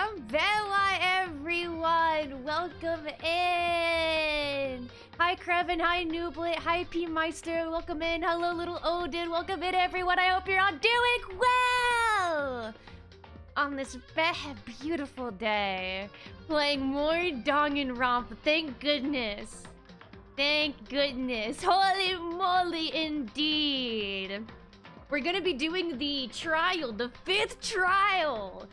Bella, everyone! Welcome in! Hi, Krevin. Hi, Nooblet. Hi, P. Meister. Welcome in. Hello, little Odin. Welcome in, everyone. I hope you're all doing well! On this beautiful day, playing more Danganronpa. Thank goodness. Thank goodness. Holy moly, indeed. We're gonna be doing the trial, the 5th trial.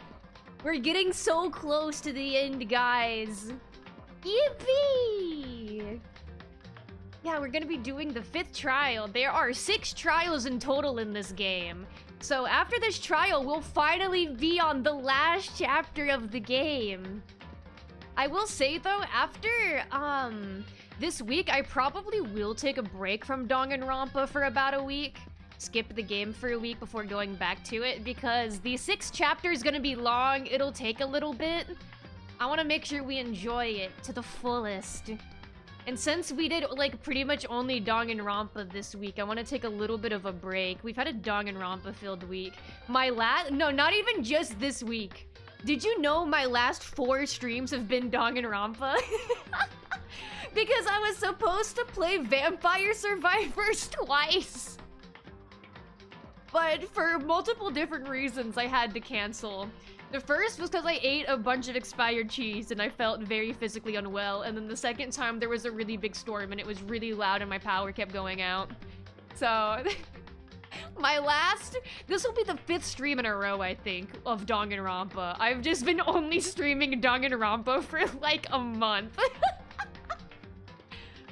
We're getting so close to the end, guys. Yippee! Yeah, we're gonna be doing the 5th trial. There are 6 trials in total in this game. So after this trial, we'll finally be on the last chapter of the game. I will say though, after this week, I probably will take a break from Danganronpa for about a week. Skip the game for a week before going back to it, because the 6th chapter is gonna be long. It'll take a little bit. I want to make sure we enjoy it to the fullest. And since we did like pretty much only Danganronpa this week, I want to take a little bit of a break. We've had a Danganronpa filled week. No, not even just this week. Did you know my last 4 streams have been Danganronpa? Because I was supposed to play Vampire Survivors twice. But for multiple different reasons, I had to cancel. The first was because I ate a bunch of expired cheese and I felt very physically unwell. And then the second time, there was a really big storm and it was really loud and my power kept going out. So, this will be the 5th stream in a row, I think, of Danganronpa. I've just been only streaming Danganronpa for like a month.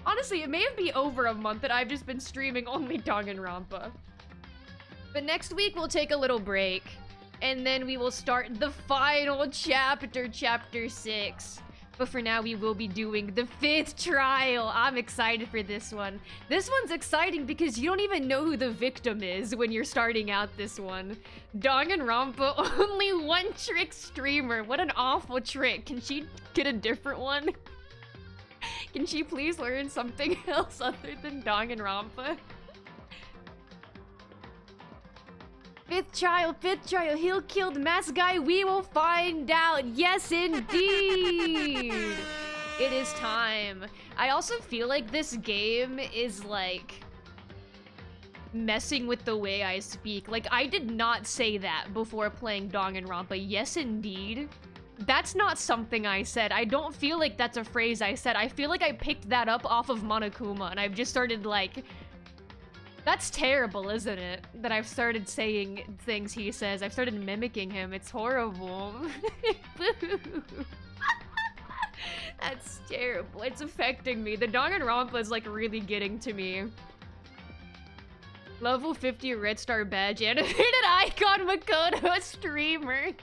Honestly, it may be over a month that I've just been streaming only Danganronpa. But next week, we'll take a little break. And then we will start the final chapter, chapter 6. But for now, we will be doing the 5th trial. I'm excited for this one. This one's exciting because you don't even know who the victim is when you're starting out this one. Danganronpa, only one trick streamer. What an awful trick. Can she get a different one? Can she please learn something else other than Danganronpa? 5th trial, he'll kill the masked guy, we will find out. Yes, indeed. It is time. I also feel like this game is like messing with the way I speak. Like, I did not say that before playing Danganronpa. Yes, indeed. That's not something I said. I don't feel like that's a phrase I said. I feel like I picked that up off of Monokuma and I've just started like... That's terrible, isn't it? That I've started saying things he says. I've started mimicking him. It's horrible. That's terrible. It's affecting me. The Danganronpa is like really getting to me. Level 50 red star badge. Animated icon Makoto streamer.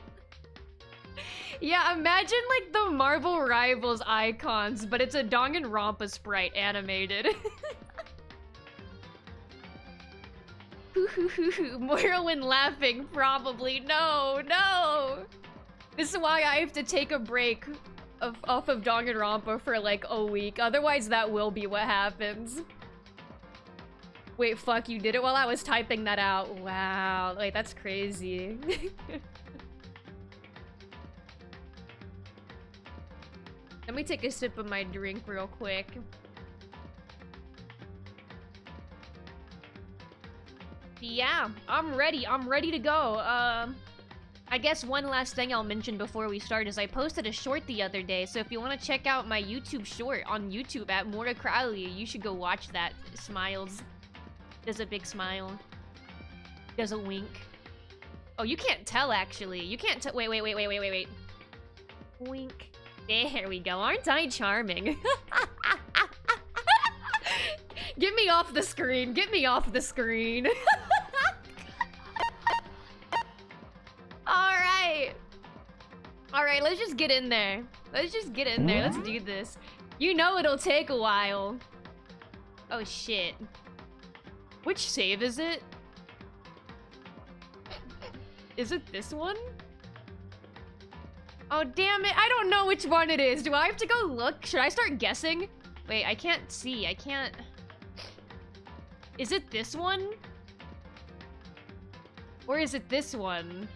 Yeah, imagine like the Marvel Rivals icons, but it's a Danganronpa sprite animated. Morrowind laughing, probably. No, no! This is why I have to take a break off of Danganronpa for like a week. Otherwise, that will be what happens. Wait, fuck, you did it while I was typing that out. Wow, like, that's crazy. Let me take a sip of my drink real quick. Yeah, I'm ready to go. I guess one last thing I'll mention before we start is I posted a short the other day, so if you want to check out my YouTube short on YouTube at Mora Crowley, you should go watch that. Smiles. Does a big smile. Does a wink. Oh, you can't tell, actually. You can't tell. Wait. Wink. There we go. Aren't I charming? Get me off the screen. Get me off the screen. Alright, let's just get in there. Let's just get in there. Let's do this. You know it'll take a while. Oh, shit. Which save is it? Is it this one? Oh, damn it. I don't know which one it is. Do I have to go look? Should I start guessing? Wait, I can't see. I can't... Is it this one? Or is it this one?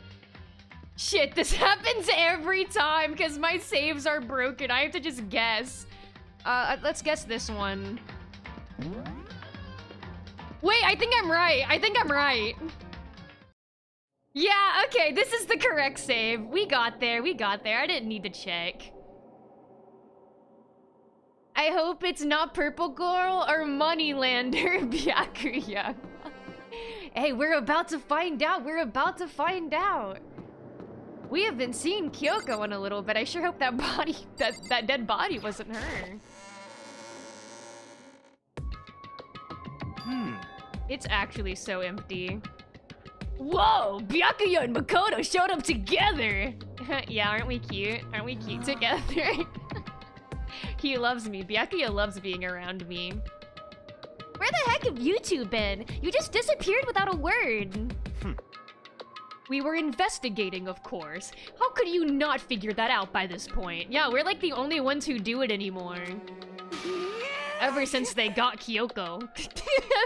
Shit, this happens every time because my saves are broken. I have to just guess. Let's guess this one. Wait, I think I'm right. I think I'm right. Yeah, okay, this is the correct save. We got there, we got there. I didn't need to check. I hope it's not Purple Girl or Moneylender Byakuya. Hey, we're about to find out. We're about to find out. We haven't seen Kyoko in a little bit. I sure hope that body, that dead body wasn't her. It's actually so empty. Whoa! Byakuya and Makoto showed up together! Yeah, aren't we cute? Aren't we cute together? He loves me. Byakuya loves being around me. Where the heck have you two been? You just disappeared without a word. We were investigating, of course. How could you not figure that out by this point? Yeah, we're like the only ones who do it anymore. Ever since they got Kyoko.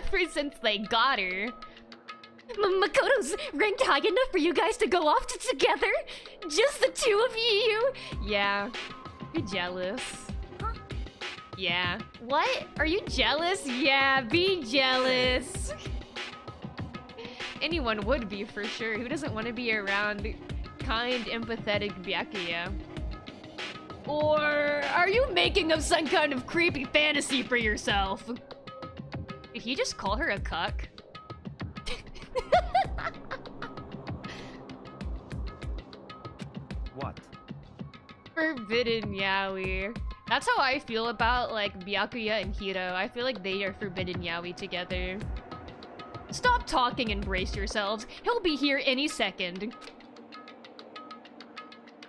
Ever since they got her. Makoto's ranked high enough for you guys to go off together? Just the two of you? Yeah. You're jealous. Yeah. What? Are you jealous? Yeah, be jealous. Anyone would be, for sure. Who doesn't want to be around kind, empathetic Byakuya? Or are you making up some kind of creepy fantasy for yourself? Did he just call her a cuck? What? Forbidden yaoi. That's how I feel about, like, Byakuya and Hiro. I feel like they are forbidden yaoi together. Stop talking and brace yourselves. He'll be here any second.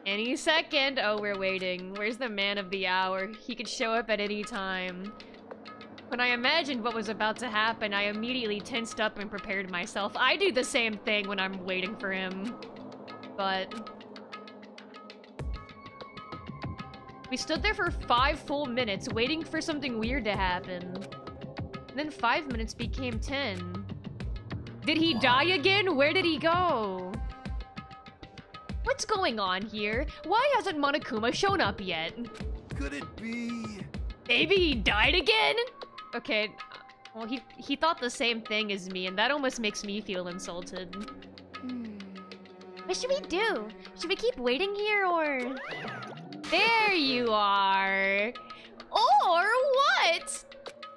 Any second. Oh, we're waiting. Where's the man of the hour? He could show up at any time. When I imagined what was about to happen, I immediately tensed up and prepared myself. I do the same thing when I'm waiting for him. But... we stood there for 5 full minutes waiting for something weird to happen. And then 5 minutes became 10. Did he die again? Where did he go? What's going on here? Why hasn't Monokuma shown up yet? Could it be? Maybe he died again? Okay, well, he thought the same thing as me, and that almost makes me feel insulted. What should we do? Should we keep waiting here, or...? There you are! Or what?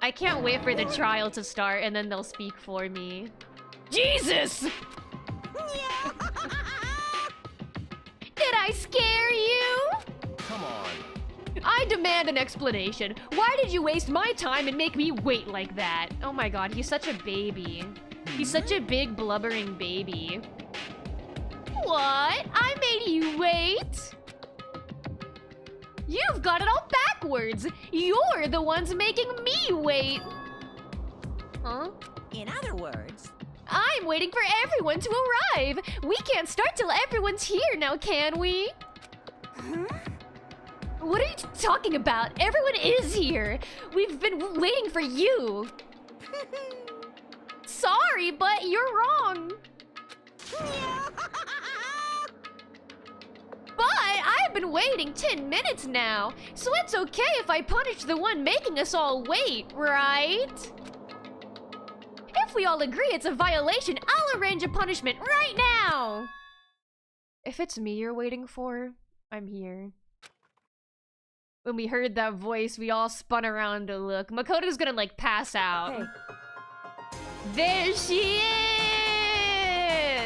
I can't wait for the trial to start, and then they'll speak for me. Jesus! Did I scare you? Come on. I demand an explanation. Why did you waste my time and make me wait like that? Oh my god, he's such a baby. He's such a big blubbering baby. What? I made you wait? You've got it all backwards. You're the ones making me wait. Huh? In other words, I'm waiting for everyone to arrive. We can't start till everyone's here now, can we? What are you talking about? Everyone is here. We've been waiting for you. Sorry, but you're wrong. But I've been waiting 10 minutes now, so it's okay if I punish the one making us all wait, right? If we all agree it's a violation, I'll arrange a punishment right now! If it's me you're waiting for, I'm here. When we heard that voice, we all spun around to look. Makoto's gonna, like, pass out. Hey. There she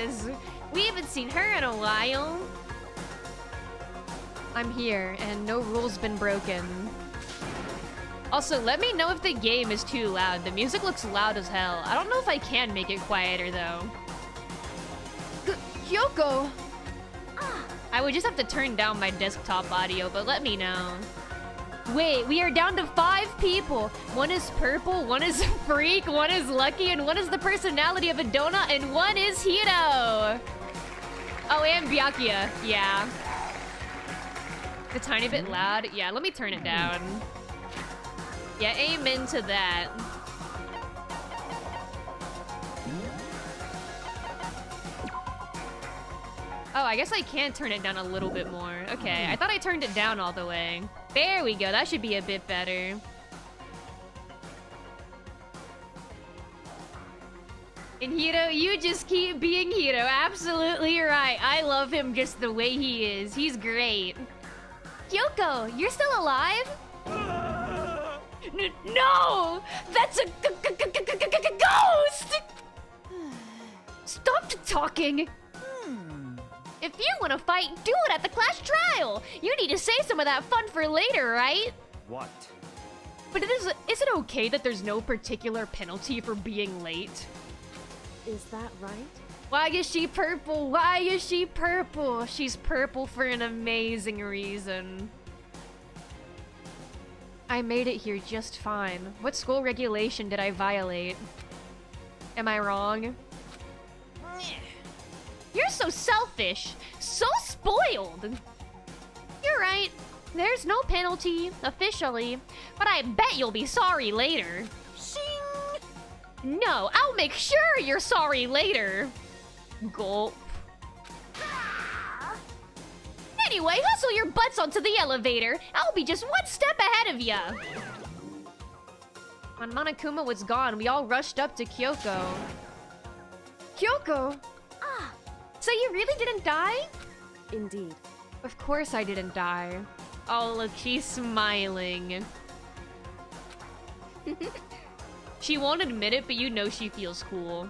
is! We haven't seen her in a while. I'm here, and no rule's been broken. Also, let me know if the game is too loud. The music looks loud as hell. I don't know if I can make it quieter, though. Kyoko! I would just have to turn down my desktop audio, but let me know. Wait, we are down to 5 people. One is purple, one is freak, one is lucky, and one is the personality of a donut, and one is Hiro. Oh, and Byakuya. Yeah. A tiny bit loud? Yeah, let me turn it down. Yeah, amen to that. Oh, I guess I can turn it down a little bit more. Okay, I thought I turned it down all the way. There we go, that should be a bit better. And Hiro, you just keep being Hiro. Absolutely right. I love him just the way he is. He's great. Kyoko, you're still alive? No! That's a ghost! Stop talking! If you want to fight, do it at the class trial! You need to save some of that fun for later, right? What? But is it okay that there's no particular penalty for being late? Is that right? Why is she purple? Why is she purple? She's purple for an amazing reason. I made it here just fine. What school regulation did I violate? Am I wrong? You're so selfish. So spoiled. You're right. There's no penalty, officially. But I bet you'll be sorry later. No, I'll make sure you're sorry later. Gulp. Anyway, hustle your butts onto the elevator. I'll be just one step ahead of ya. When Monokuma was gone, we all rushed up to Kyoko. Kyoko? Ah, so you really didn't die? Indeed. Of course I didn't die. Oh, look, she's smiling. She won't admit it, but you know she feels cool.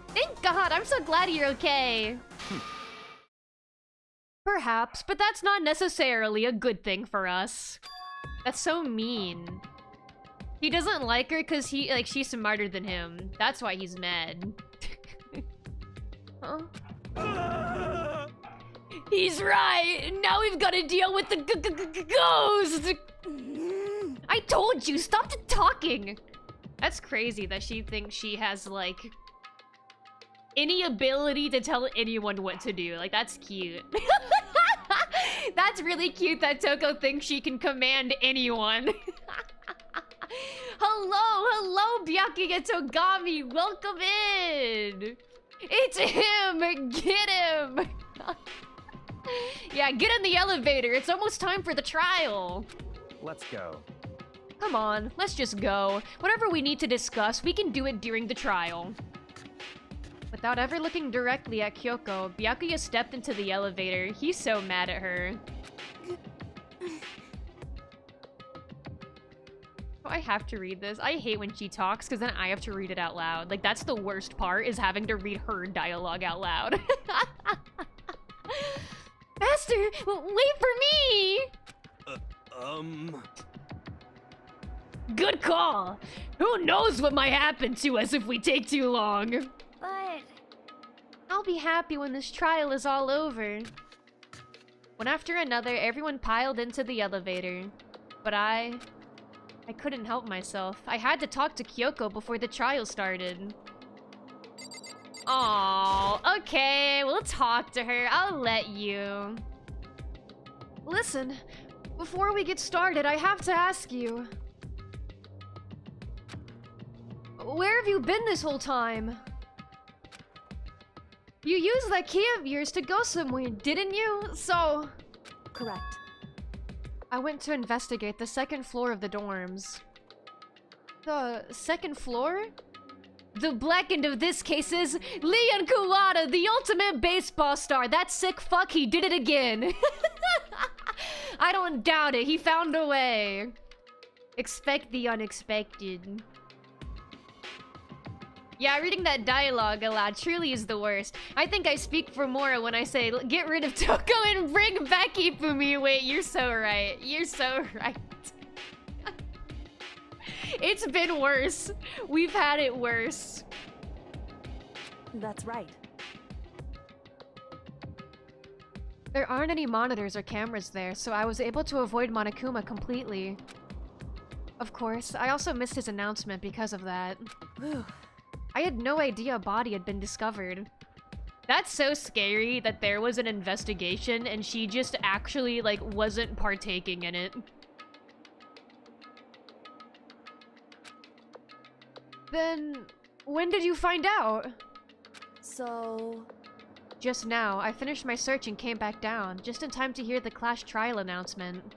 Thank God, I'm so glad you're okay. Perhaps, but that's not necessarily a good thing for us. That's so mean. He doesn't like her because she's smarter than him. That's why he's mad. Huh? He's right! Now we've got to deal with the ghost! I told you, stop talking! That's crazy that she thinks she has, like, any ability to tell anyone what to do. Like, that's cute. That's really cute that Toko thinks she can command anyone. Hello, Byakuya Togami! Welcome in! It's him! Get him! Yeah, get in the elevator. It's almost time for the trial. Let's go. Come on, let's just go. Whatever we need to discuss, we can do it during the trial. Without ever looking directly at Kyoko, Byakuya stepped into the elevator. He's so mad at her. Oh, I have to read this. I hate when she talks, because then I have to read it out loud. Like, that's the worst part, is having to read her dialogue out loud. Master, wait for me! Good call! Who knows what might happen to us if we take too long? But I'll be happy when this trial is all over. One after another, everyone piled into the elevator. But I couldn't help myself. I had to talk to Kyoko before the trial started. Aww, okay, we'll talk to her. I'll let you. Listen, before we get started, I have to ask you. Where have you been this whole time? You used that key of yours to go somewhere, didn't you? So... Correct. I went to investigate the second floor of the dorms. The second floor? The black end of this case is Leon Kuwata, the ultimate baseball star. That sick fuck, he did it again. I don't doubt it, he found a way. Expect the unexpected. Yeah, reading that dialogue aloud truly is the worst. I think I speak for Mora when I say, get rid of Toko and bring back Ifumi. Wait, you're so right. You're so right. It's been worse. We've had it worse. That's right. There aren't any monitors or cameras there, so I was able to avoid Monokuma completely. Of course, I also missed his announcement because of that. I had no idea a body had been discovered. That's so scary that there was an investigation and she just actually, like, wasn't partaking in it. Then, when did you find out? So... Just now, I finished my search and came back down, just in time to hear the Clash trial announcement.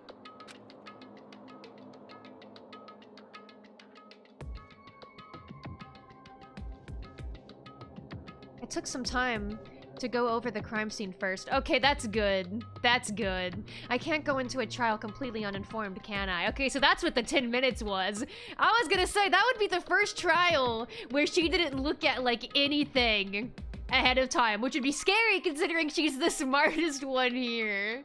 I took some time to go over the crime scene first. Okay, that's good. That's good. I can't go into a trial completely uninformed, can I? Okay, so that's what the 10 minutes was. I was gonna say, that would be the first trial where she didn't look at, like, anything ahead of time, which would be scary considering she's the smartest one here.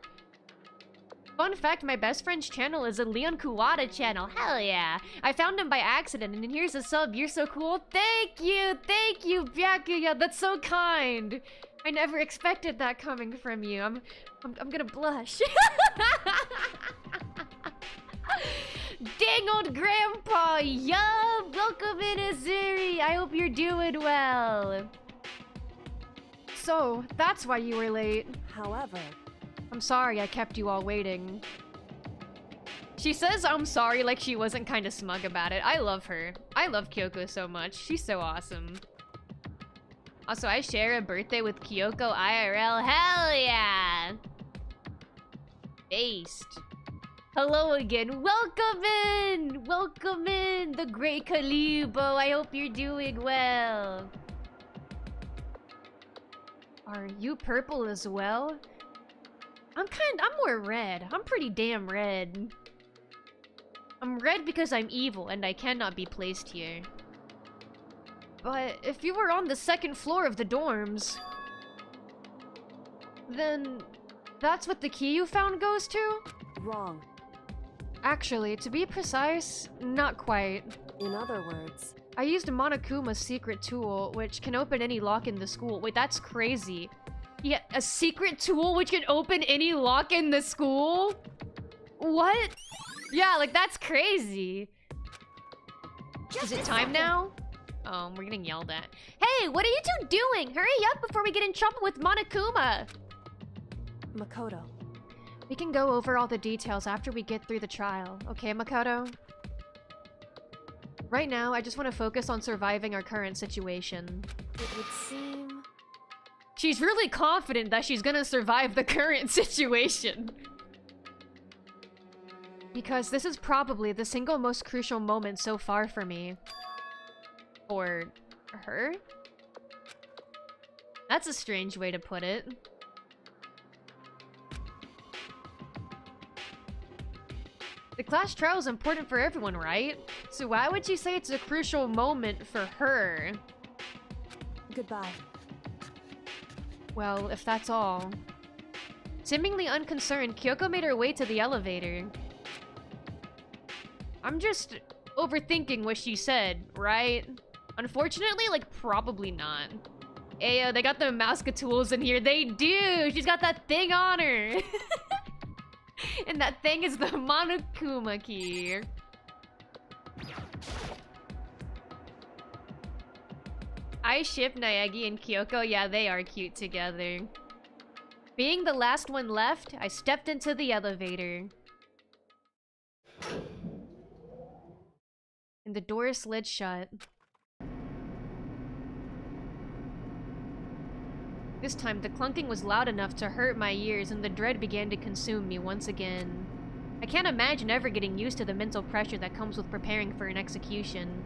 Fun fact, my best friend's channel is a Leon Kuwata channel. Hell yeah. I found him by accident, and here's a sub. You're so cool. Thank you, Byakuya. That's so kind. I never expected that coming from you. I'm gonna blush. Dang old grandpa. Yeah, welcome in, Azuri. I hope you're doing well. So, that's why you were late. However, I'm sorry I kept you all waiting. She says I'm sorry like she wasn't kind of smug about it. I love her. I love Kyoko so much. She's so awesome. Also, I share a birthday with Kyoko IRL. Hell yeah! Based. Hello again. Welcome in! Welcome in, the great Kalibo. I hope you're doing well. Are you purple as well? I'm more red. I'm pretty damn red. I'm red because I'm evil and I cannot be placed here. But if you were on the second floor of the dorms, then that's what the key you found goes to? wrong. Actually, to be precise, not quite. In other words, I used Monokuma's secret tool, which can open any lock in the school. Wait, that's crazy. Yeah, a secret tool which can open any lock in the school? What? Yeah, like, that's crazy. Is it time now? Oh, we're getting yelled at. Hey, what are you two doing? Hurry up before we get in trouble with Monokuma. Makoto. We can go over all the details after we get through the trial. Okay, Makoto? Right now, I just want to focus on surviving our current situation. It would seem... She's really confident that she's gonna survive the current situation. Because this is probably the single most crucial moment so far for me. Or her? That's a strange way to put it. The class trial is important for everyone, right? So why would you say it's a crucial moment for her? Goodbye. Well, if that's all. Seemingly unconcerned, Kyoko made her way to the elevator. I'm just overthinking what she said, right? Unfortunately, like, probably not. Hey, they got the Mouska tools in here. They do! She's got that thing on her! And that thing is the Monokuma key. I ship Naegi and Kyoko. Yeah, they are cute together. Being the last one left, I stepped into the elevator. And the door slid shut. This time, the clunking was loud enough to hurt my ears, and the dread began to consume me once again. I can't imagine ever getting used to the mental pressure that comes with preparing for an execution.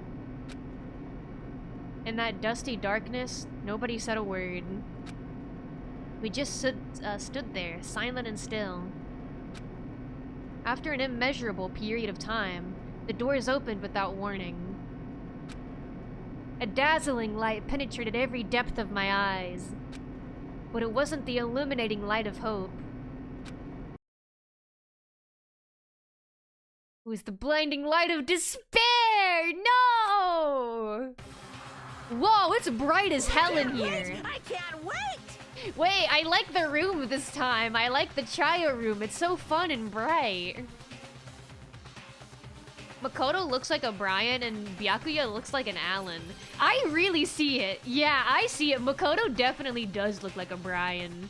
In that dusty darkness, nobody said a word. We just stood there, silent and still. After an immeasurable period of time, the doors opened without warning. A dazzling light penetrated every depth of my eyes. But it wasn't the illuminating light of hope. It was the blinding light of despair! No! Whoa, it's bright as hell in here. I can't wait! Wait, I like the room this time. I like the Chayo room. It's so fun and bright. Makoto looks like a Brian and Byakuya looks like an Alan. I really see it. Yeah, I see it. Makoto definitely does look like a Brian.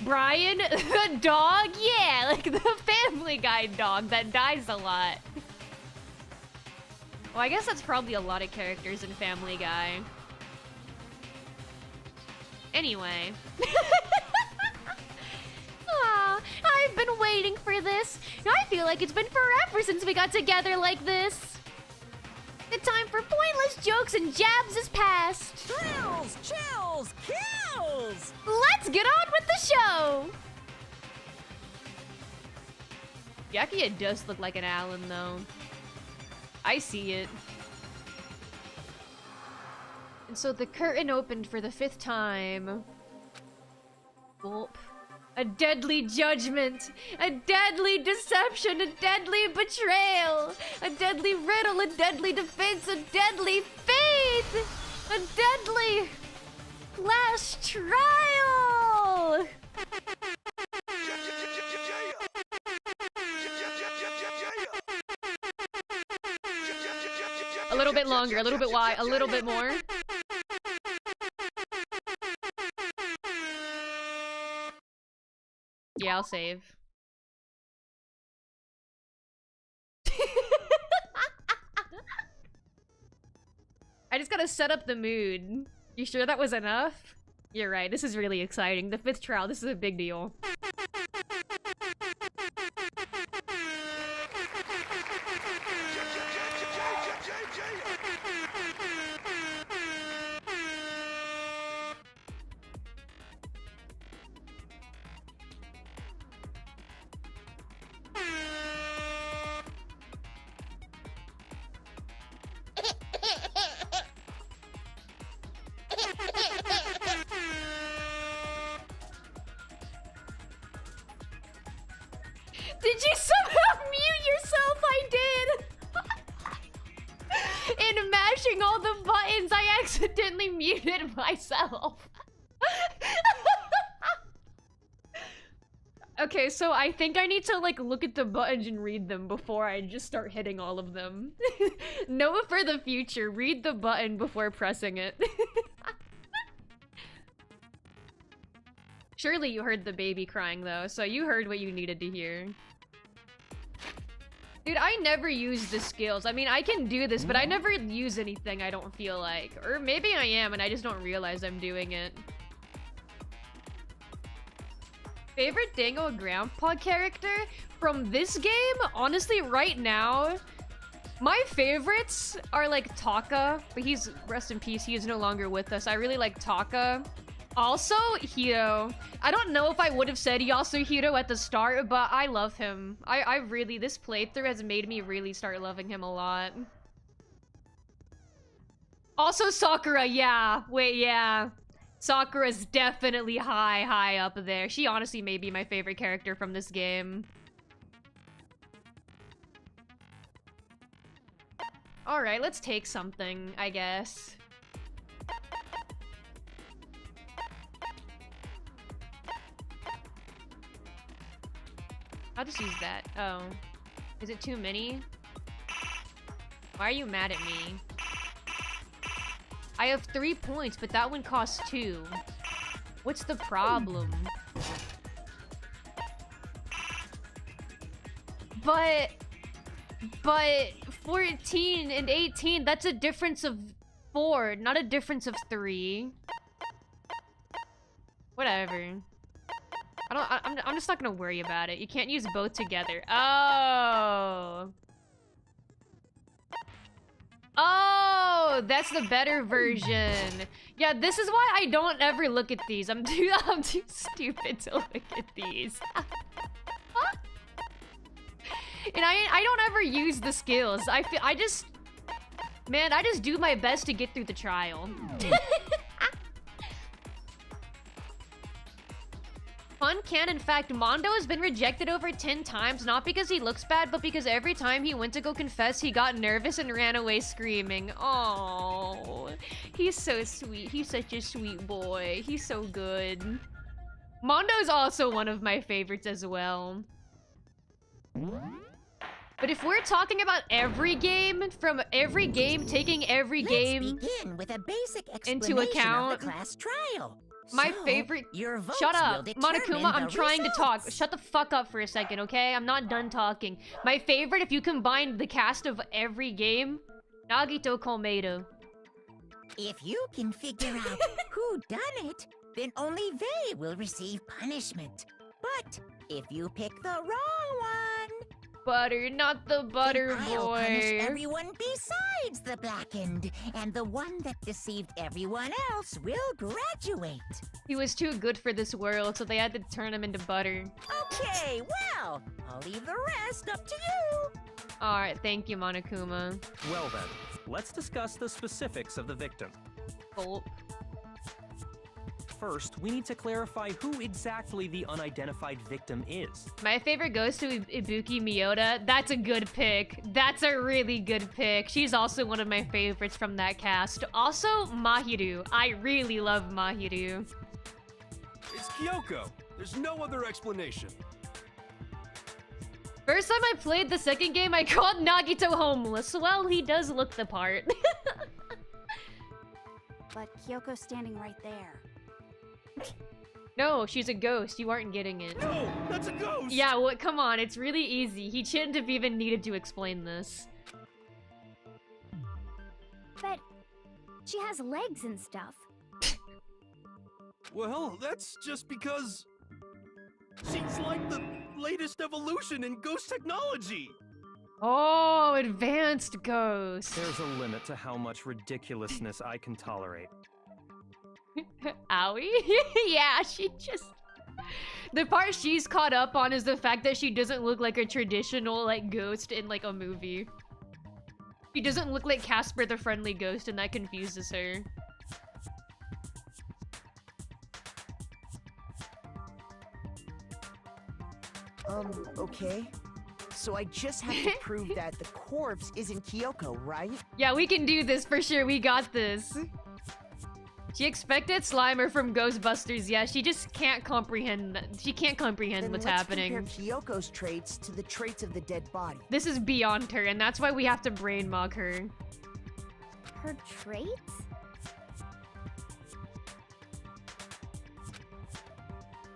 Brian? The dog? Yeah, like the Family Guy dog that dies a lot. Well, I guess that's probably a lot of characters in Family Guy. Anyway. Aw, I've been waiting for this. I feel like it's been forever since we got together like this. The time for pointless jokes and jabs is past. Thrills, chills, kills! Let's get on with the show! Yakia does look like an Alan, though. I see it. And so the curtain opened for the 5th time. Gulp. A deadly judgment, a deadly deception, a deadly betrayal, a deadly riddle, a deadly defense, a deadly faith, a deadly last trial! A little bit longer, a little bit wide, a little bit more. Yeah, I'll save. I just gotta set up the mood. You sure that was enough? You're right, this is really exciting. The 5th trial, this is a big deal. Did you somehow mute yourself? I did! In mashing all the buttons, I accidentally muted myself. Okay, so I think I need to, like, look at the buttons and read them before I just start hitting all of them. Note for the future, read the button before pressing it. Surely you heard the baby crying, though, so you heard what you needed to hear. Dude, I never use the skills. I mean, I can do this, but I never use anything, I don't feel like. Or maybe I am, and I just don't realize I'm doing it. Favorite Danganronpa character from this game? Honestly, right now, my favorites are like Taka, but he's, rest in peace, he is no longer with us. I really like Taka. Also, Hiro. I don't know if I would have said Yasuhiro at the start, but I love him. I really, this playthrough has made me really start loving him a lot. Also Sakura, yeah. Wait, yeah. Sakura's definitely high up there. She honestly may be my favorite character from this game. Alright, let's take something, I guess. I'll just use that. Oh. Is it too many? Why are you mad at me? I have 3 points, but that one costs 2. What's the problem? But 14 and 18, that's a difference of 4, not a difference of 3. Whatever. I'm just not gonna worry about it. You can't use both together. Oh. Oh, that's the better version. Yeah, this is why I don't ever look at these. I'm too stupid to look at these. And I don't ever use the skills. I just do my best to get through the trial. Fun canon fact, Mondo has been rejected over 10 times, not because he looks bad, but because every time he went to go confess, he got nervous and ran away screaming. Oh, he's so sweet. He's such a sweet boy. He's so good. Mondo's also one of my favorites as well. But if we're talking about every game, from every game, taking every game begin with a basic into account, of the class trial. My favorite. Shut up, Monokuma. I'm trying to talk. Shut the fuck up for a second, okay? I'm not done talking. My favorite, if you combine the cast of every game, Nagito Komedo. If you can figure out who done it, then only they will receive punishment. But if you pick the wrong one, Butter, not the butter then I'll punish boy. everyone besides the blackened, and the one that deceived everyone else will graduate. He was too good for this world, so they had to turn him into butter. Okay, well, I'll leave the rest up to you. Alright, thank you, Monokuma. Well then, let's discuss the specifics of the victim. Gulp. First, we need to clarify who exactly the unidentified victim is. My favorite goes to Ibuki Miyota. That's a good pick. That's a really good pick. She's also one of my favorites from that cast. Also, Mahiru. I really love Mahiru. It's Kyoko. There's no other explanation. First time I played the second game, I called Nagito homeless. Well, he does look the part. But Kyoko's standing right there. No, she's a ghost. You aren't getting it. No, that's a ghost! Yeah, well, come on. It's really easy. He shouldn't have even needed to explain this. But she has legs and stuff. Well, that's just because... she's like the latest evolution in ghost technology! Oh, advanced ghost. There's a limit to how much ridiculousness I can tolerate. Owie? Yeah, she just... The part she's caught up on is the fact that she doesn't look like a traditional, like, ghost in, like, a movie. She doesn't look like Casper the Friendly Ghost, and that confuses her. Okay. So I just have to prove that the corpse isn't Kyoko, right? Yeah, we can do this for sure. We got this. She expected Slimer from Ghostbusters. Yeah, she just can't comprehend. She can't comprehend Then what's let's happening. compare Kyoko's traits to the traits of the dead body. This is beyond her, and that's why we have to brain mog her. Her traits?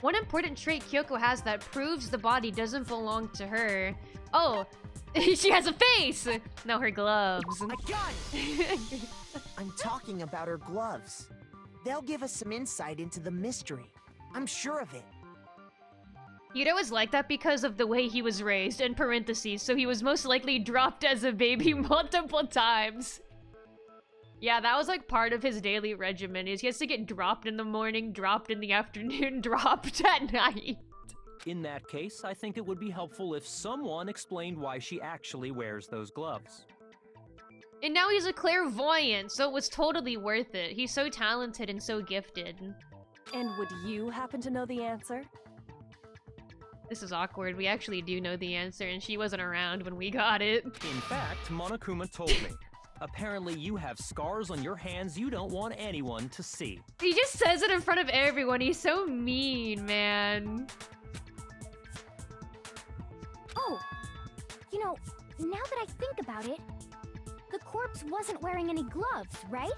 One important trait Kyoko has that proves the body doesn't belong to her. Oh, she has a face! No, her gloves. I got it! I'm talking about her gloves. They'll give us some insight into the mystery. I'm sure of it. Hiro is like that because of the way he was raised, in parentheses, so he was most likely dropped as a baby multiple times. Yeah, that was like part of his daily regimen, is he has to get dropped in the morning, dropped in the afternoon, dropped at night. In that case, I think it would be helpful if someone explained why she actually wears those gloves. And now he's a clairvoyant, so it was totally worth it. He's so talented and so gifted. And would you happen to know the answer? This is awkward. We actually do know the answer, and she wasn't around when we got it. In fact, Monokuma told me. Apparently you have scars on your hands you don't want anyone to see. He just says it in front of everyone. He's so mean, man. Oh, you know, now that I think about it, the corpse wasn't wearing any gloves, right?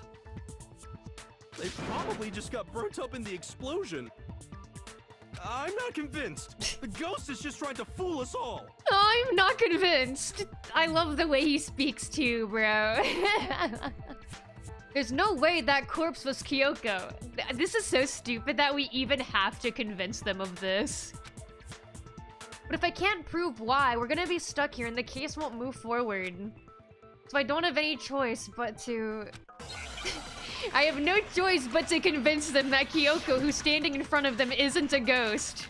They probably just got burnt up in the explosion. I'm not convinced. The ghost is just trying to fool us all. I'm not convinced. I love the way he speaks too, bro. There's no way that corpse was Kyoko. This is so stupid that we even have to convince them of this. But if I can't prove why, we're gonna be stuck here and the case won't move forward. So I don't have any choice but to... I have no choice but to convince them that Kyoko, who's standing in front of them, isn't a ghost.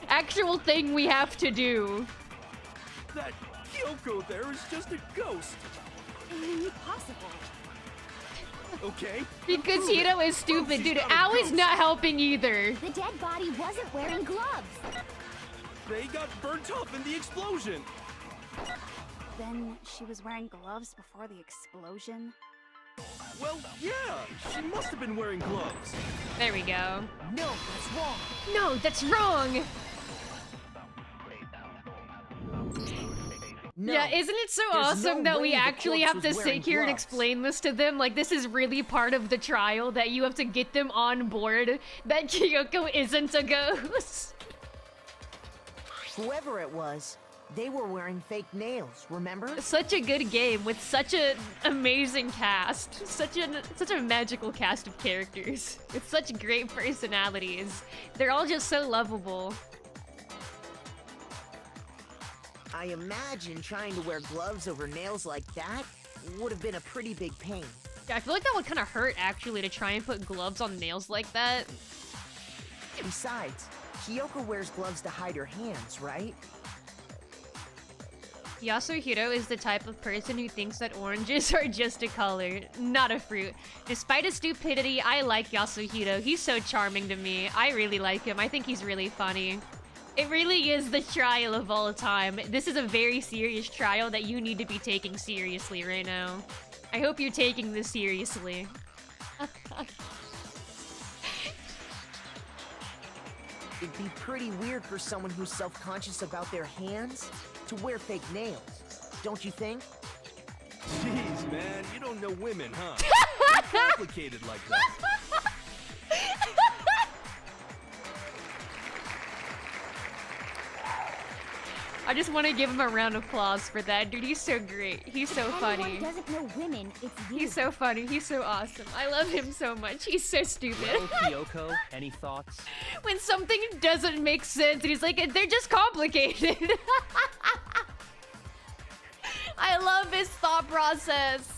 Actual thing we have to do. That Kyoko there is just a ghost. Impossible. Okay? Because prove it. Hiro is Prove stupid. she's Dude, not a Aoi's ghost. not helping either. The dead body wasn't wearing gloves. They got burnt up in the explosion. Then she was wearing gloves before the explosion. Well, yeah, she must have been wearing gloves. There we go. No, that's wrong. No, that's wrong! No. Yeah, isn't it so There's awesome no that we way the actually corpse have to was sit wearing here and gloves. explain this to them? Like, this is really part of the trial, that you have to get them on board that Kyoko isn't a ghost. Whoever it was, They were wearing fake nails, remember? Such a good game with such an amazing cast. Such a magical cast of characters. With such great personalities. They're all just so lovable. I imagine trying to wear gloves over nails like that would have been a pretty big pain. Yeah, I feel like that would kind of hurt, actually, to try and put gloves on nails like that. Besides, Kyoko wears gloves to hide her hands, right? Yasuhiro is the type of person who thinks that oranges are just a color, not a fruit. Despite his stupidity, I like Yasuhiro. He's so charming to me. I really like him. I think he's really funny. It really is the trial of all time. This is a very serious trial that you need to be taking seriously right now. I hope you're taking this seriously. It'd be pretty weird for someone who's self-conscious about their hands to wear fake nails, don't you think? Jeez, man, you don't know women, huh? They're complicated like that. I just want to give him a round of applause for that. Dude, he's so great. He's so funny. Anyone doesn't know women, it's you. He's so funny. He's so awesome. I love him so much. He's so stupid. Well, Kyoko, any thoughts? When something doesn't make sense and he's like, they're just complicated. I love his thought process.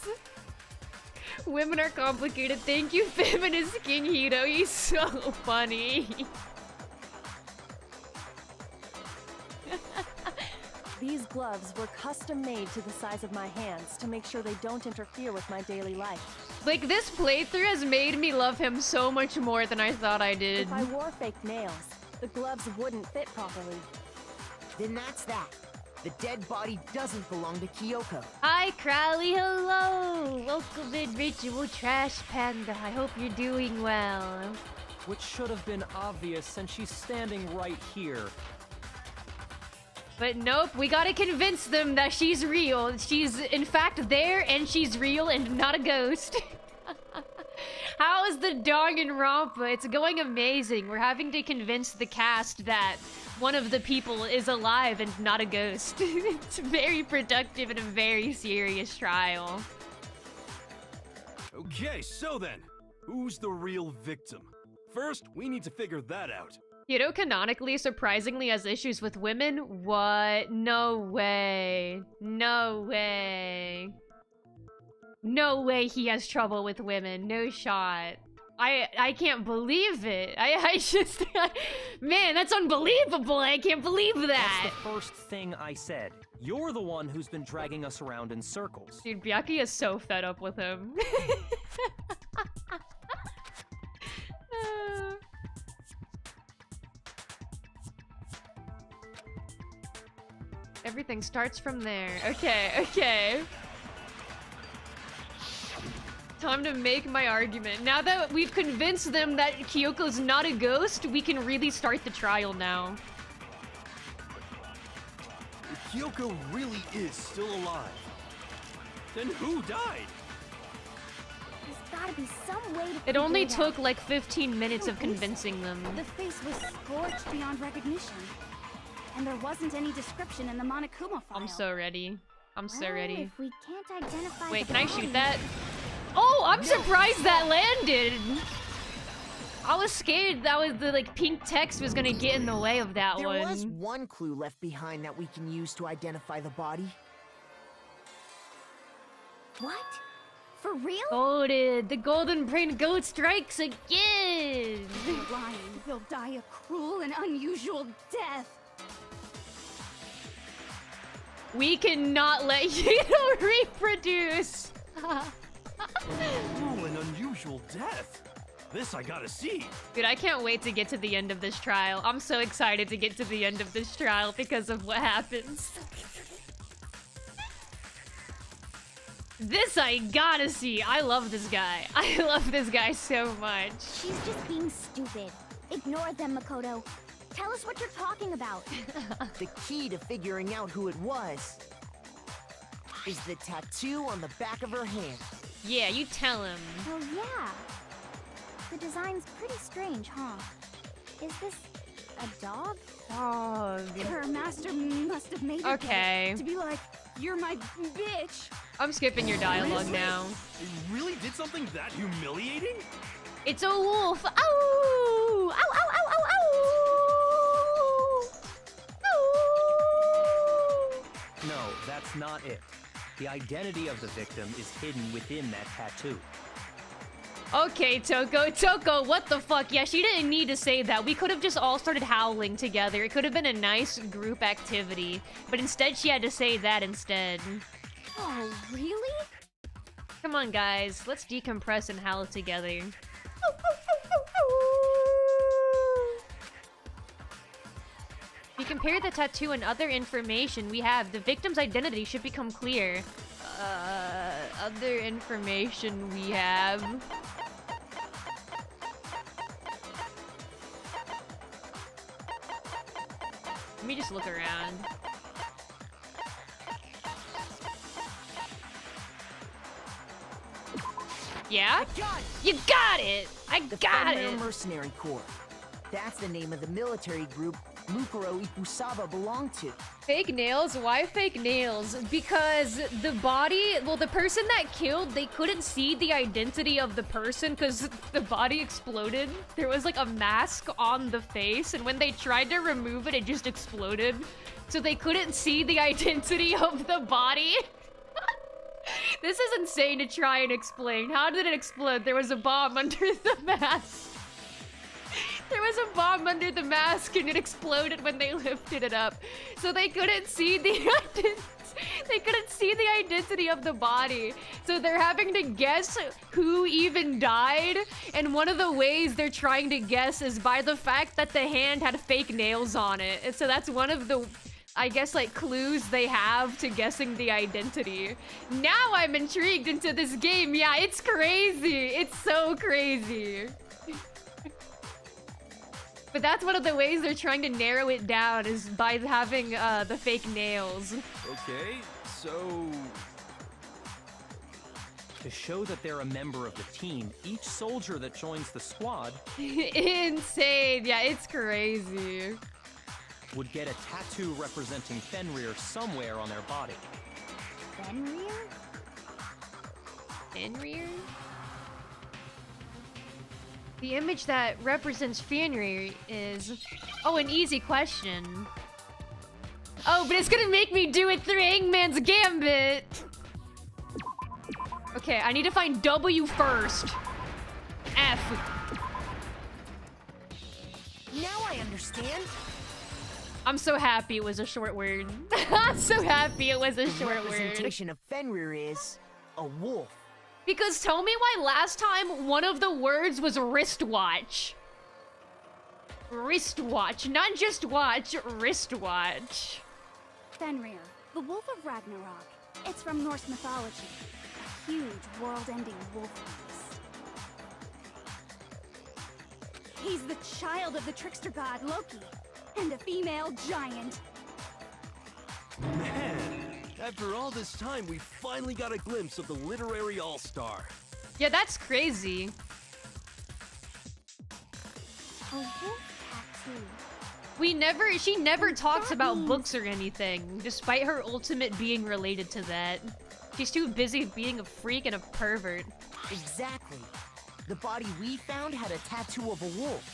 Women are complicated. Thank you, Feminist King Hito. He's so funny. These gloves were custom made to the size of my hands to make sure they don't interfere with my daily life. Like, this playthrough has made me love him so much more than I thought I did. If I wore fake nails, the gloves wouldn't fit properly. Then that's that. The dead body doesn't belong to Kyoko. Hi, Crowley. Hello. Welcome in, Ritual Trash Panda. I hope you're doing well. Which should have been obvious since she's standing right here. But nope, we gotta convince them that she's real. She's in fact there, and she's real and not a ghost. How is the Danganronpa? It's going amazing. We're having to convince the cast that one of the people is alive and not a ghost. It's very productive and a very serious trial. Okay, so then, who's the real victim? First, we need to figure that out. Hiro canonically, surprisingly, has issues with women? What? No way. No way. No way he has trouble with women. No shot. I can't believe it. I just... Man, that's unbelievable. I can't believe that. That's the first thing I said. You're the one who's been dragging us around in circles. Dude, Byaki is so fed up with him. Everything starts from there. Okay, okay. Time to make my argument. Now that we've convinced them that Kyoko's not a ghost, we can really start the trial now. If Kyoko really is still alive, then who died? There's gotta be some way to It only figure took like 15 minutes of convincing them. The face was scorched beyond recognition. And there wasn't any description in the Monokuma file. I'm so ready. I'm so ready. If we can't identify Wait, the can I body- shoot that? Oh, I'm surprised that landed! I was scared that was the like pink text was gonna get in the way of that There one. was one clue left behind that we can use to identify the body. What? For real? Golden, the golden brain goat strikes again! You're lying. He'll die a cruel and unusual death. We cannot let Hito reproduce! Cruel and unusual death. This I gotta see. Dude, I can't wait to get to the end of this trial. I'm so excited to get to the end of this trial because of what happens. This I gotta see. I love this guy. I love this guy so much. She's just being stupid. Ignore them, Makoto. Tell us what you're talking about. The key to figuring out who it was is the tattoo on the back of her hand. Yeah, you tell him. Oh, yeah. The design's pretty strange, huh? Is this A dog? Dog. Her master must have made it Okay. to be like, you're my bitch. I'm skipping your dialogue now. They really did something that humiliating? It's a wolf. Ow! Ow, ow, ow, ow, ow! Ow! No, that's not it. The identity of the victim is hidden within that tattoo. Okay, Toko, what the fuck? Yeah, she didn't need to say that. We could have just all started howling together. It could have been a nice group activity. But instead, she had to say that instead. Oh, really? Come on, guys. Let's decompress and howl together. If you compare the tattoo and other information we have, the victim's identity should become clear. Other information we have... Let me just look around. Yeah? You got it! I The got Fenrir it! Mercenary Corps. That's the name of the military group Mukuro Ikusaba belonged to. Fake nails? Why fake nails? Because the body, well, the person that killed, they couldn't see the identity of the person because the body exploded. There was like a mask on the face, and when they tried to remove it, it just exploded. So they couldn't see the identity of the body. This is insane to try and explain. How did it explode? There was a bomb under the mask. There was a bomb under the mask and it exploded when they lifted it up. So they couldn't see the identity of the body. So they're having to guess who even died. And one of the ways they're trying to guess is by the fact that the hand had fake nails on it. And so that's one of the, I guess, like, clues they have to guessing the identity. Now I'm intrigued into this game. Yeah, it's crazy. It's so crazy. But that's one of the ways they're trying to narrow it down is by having the fake nails. Okay, so... To show that they're a member of the team, each soldier that joins the squad Insane. Yeah, it's crazy. would get a tattoo representing Fenrir somewhere on their body. Fenrir? Fenrir? The image that represents Fenrir is... Oh, an easy question. Oh, but it's gonna make me do it through Hangman's Gambit! Okay, I need to find W first. F. Now I understand. I'm so happy it was a short word. I'm so happy it was a The short word. representation of Fenrir is a wolf. Because tell me why last time one of the words was wristwatch. Wristwatch, not just watch, wristwatch. Fenrir, the Wolf of Ragnarok. It's from Norse mythology. A huge, world-ending wolf race. He's the child of the trickster god Loki, and a female giant. Man, after all this time, we finally got a glimpse of the literary all-star. Yeah, that's crazy. A wolf tattoo. She never talks that about means- books or anything, despite her ultimate being related to that. She's too busy being a freak and a pervert. Exactly. The body we found had a tattoo of a wolf.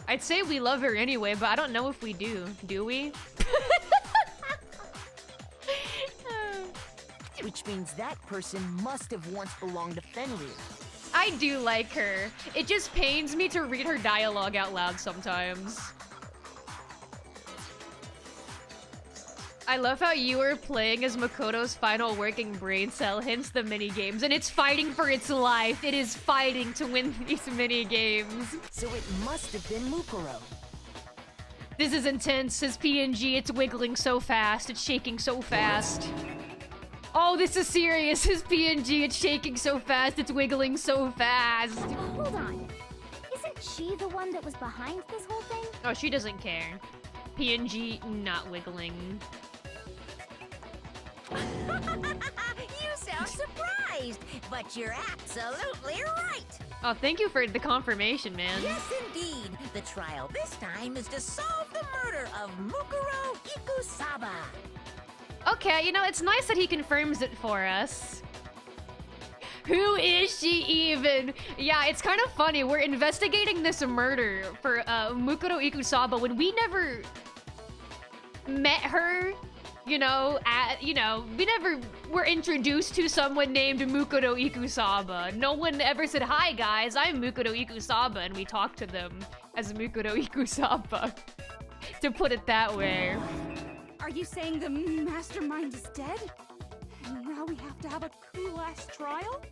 I'd say we love her anyway, but I don't know if we do. Do we? Which means that person must have once belonged to Fenrir. I do like her. It just pains me to read her dialogue out loud sometimes. I love how you were playing as Makoto's final working brain cell, hence the minigames, and it's fighting for its life. It is fighting to win these minigames. So it must have been Mukuro. This is intense. His PNG, it's wiggling so fast. It's shaking so fast. Oh, this is serious. His PNG, it's shaking so fast. It's wiggling so fast. Hold on. Isn't she the one that was behind this whole thing? Oh, she doesn't care. PNG not wiggling. You sound surprised, but you're absolutely right. Oh, thank you for the confirmation, man. Yes, indeed. The trial this time is to solve the murder of Mukuro Ikusaba. Okay, you know, it's nice that he confirms it for us. Who is she even? Yeah, it's kind of funny. We're investigating this murder for Mukuro Ikusaba when we never met her. We never were introduced to someone named Mukuro Ikusaba. No one ever said, "Hi guys, I'm Mukuro Ikusaba," and we talked to them as Mukuro Ikusaba. To put it that way. Are you saying the mastermind is dead? And now we have to have a cool-ass trial?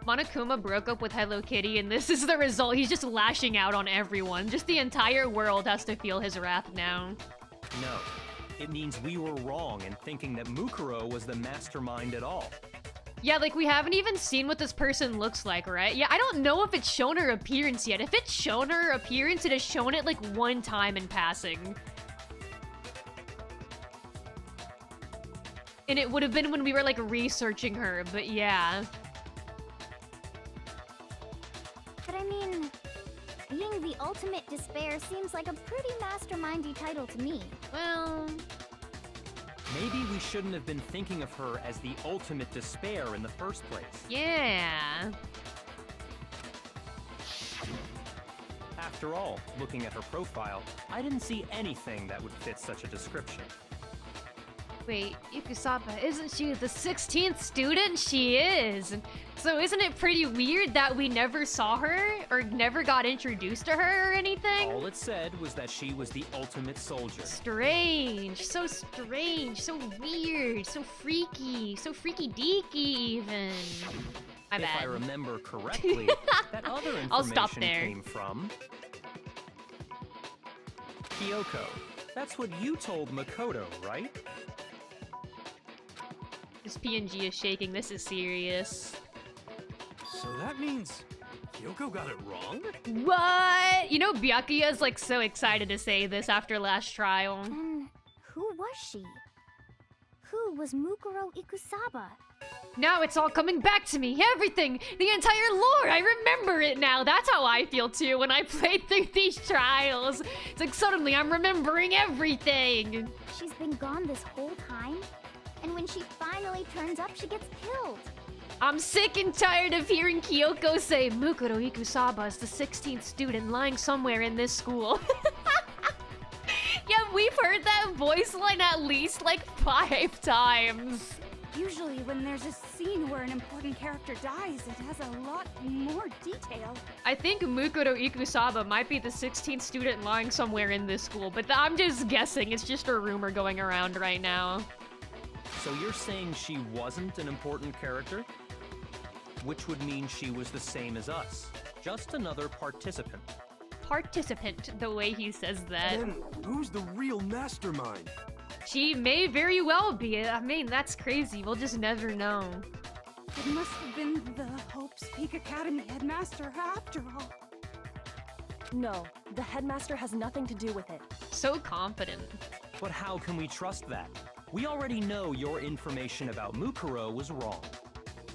Monokuma broke up with Hello Kitty, and this is the result. He's just lashing out on everyone. Just the entire world has to feel his wrath now. No. It means we were wrong in thinking that Mukuro was the mastermind at all. Yeah, like, we haven't even seen what this person looks like, right? Yeah, I don't know if it's shown her appearance yet. If it's shown her appearance, it has shown it, like, one time in passing. And it would have been when we were, like, researching her, but yeah. But I mean, being the ultimate despair seems like a pretty mastermindy title to me. Well... Maybe we shouldn't have been thinking of her as the ultimate despair in the first place. Yeah. After all, looking at her profile, I didn't see anything that would fit such a description. Wait, Ikusaba, isn't she the 16th student? She is! So isn't it pretty weird that we never saw her? Or never got introduced to her or anything? All it said was that she was the ultimate soldier. Strange, so weird, so freaky deaky even. My bad. If I remember correctly, that other I'll stop information there. came from... Kyoko. That's what you told Makoto, right? This PNG is shaking, this is serious. So that means Kyoko got it wrong? What? You know, Byakuya's like so excited to say this after last trial. And who was she? Who was Mukuro Ikusaba? Now it's all coming back to me. Everything, the entire lore. I remember it now. That's how I feel too when I played through these trials. It's like suddenly I'm remembering everything. She's been gone this whole time? And when she finally turns up, she gets killed. I'm sick and tired of hearing Kyoko say Mukuro Ikusaba is the 16th student lying somewhere in this school. Yeah, we've heard that voice line at least like 5 times. Usually when there's a scene where an important character dies, it has a lot more detail. I think Mukuro Ikusaba might be the 16th student lying somewhere in this school, but I'm just guessing. It's just a rumor going around right now. So you're saying she wasn't an important character? Which would mean she was the same as us. Just another participant. Participant, the way he says that. Then who's the real mastermind? She may very well be. I mean, that's crazy. We'll just never know. It must have been the Hope's Peak Academy headmaster after all. No, the headmaster has nothing to do with it. So confident. But how can we trust that? We already know your information about Mukuro was wrong.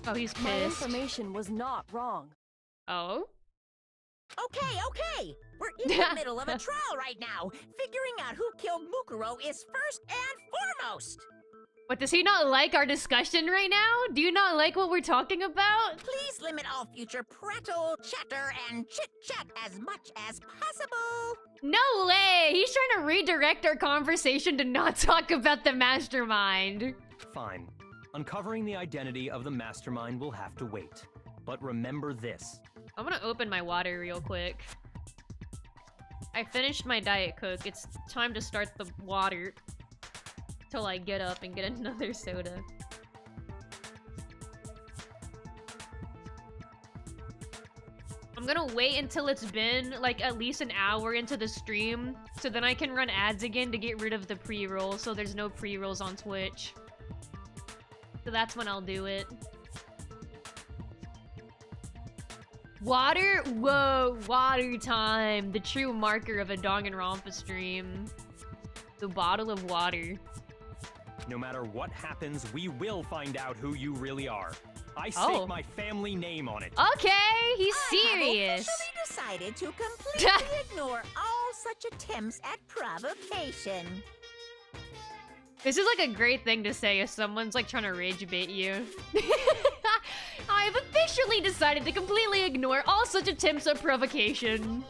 Oh, he's My pissed. information was not wrong. Oh? Okay. We're in the middle of a trial right now. Figuring out who killed Mukuro is first and foremost. What, does he not like our discussion right now? Do you not like what we're talking about? Please limit all future prattle, chatter, and chit-chat as much as possible. No way! He's trying to redirect our conversation to not talk about the mastermind. Fine. Uncovering the identity of the mastermind will have to wait. But remember this. I'm gonna open my water real quick. I finished my Diet Coke. It's time to start the water. Till I get up and get another soda. I'm gonna wait until it's been like at least an hour into the stream, so then I can run ads again to get rid of the pre-roll, so there's no pre-rolls on Twitch. So that's when I'll do it. Water? Whoa, water time. The true marker of a Danganronpa stream. The bottle of water. No matter what happens, we will find out who you really are. I stake my family name on it. Okay, he's I serious. have officially decided to completely ignore all such attempts at provocation. This is like a great thing to say if someone's like trying to rage bait you. I've officially decided to completely ignore all such attempts at provocation.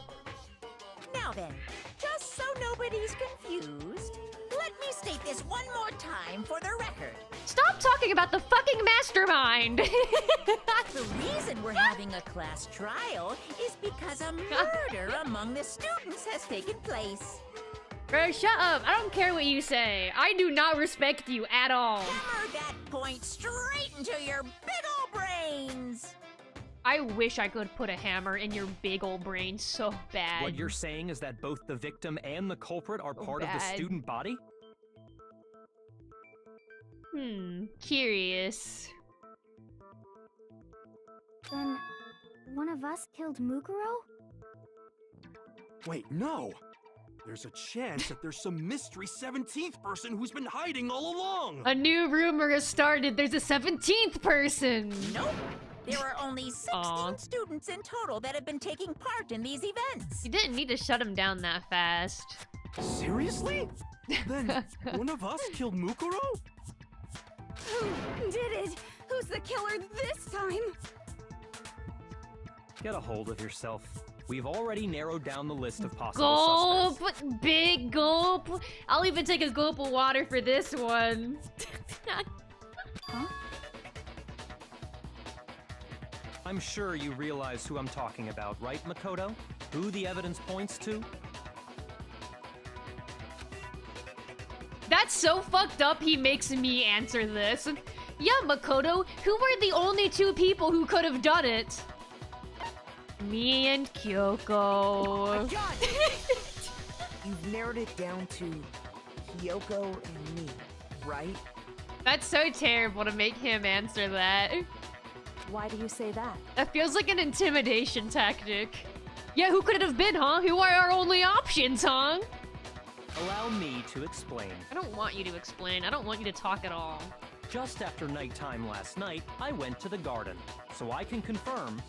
Now then, just so nobody's confused, let me state this one more time for the record. Stop talking about the fucking mastermind! The reason we're having a class trial is because a murder among the students has taken place. Bro, shut up. I don't care what you say. I do not respect you at all. Hammer that point straight into your big ol' brains! I wish I could put a hammer in your big old brain so bad. What you're saying is that both the victim and the culprit are part of the student body? Curious. Then, one of us killed Mukuro? Wait, no! There's a chance that there's some mystery 17th person who's been hiding all along! A new rumor has started. There's a 17th person! Nope! There are only 16 students in total that have been taking part in these events. You didn't need to shut him down that fast. Seriously? Then one of us killed Mukuro? Who did it? Who's the killer this time? Get a hold of yourself. We've already narrowed down the list of possible suspects. Gulp! Big gulp! I'll even take a gulp of water for this one. Huh? I'm sure you realize who I'm talking about, right, Makoto? Who the evidence points to? That's so fucked up he makes me answer this. Yeah, Makoto, who were the only two people who could have done it? Me and Kyoko. You've narrowed it down to Kyoko and me, right? That's so terrible to make him answer that. Why do you say that? That feels like an intimidation tactic. Yeah, who could it have been, huh? Who are our only options, huh? Allow me to explain. I don't want you to explain. I don't want you to talk at all. Just after nighttime last night, I went to the garden, so I can confirm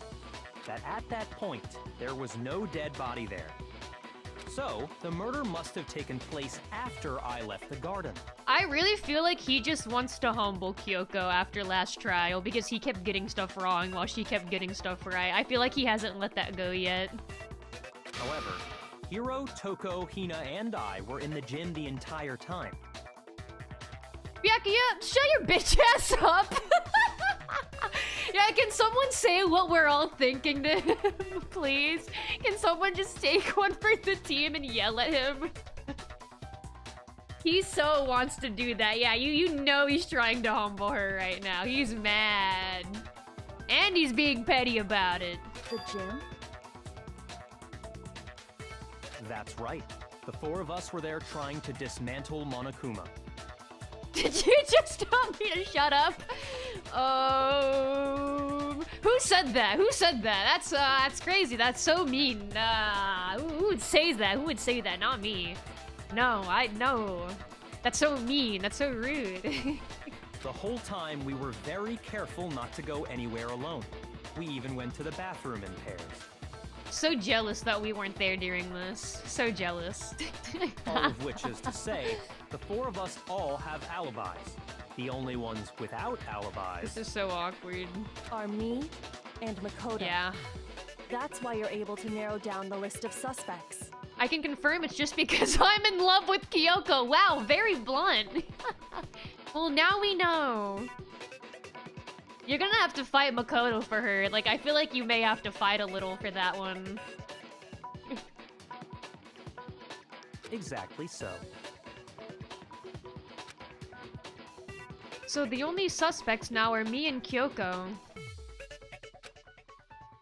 that at that point, there was no dead body there. So, the murder must have taken place after I left the garden. I really feel like he just wants to humble Kyoko after last trial because he kept getting stuff wrong while she kept getting stuff right. I feel like he hasn't let that go yet. However, Hiro, Toko, Hina, and I were in the gym the entire time. Byakuya, shut your bitch ass up! Yeah, can someone say what we're all thinking to him, please? Can someone just take one for the team and yell at him? He so wants to do that. Yeah, you know he's trying to humble her right now. He's mad. And he's being petty about it. The gym? That's right. The four of us were there trying to dismantle Monokuma. Did you just tell me to shut up? Who said that? Who said that? That's crazy. That's so mean. Who would say that? Who would say that? Not me. No, no. That's so mean. That's so rude. The whole time, we were very careful not to go anywhere alone. We even went to the bathroom in pairs. So jealous that we weren't there during this. So jealous. All of which is to say, the four of us all have alibis. The only ones without alibis... This is so awkward. Are me and Makoto. Yeah. That's why you're able to narrow down the list of suspects. I can confirm it's just because I'm in love with Kyoko. Wow, very blunt. Well, now we know. You're gonna have to fight Makoto for her. Like, I feel like you may have to fight a little for that one. Exactly so. So the only suspects now are me and Kyoko.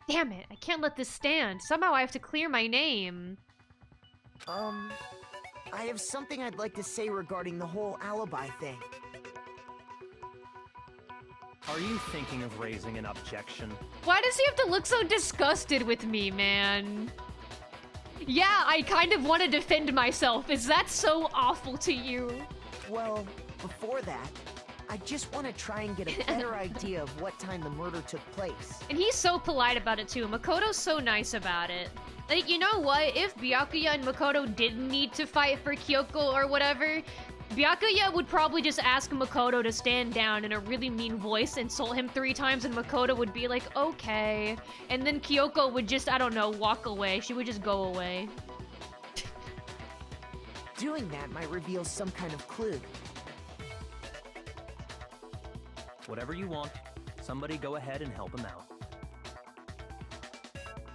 Damn it, I can't let this stand. Somehow I have to clear my name. I have something I'd like to say regarding the whole alibi thing. Are you thinking of raising an objection? Why does he have to look so disgusted with me, man? Yeah, I kind of want to defend myself. Is that so awful to you? Well, before that, I just want to try and get a better idea of what time the murder took place. And he's so polite about it too. Makoto's so nice about it. Like, you know what? If Byakuya and Makoto didn't need to fight for Kyoko or whatever, Byakuya would probably just ask Makoto to stand down in a really mean voice, insult him 3 times, and Makoto would be like, okay. And then Kyoko would just, I don't know, walk away. She would just go away. Doing that might reveal some kind of clue. Whatever you want, somebody go ahead and help him out.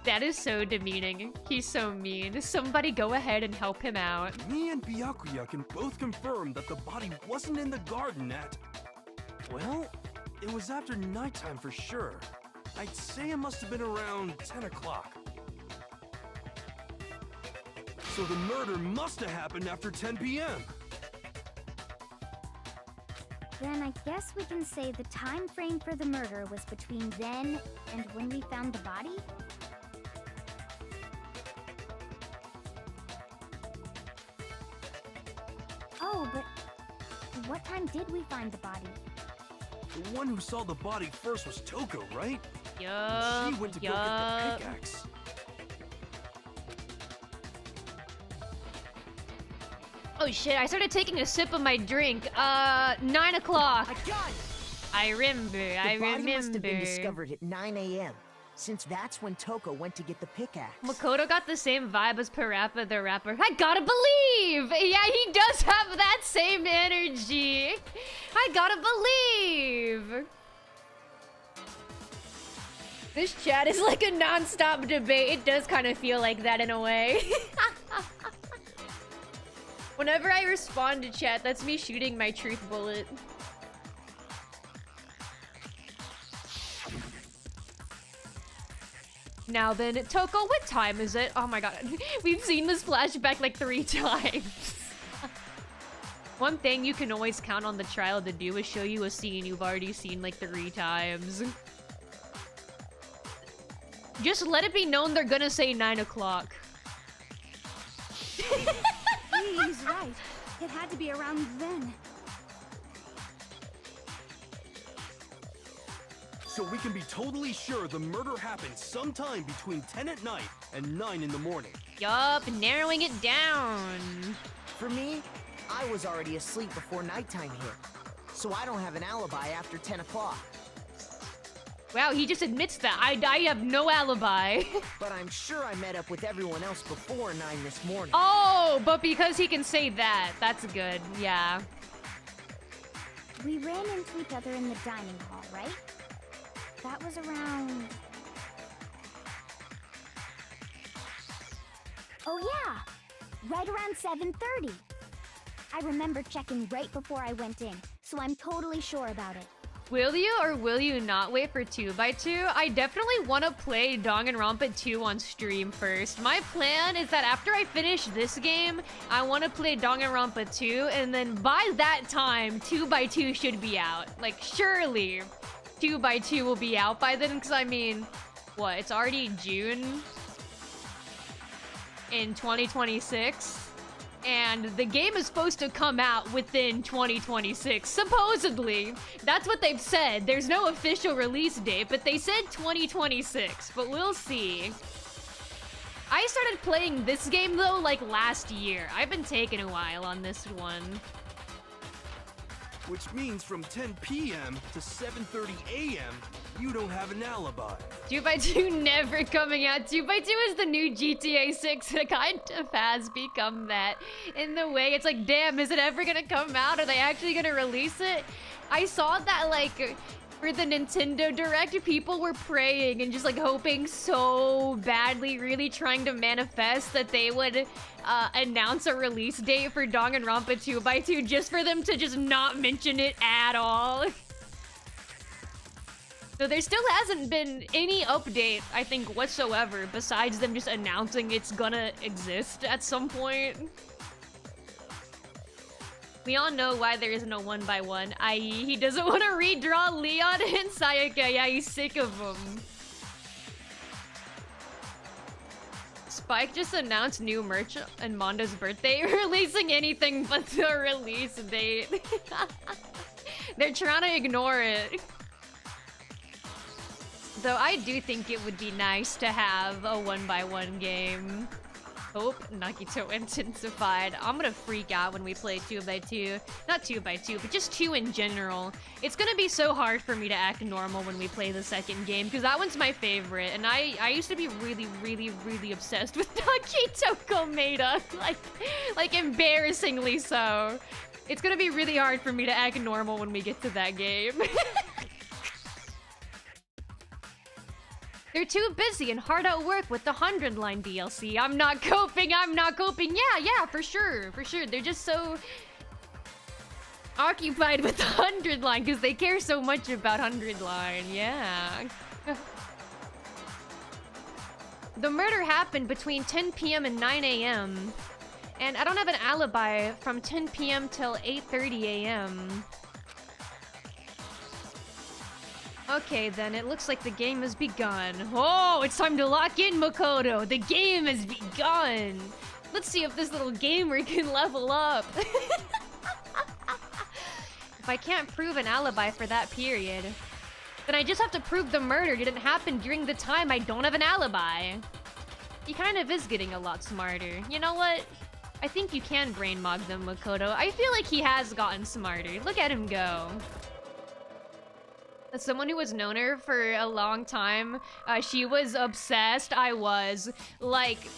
That is so demeaning. He's so mean. Somebody go ahead and help him out. Me and Byakuya can both confirm that the body wasn't in the garden at... Well, it was after nighttime for sure. I'd say it must have been around 10 o'clock. So the murder must have happened after 10 p.m. Then I guess we can say the time frame for the murder was between then and when we found the body? Oh, but what time did we find the body? The one who saw the body first was Toko, right? Yup, She went to go get the pickaxe. Oh shit, I started taking a sip of my drink. 9 o'clock. I got it! I remember, I The body must have been remember. discovered at 9 a.m., since that's when Toko went to get the pickaxe. Makoto got the same vibe as Parappa the Rapper. I gotta believe! Yeah, he does have that same energy. I gotta believe. This chat is like a non-stop debate. It does kind of feel like that in a way. Whenever I respond to chat, that's me shooting my truth bullet. Now then, Toko, what time is it? Oh my god, we've seen this flashback like 3 times. One thing you can always count on the trial to do is show you a scene you've already seen like 3 times. Just let it be known they're gonna say 9 o'clock. He's right. It had to be around then. So we can be totally sure the murder happened sometime between 10 at night and 9 in the morning. Yup, narrowing it down. For me, I was already asleep before nighttime hit, so I don't have an alibi after 10 o'clock. Wow, he just admits that. I have no alibi. But I'm sure I met up with everyone else before 9 this morning. Oh, but because he can say that, that's good, yeah. We ran into each other in the dining hall, right? That was around... Oh yeah! Right around 7:30. I remember checking right before I went in, so I'm totally sure about it. Will you or will you not wait for 2x2? I definitely want to play Danganronpa 2 on stream first. My plan is that after I finish this game, I want to play Danganronpa 2, and then by that time, 2x2 should be out. Like, surely 2x2 will be out by then, because I mean, what, it's already June in 2026? And the game is supposed to come out within 2026, supposedly. That's what they've said. There's no official release date, but they said 2026, but we'll see. I started playing this game, though, like last year. I've been taking a while on this one. Which means from 10 p.m. to 7:30 a.m., you don't have an alibi. 2x2 never coming out. 2x2 is the new GTA 6. It kind of has become that in the way. It's like, damn, is it ever gonna come out? Are they actually gonna release it? I saw that, like, for the Nintendo Direct, people were praying and just, like, hoping so badly, really trying to manifest that they would announce a release date for Danganronpa 2x2 just for them to just not mention it at all. So there still hasn't been any update, I think, whatsoever, besides them just announcing it's gonna exist at some point. We all know why there isn't a 1x1, i.e. he doesn't want to redraw Leon and Sayaka. Yeah, he's sick of them. Spike just announced new merch on Mondo's birthday, releasing anything but the release date. They're trying to ignore it. Though I do think it would be nice to have a 1x1 game. Oh, Nagito intensified. I'm gonna freak out when we play 2x2. Not 2x2, but just 2 in general. It's gonna be so hard for me to act normal when we play the second game, because that one's my favorite. And I used to be really obsessed with Nagito Komeda. Like embarrassingly so. It's gonna be really hard for me to act normal when we get to that game. They're too busy and hard at work with the 100-line DLC. I'm not coping. Yeah, for sure. They're just so occupied with the 100-line because they care so much about 100-line. Yeah. The murder happened between 10 p.m. and 9 a.m. And I don't have an alibi from 10 p.m. till 8:30 a.m. Okay, then it looks like the game has begun. Oh, it's time to lock in, Makoto. The game has begun. Let's see if this little gamer can level up. If I can't prove an alibi for that period, then I just have to prove the murder didn't happen during the time I don't have an alibi. He kind of is getting a lot smarter. You know what? I think you can brain mog them, Makoto. I feel like he has gotten smarter. Look at him go. As someone who has known her for a long time, she was obsessed. I was. Like,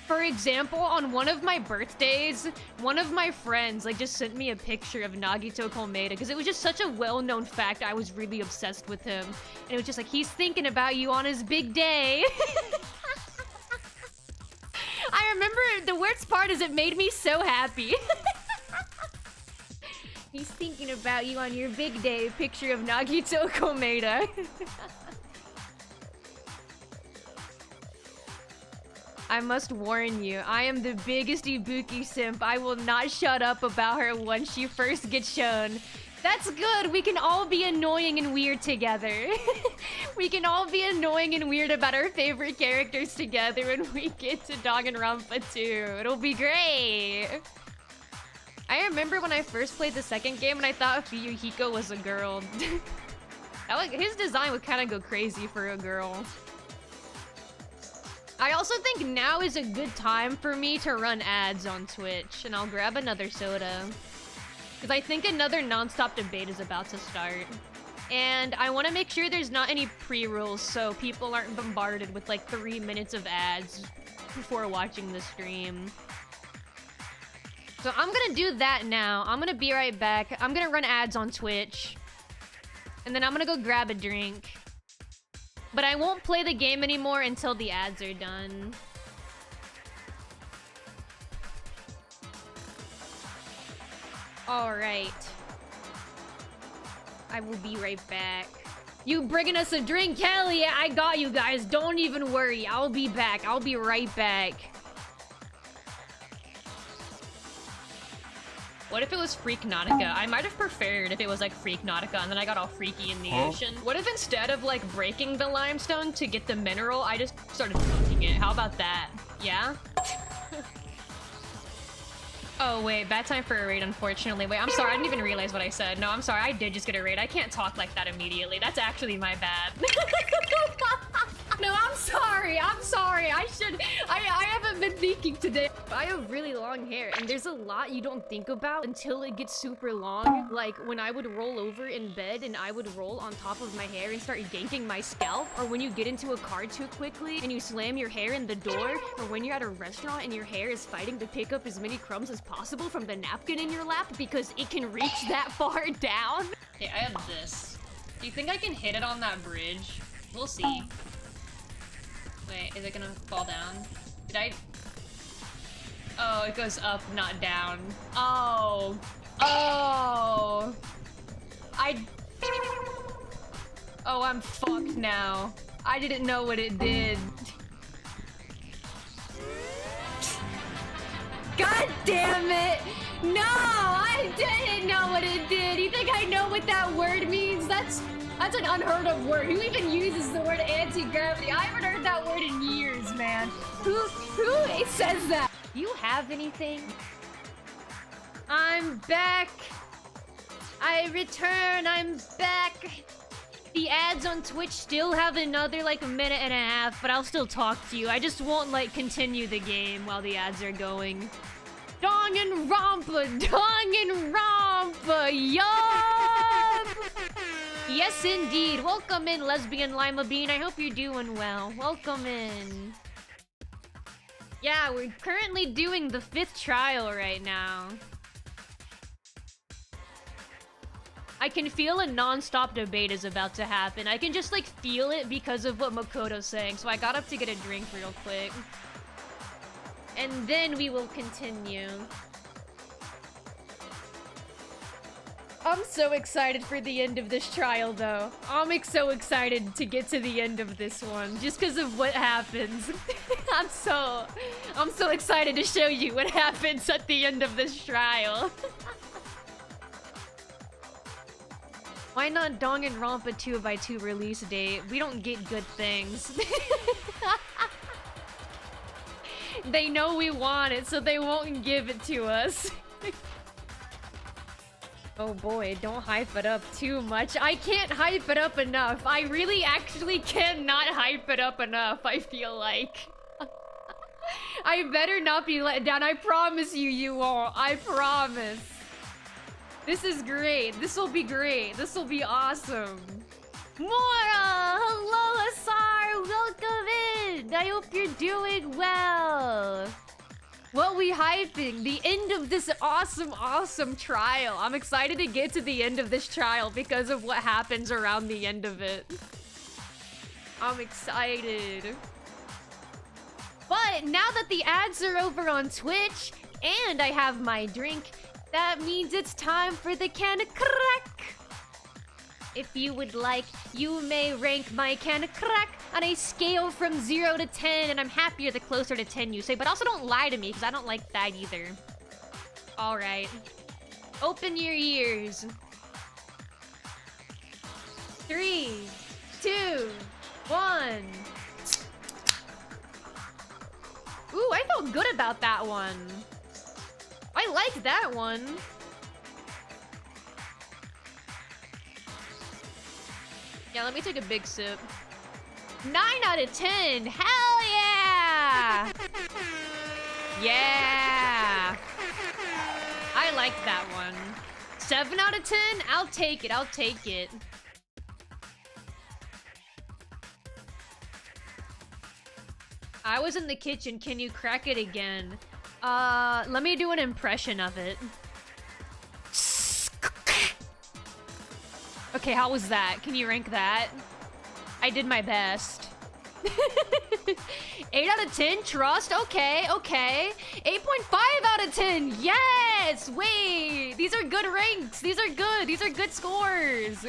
for example, on one of my birthdays, one of my friends like just sent me a picture of Nagito Komeda because it was just such a well-known fact. I was really obsessed with him. And it was just like, he's thinking about you on his big day. I remember the worst part is it made me so happy. He's thinking about you on your big day. Picture of Nagito Komeda. I must warn you, I am the biggest Ibuki simp. I will not shut up about her once she first gets shown. That's good. We can all be annoying and weird together. We can all be annoying and weird about our favorite characters together when we get to Danganronpa 2. It'll be great. I remember when I first played the second game and I thought Fuyuhiko was a girl. His design would kind of go crazy for a girl. I also think now is a good time for me to run ads on Twitch, and I'll grab another soda. Because I think another non-stop debate is about to start. And I want to make sure there's not any pre-rolls so people aren't bombarded with like 3 minutes of ads before watching the stream. So I'm gonna do that now. I'm gonna be right back. I'm gonna run ads on Twitch. And then I'm gonna go grab a drink. But I won't play the game anymore until the ads are done. Alright. I will be right back. You bringing us a drink? Hell yeah, I got you guys. Don't even worry. I'll be back. I'll be right back. What if it was Freak Nautica? I might have preferred if it was like Freak Nautica and then I got all freaky in the ocean. What if instead of like breaking the limestone to get the mineral, I just started cooking it? How about that? Yeah? Oh wait, bad time for a raid, unfortunately. Wait, I'm sorry, I didn't even realize what I said. No, I'm sorry, I did just get a raid. I can't talk like that immediately. That's actually my bad. No, I'm sorry. I haven't been thinking today. I have really long hair, and there's a lot you don't think about until it gets super long. Like when I would roll over in bed and I would roll on top of my hair and start yanking my scalp, or when you get into a car too quickly and you slam your hair in the door, or when you're at a restaurant and your hair is fighting to pick up as many crumbs as possible from the napkin in your lap because it can reach that far down. Okay, I have this. Do you think I can hit it on that bridge? We'll see. Wait, is it gonna fall down? Did I? Oh, it goes up, not down. Oh. Oh. Oh, I'm fucked now. I didn't know what it did. God damn it! No! I didn't know what it did! You think I know what that word means? That's an unheard of word. Who even uses the word anti-gravity? I haven't heard that word in years, man. Who says that? Do you have anything? I'm back. I return, I'm back. The ads on Twitch still have another like a minute and a half, but I'll still talk to you. I just won't like continue the game while the ads are going. Danganronpa, Danganronpa, yup! Yes, indeed. Welcome in, lesbian Lima Bean. I hope you're doing well. Welcome in. Yeah, we're currently doing the 5th trial right now. I can feel a non-stop debate is about to happen. I can just like feel it because of what Makoto's saying. So I got up to get a drink real quick. And then we will continue. I'm so excited for the end of this trial though. I'm so excited to get to the end of this one just because of what happens. I'm so excited to show you what happens at the end of this trial. Why not Danganronpa 2x2 release date? We don't get good things. They know we want it, so they won't give it to us. Oh boy, don't hype it up too much. I can't hype it up enough. I really actually cannot hype it up enough, I feel like. I better not be let down. I promise you, you won't. I promise. This is great. This will be great. This will be awesome. Mora! Hello, Asar! Welcome in! I hope you're doing well. What we hyping? The end of this awesome trial. I'm excited to get to the end of this trial because of what happens around the end of it. I'm excited. But now that the ads are over on Twitch and I have my drink, that means it's time for the can of crack. If you would like, you may rank my can of crack on a scale from 0 to 10, and I'm happier the closer to 10 you say, but also don't lie to me, because I don't like that either. Alright. Open your ears. 3, 2, 1. Ooh, I felt good about that one. I liked that one. Yeah, let me take a big sip. 9 out of 10. Hell yeah! Yeah! I like that one. 7 out of 10? I'll take it. I'll take it. I was in the kitchen. Can you crack it again? Let me do an impression of it. Okay, how was that? Can you rank that? I did my best. 8 out of 10, trust? Okay, okay. 8.5 out of 10, yes! Wait, these are good ranks. These are good. These are good scores.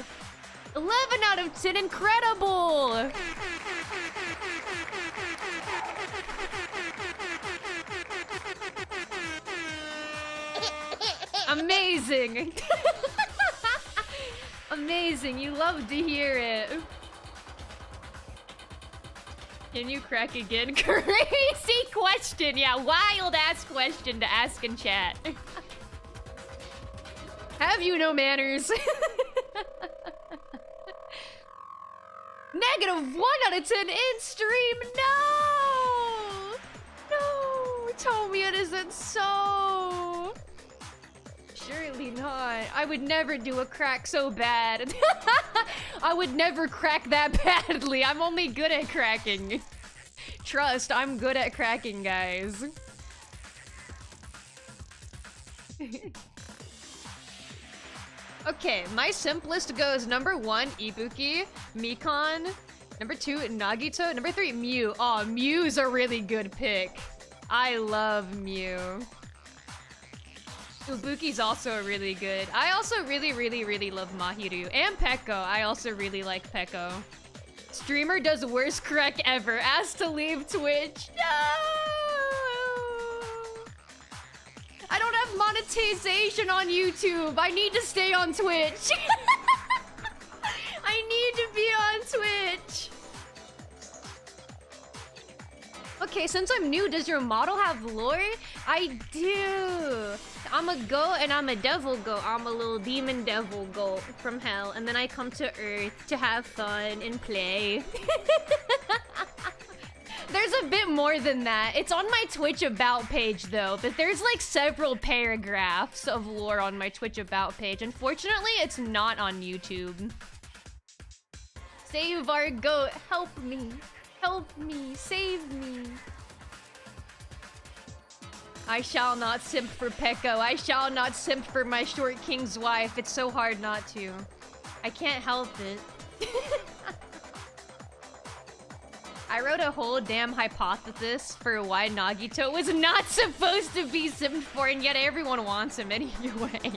11 out of 10, incredible. Amazing. Amazing, you love to hear it. Can you crack again? Crazy question. Yeah, wild ass question to ask in chat. Have you no manners? -1 out of 10 in stream. No! No! Tell me it isn't so. Surely not. I would never do a crack so bad. I would never crack that badly. I'm only good at cracking. Trust, I'm good at cracking, guys. Okay, my simplest goes number 1, Ibuki, Mikan, number 2, Nagito, number 3, Mew. Aw, Mew's a really good pick. I love Mew. Ibuki's also really good. I also really love Mahiru. And Pekko. I also really like Pekko. Streamer does worst crack ever. Asked to leave Twitch. No! I don't have monetization on YouTube. I need to stay on Twitch. I need to be on Twitch. Okay, since I'm new, does your model have lore? I do. I'm a goat and I'm a devil goat. I'm a little demon devil goat from hell. And then I come to Earth to have fun and play. There's a bit more than that. It's on my Twitch About page, though. But there's like several paragraphs of lore on my Twitch About page. Unfortunately, it's not on YouTube. Save our goat. Help me. Help me. Save me. I shall not simp for Pekko. I shall not simp for my short king's wife. It's so hard not to. I can't help it. I wrote a whole damn hypothesis for why Nagito was not supposed to be simped for, and yet everyone wants him anyway.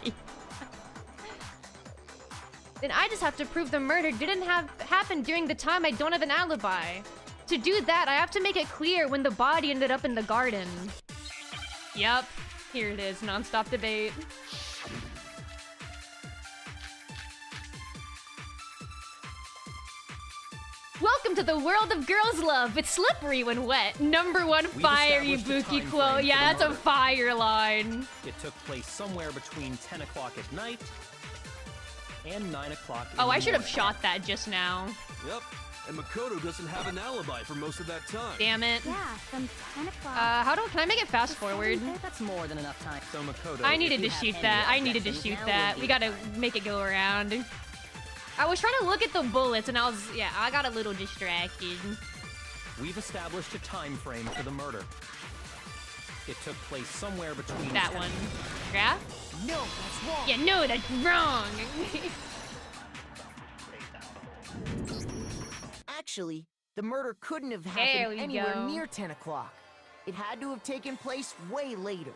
Then I just have to prove the murder didn't happen during the time I don't have an alibi. To do that, I have to make it clear when the body ended up in the garden. Yup, here it is, non-stop debate. Welcome to the world of girls' love. It's slippery when wet. #1 fiery Buki quote. Yeah, that's a fire line. It took place somewhere between 10 o'clock at night and 9 o'clock in Oh, I the should have morning. shot that just now. Yep. And Makoto doesn't have an alibi for most of that time. Damn it. Yeah, from 10 o'clock. Can I make it fast forward? That's more than enough time. So Makoto, I if needed you to have shoot any that. I needed to objections, shoot now that. would We be- gotta make it go around. I was trying to look at the bullets and I got a little distracted. We've established a time frame for the murder. It took place somewhere between That one. Graph? No, that's wrong. Yeah, no, that's wrong. Actually, the murder couldn't have There happened we anywhere go. near 10 o'clock. It had to have taken place way later.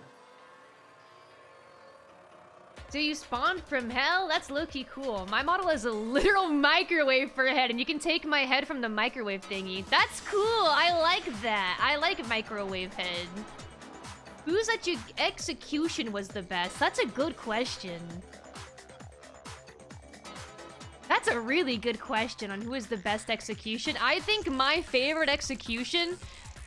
So you spawned from hell? That's low-key cool. My model has a literal microwave for a head, and you can take my head from the microwave thingy. That's cool. I like that. I like microwave head. Whose execution was the best? That's a good question. That's a really good question on who is the best execution. I think my favorite execution,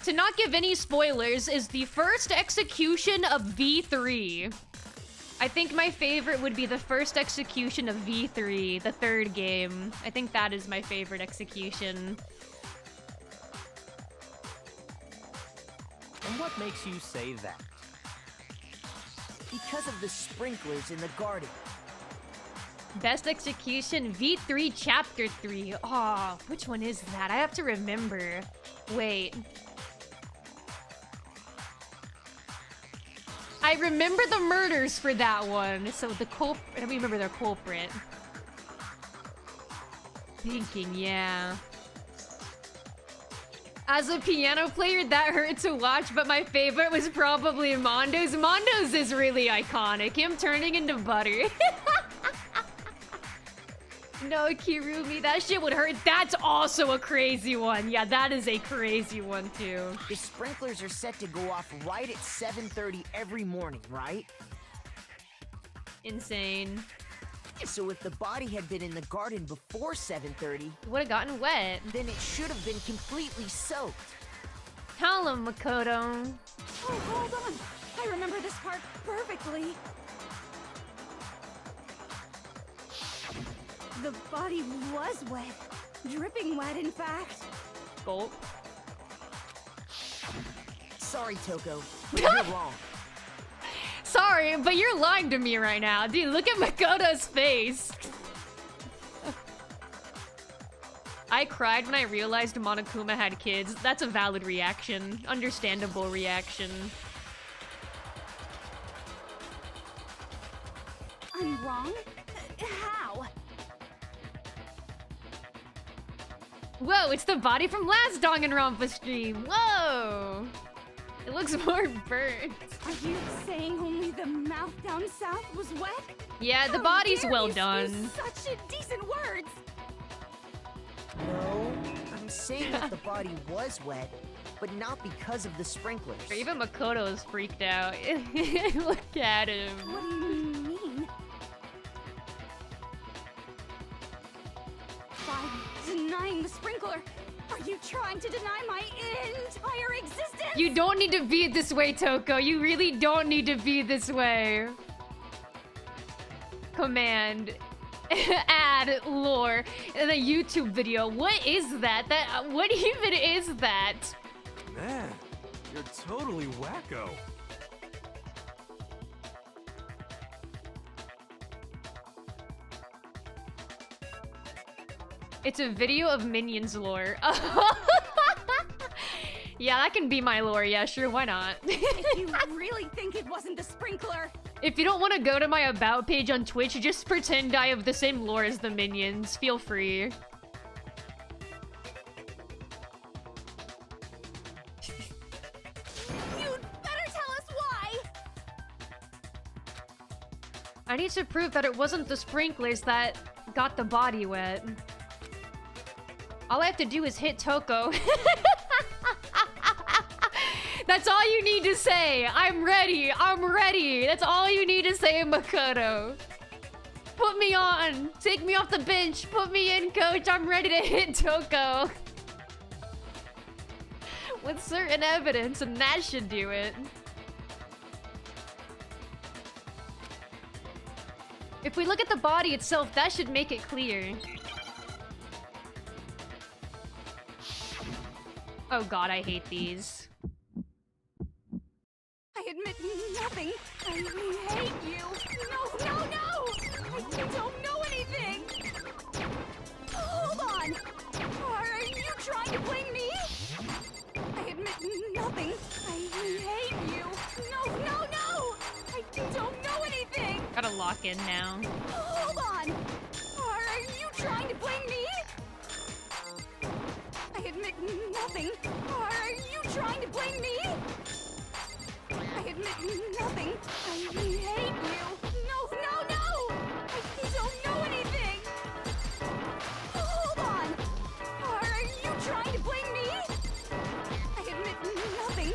to not give any spoilers, is the first execution of V3. I think my favorite would be the first execution of V3, the third game. I think that is my favorite execution. And what makes you say that? Because of the sprinklers in the garden. Best execution, V3 Chapter 3. Aw, which one is that? I have to remember. Wait. I remember the murders for that one. So the I don't remember their culprit. Thinking, yeah. As a piano player, that hurt to watch, but my favorite was probably Mondo's. Mondo's is really iconic. Him turning into butter. No, Kirumi, that shit would hurt. That's also a crazy one. Yeah, that is a crazy one, too. The sprinklers are set to go off right at 7:30 every morning, right? Insane. So if the body had been in the garden before 7:30, It would have gotten wet. then it should have been completely soaked. Tell him, Makoto. Oh, hold on. I remember this part perfectly. The body was wet. Dripping wet, in fact. Gulp. Sorry, Toko, but you're wrong. Sorry, but you're lying to me right now. Dude, look at Makoto's face. I cried when I realized Monokuma had kids. That's a valid reaction. Understandable reaction. I'm wrong? How? Whoa, it's the body from last Danganronpa stream. Whoa. It looks more burnt. Are you saying only the mouth down south was wet? Yeah, the How body's dare well you done. spew such indecent words! No, I'm saying that the body was wet, but not because of the sprinklers. Even Makoto is freaked out. Look at him. What do you mean? By denying the sprinkler, Are you trying to deny my entire existence? You don't need to be this way, Toko. You really don't need to be this way. Command. Add lore in a YouTube video. What is that? What even is that? Man, you're totally wacko. It's a video of Minions lore. Yeah, that can be my lore. Yeah, sure, why not? If you really think it wasn't the sprinkler. If you don't want to go to my about page on Twitch, just pretend I have the same lore as the Minions. Feel free. You'd better tell us why. I need to prove that it wasn't the sprinklers that got the body wet. All I have to do is hit Toko. That's all you need to say. I'm ready. I'm ready. That's all you need to say, Makoto. Put me on. Take me off the bench. Put me in, coach. I'm ready to hit Toko. With certain evidence, and that should do it. If we look at the body itself, that should make it clear. Oh god, I hate these. I admit nothing. I hate you. No, no, no! I don't know anything. Hold on. Are you trying to blame me? I admit nothing. I hate you. No, no, no! I don't know anything. Gotta lock in now. Hold on. Are you trying to blame me? I admit nothing. Are you trying to blame me? I admit nothing. I hate you. No, no, no! I don't know anything. Hold on. Are you trying to blame me? I admit nothing.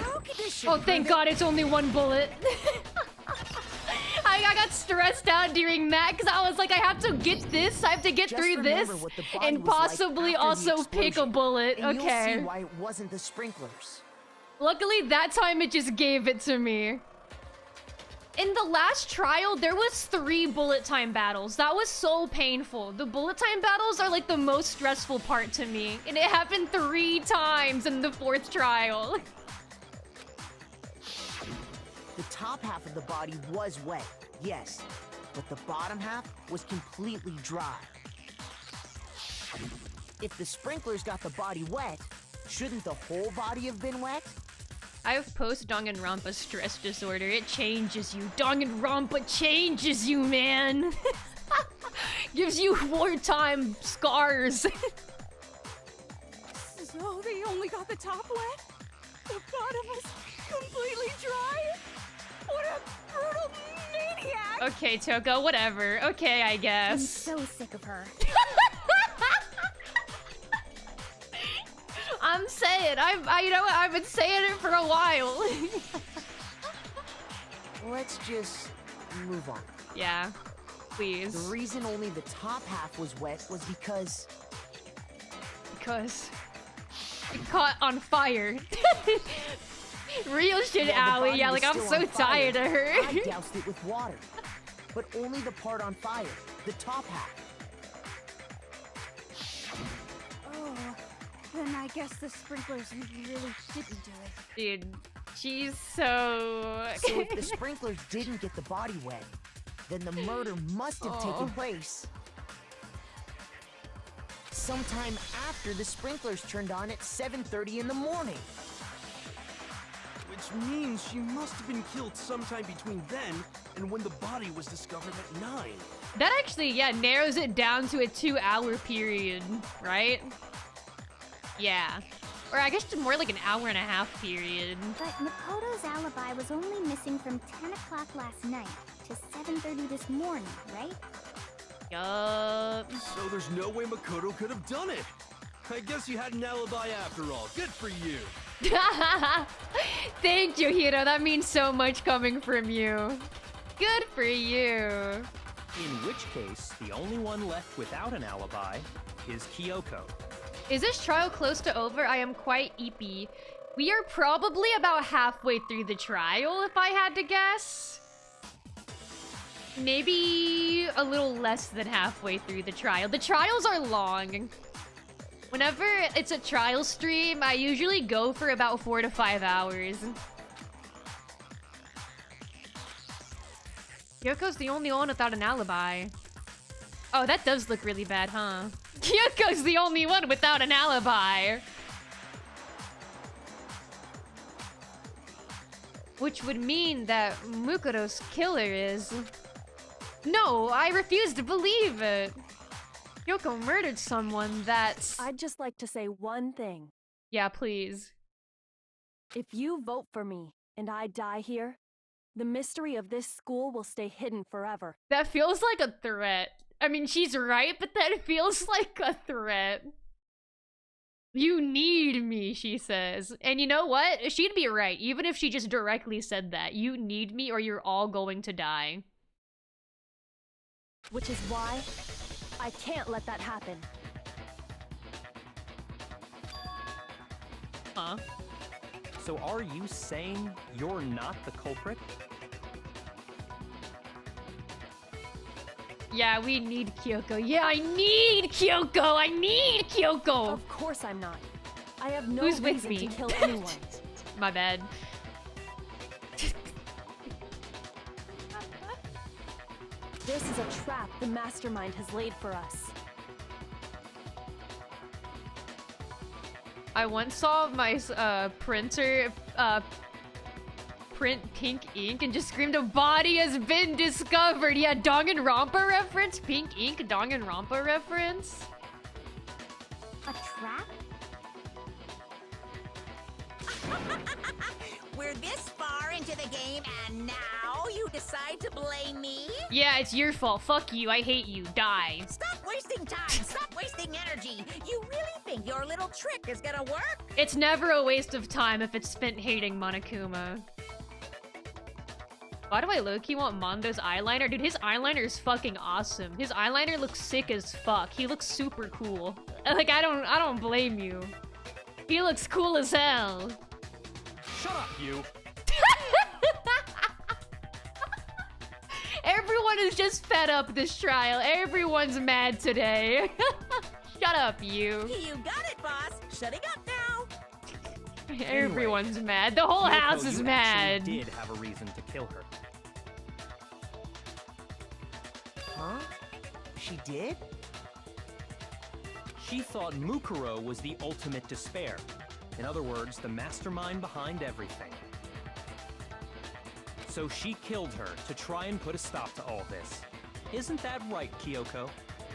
How could this shit Oh, thank god it's only one bullet. I got stressed out during that because I was like, I have to get this, I have to get Just through this, remember what the body and was like possibly after the also pick a explosion, bullet. and Okay. You'll see why it wasn't the sprinklers. Luckily, that time it just gave it to me. In the last trial, there was 3 bullet time battles. That was so painful. The bullet time battles are like the most stressful part to me. And it happened 3 times in the 4th trial. The top half of the body was wet, yes, but the bottom half was completely dry. If the sprinklers got the body wet, shouldn't the whole body have been wet? I have post-Danganronpa stress disorder. It changes you. Danganronpa changes you, man. Gives you wartime scars. So they only got the top wet? The bottom was completely dry? What a brutal maniac! Okay, Toko, whatever. Okay, I I'm guess. so sick of her. I'm saying, you know what? I've been saying it for a while. Let's just move on. Yeah, please. The reason only the top half was wet was because it caught on fire. Real shit, while the Owie. body Yeah, was like I'm still so on fire, tired of her. I doused it with water, but only the part on fire, the top half. Oh, then I guess the sprinklers really didn't do it. Dude, she's so... So if the sprinklers didn't get the body wet, then the murder must have taken place sometime after the sprinklers turned on at 7:30 in the morning. Which means she must have been killed sometime between then and when the body was discovered at 9. That actually, yeah, narrows it down to a 2-hour period, right? Yeah. Or I guess it's more like an hour-and-a-half period. But Makoto's alibi was only missing from 10 o'clock last night to 7:30 this morning, right? Yup. So there's no way Makoto could have done it. I guess you had an alibi after all. Good for you. Thank you, Hiro. That means so much coming from you. Good for you. In which case, the only one left without an alibi is Kyoko. Is this trial close to over? I am quite eepy. We are probably about halfway through the trial, if I had to guess. Maybe a little less than halfway through the trial. The trials are long. Whenever it's a trial stream, I usually go for about 4 to 5 hours. Kyoko's the only one without an alibi. Oh, that does look really bad, huh? Kyoko's the only one without an alibi. Which would mean that Mukuro's killer is... No, I refuse to believe it. Kyoko murdered someone that's... I'd just like to say one thing. Yeah, please. If you vote for me and I die here, the mystery of this school will stay hidden forever. That feels like a threat. I mean, she's right, but that feels like a threat. You need me, she says. And you know what? She'd be right, even if she just directly said that. You need me or you're all going to die. Which is why I can't let that happen. Huh? So are you saying you're not the culprit? Yeah, we need Kyoko. Yeah, I need Kyoko! I need Kyoko! Of course I'm not. I have no Who's with reason me? to kill anyone. My bad. This is a trap the mastermind has laid for us. I once saw my printer print pink ink and just screamed, "A body has been discovered!" Yeah, Danganronpa reference? Pink ink, Danganronpa reference? A trap? We're this far into the game and now you decide to blame me? Yeah, it's your fault. Fuck you. I hate you. Die. Stop wasting time! Stop wasting energy! You really think your little trick is gonna work? It's never a waste of time if it's spent hating Monokuma. Why do I low-key want Mondo's eyeliner? Dude, his eyeliner is fucking awesome. His eyeliner looks sick as fuck. He looks super cool. Like, I don't blame you. He looks cool as hell. Shut up, you! Everyone is just fed up this trial. Everyone's mad today. Shut up, you. You got it, boss! Shutting up now! Everyone's mad. The whole Kyoko, house is you mad. actually did have a reason to kill her. Huh? She did? She thought Mukuro was the ultimate despair. In other words, the mastermind behind everything. So she killed her to try and put a stop to all this. Isn't that right, Kyoko?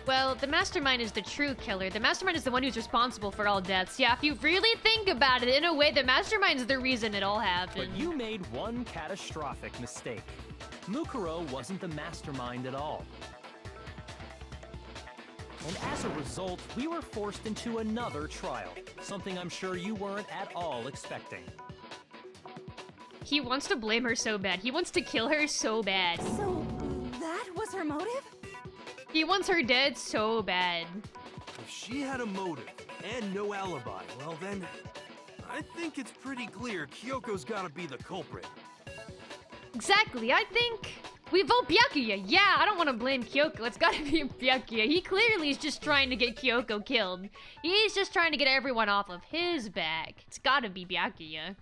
Well, the mastermind is the true killer. The mastermind is the one who's responsible for all deaths. Yeah, if you really think about it, in a way, the mastermind's the reason it all happened. But you made one catastrophic mistake. Mukuro wasn't the mastermind at all. And as a result, we were forced into another trial. Something I'm sure you weren't at all expecting. He wants to blame her so bad. He wants to kill her so bad. So, that was her motive? He wants her dead so bad. If she had a motive and no alibi, well then, I think it's pretty clear Kyoko's gotta be the culprit. Exactly, I think we vote Byakuya. Yeah, I don't want to blame Kyoko. It's gotta be Byakuya. He clearly is just trying to get Kyoko killed. He's just trying to get everyone off of his back. It's gotta be Byakuya.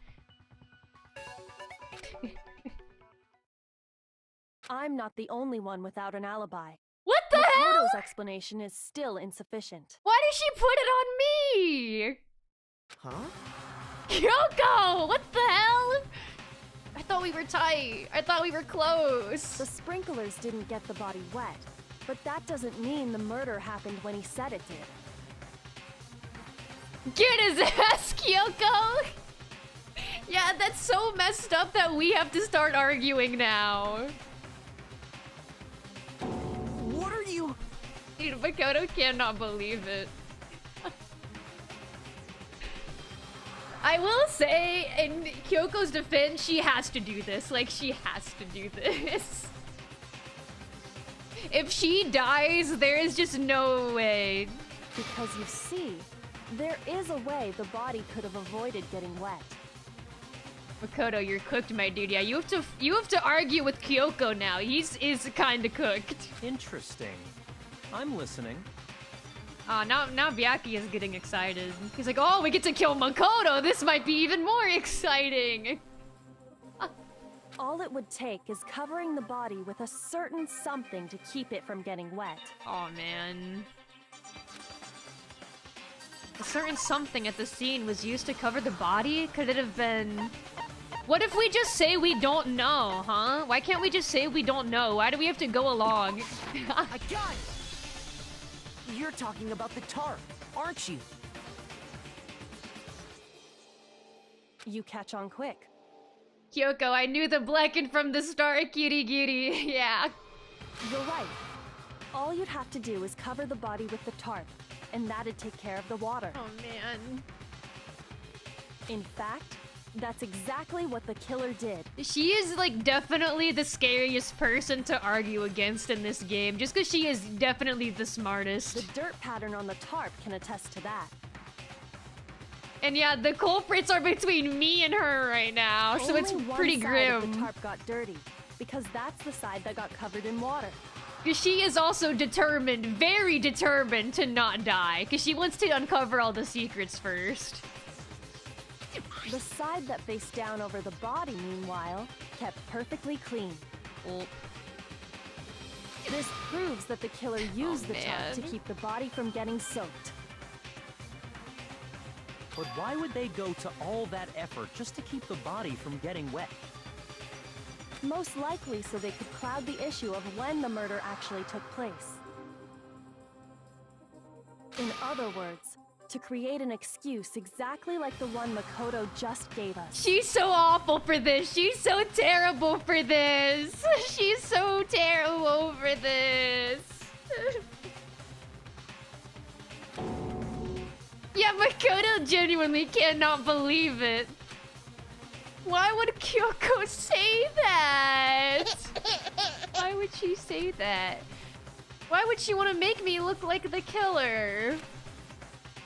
I'm not the only one without an alibi. What the hell? Makoto's explanation is still insufficient. Why did she put it on me? Huh? Kyoko! What the hell? I thought we were tight. I thought we were close. The sprinklers didn't get the body wet, but that doesn't mean the murder happened when he said it did. Get his ass, Kyoko! Yeah, that's so messed up that we have to start arguing now. What are you... Dude, Makoto cannot believe it. I will say, in Kyoko's defense, she has to do this. Like, she has to do this. If she dies, there is just no way. Because you see, there is a way the body could have avoided getting wet. Makoto, you're cooked, my dude. Yeah, you have to argue with Kyoko now. Is kind of cooked. Interesting. I'm listening. Now Byaki is getting excited. He's like, oh, we get to kill Makoto. This might be even more exciting. All it would take is covering the body with a certain something to keep it from getting wet. Oh man. A certain something at the scene was used to cover the body? Could it have been... What if we just say we don't know, huh? Why can't we just say we don't know? Why do we have to go along? I got it! You're talking about the tarp, aren't you? You catch on quick. Kyoko, I knew the blacken from the start, cutie cutie. Yeah. You're right. All you'd have to do is cover the body with the tarp, and that'd take care of the water. Oh man. In fact, that's exactly what the killer did. She is like definitely the scariest person to argue against in this game, just because she is definitely the smartest. The dirt pattern on the tarp can attest to that. And yeah, the culprits are between me and her right now, so it's Only one pretty side of grim. the tarp got dirty, because that's the side that got covered in water. Because she is also determined, very determined to not die, because she wants to uncover all the secrets first. The side that faced down over the body, meanwhile, kept perfectly clean. Oh. This proves that the killer used the tarp man. to keep the body from getting soaked. But why would they go to all that effort just to keep the body from getting wet? Most likely so they could cloud the issue of when the murder actually took place. In other words, to create an excuse exactly like the one Makoto just gave us. She's so awful for this. She's so terrible for this. She's so terrible for this. Yeah, Makoto genuinely cannot believe it. Why would Kyoko say that? Why would she say that? Why would she want to make me look like the killer?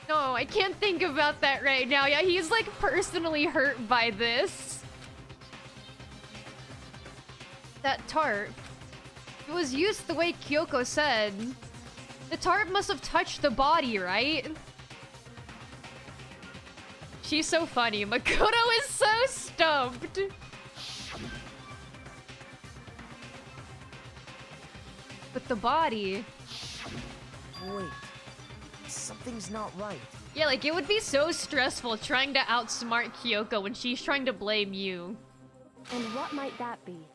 No, I can't think about that right now. Yeah, he's like personally hurt by this. That tarp. It was used the way Kyoko said. The tarp must have touched the body, right? She's so funny. Makoto is so stumped. But the body... Wait. Something's not right. Yeah, like, it would be so stressful trying to outsmart Kyoko when she's trying to blame you. And what might that be?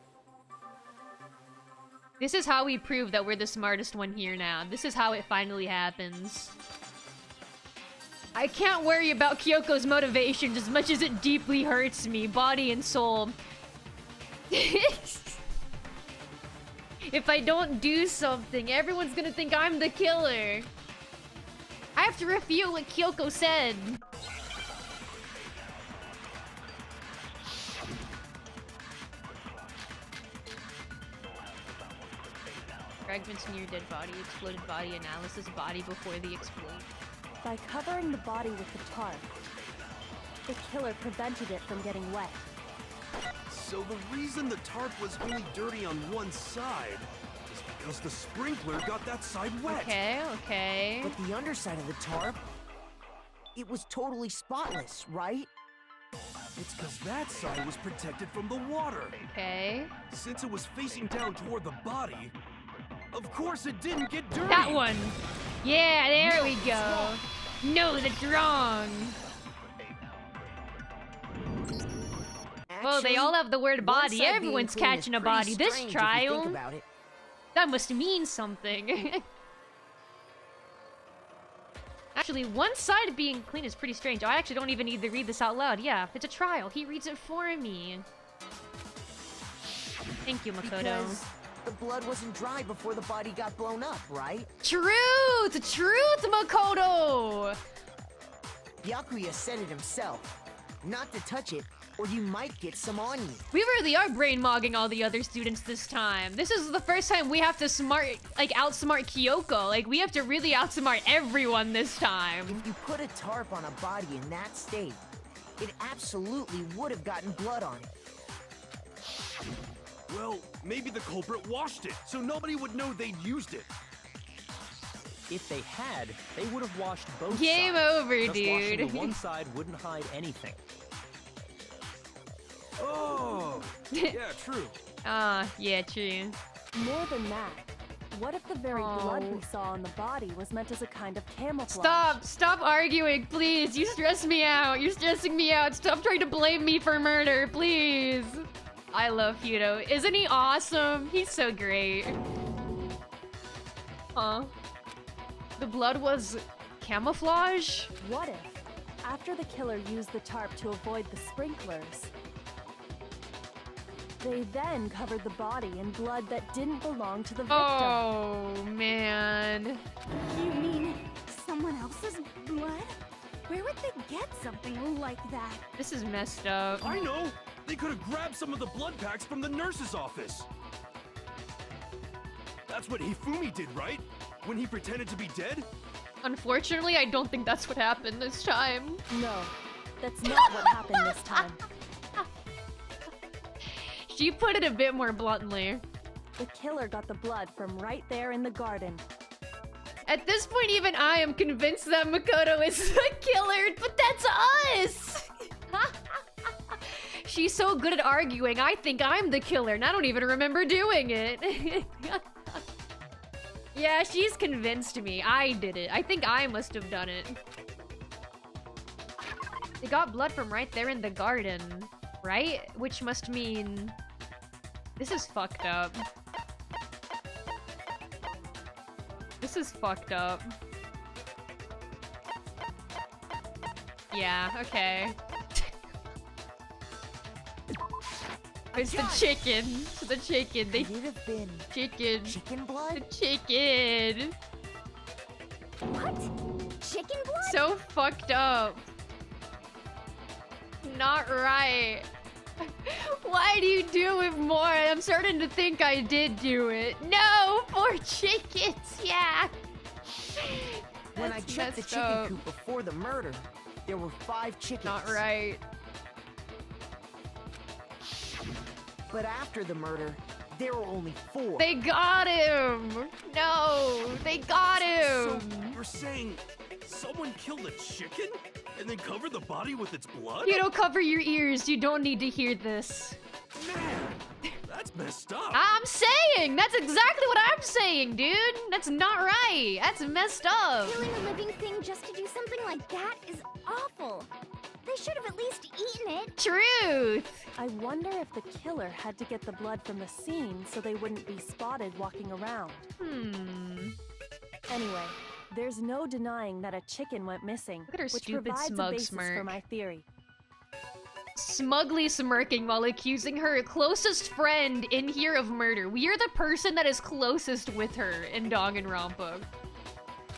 This is how we prove that we're the smartest one here now. This is how it finally happens. I can't worry about Kyoko's motivations as much as it deeply hurts me, body and soul. If I don't do something, everyone's gonna think I'm the killer. I have to refute what Kyoko said. Fragments near dead body, exploded body analysis, body before the explosion. By covering the body with the tarp, the killer prevented it from getting wet. So the reason the tarp was only dirty on one side is because the sprinkler got that side wet. Okay, okay. But the underside of the tarp, it was totally spotless, right? It's because that side was protected from the water. Okay. Since it was facing down toward the body, of course it didn't get dirty. That one. Yeah, there we go. No, that's wrong. Well, they all have the word body. Everyone's catching a body this trial. That must mean something. Actually, one side being clean is pretty strange. I actually don't even need to read this out loud. Yeah, it's a trial. He reads it for me. Thank you, Makoto. Because the blood wasn't dry before the body got blown up, right? Truth! Truth, Makoto! Byakuya said it himself. Not to touch it or you might get some on you. We really are brain mogging all the other students this time. This is the first time we have to outsmart Kyoko. Like, we have to really outsmart everyone this time. If you put a tarp on a body in that state, it absolutely would have gotten blood on it. Well, maybe the culprit washed it, so nobody would know they'd used it. If they had, they would have washed both Game sides. over, Just washing dude. the one side wouldn't hide anything. Oh, yeah, true. Yeah, true. More than that, what if the very blood we saw on the body was meant as a kind of camouflage? Stop arguing, please. You stress me out. You're stressing me out. Stop trying to blame me for murder, please. I love Hiro. Isn't he awesome? He's so great. Huh? The blood was camouflage? What if, after the killer used the tarp to avoid the sprinklers, they then covered the body in blood that didn't belong to the victim? Oh, man. You mean someone else's blood? Where would they get something like that? This is messed up. I know! They could have grabbed some of the blood packs from the nurse's office. That's what Hifumi did, right? When he pretended to be dead? Unfortunately, I don't think that's what happened this time. No, that's not what happened this time. She put it a bit more bluntly. The killer got the blood from right there in the garden. At this point, even I am convinced that Makoto is the killer, but that's us! She's so good at arguing, I think I'm the killer, and I don't even remember doing it. Yeah, she's convinced me. I did it. I think I must have done it. They got blood from right there in the garden, right? Which must mean... This is fucked up. This is fucked up. Yeah, okay. It's the chicken. The chicken. They Could it have been chicken. chicken blood? Chicken. What? Chicken blood? So fucked up. Not right. Why do you do it more? I'm starting to think I did do it. No, 4 chickens. Yeah. When I That's checked the messed chicken up. coop before the murder, there were 5 chickens. Not right. But after the murder, there were only 4. They got him. No, they got So, him. you're saying someone killed a chicken and then covered the body with its blood? You don't cover your ears. You don't need to hear this. Man, that's messed up. I'm saying! That's exactly what I'm saying, dude! That's not right! That's messed up! Killing a living thing just to do something like that is awful. They should have at least eaten it. Truth! I wonder if the killer had to get the blood from the scene so they wouldn't be spotted walking around. Anyway, there's no denying that a chicken went missing, Look at her which stupid provides a smug basis for smirk. my theory. Smugly smirking while accusing her closest friend in here of murder. We are the person that is closest with her in Danganronpa.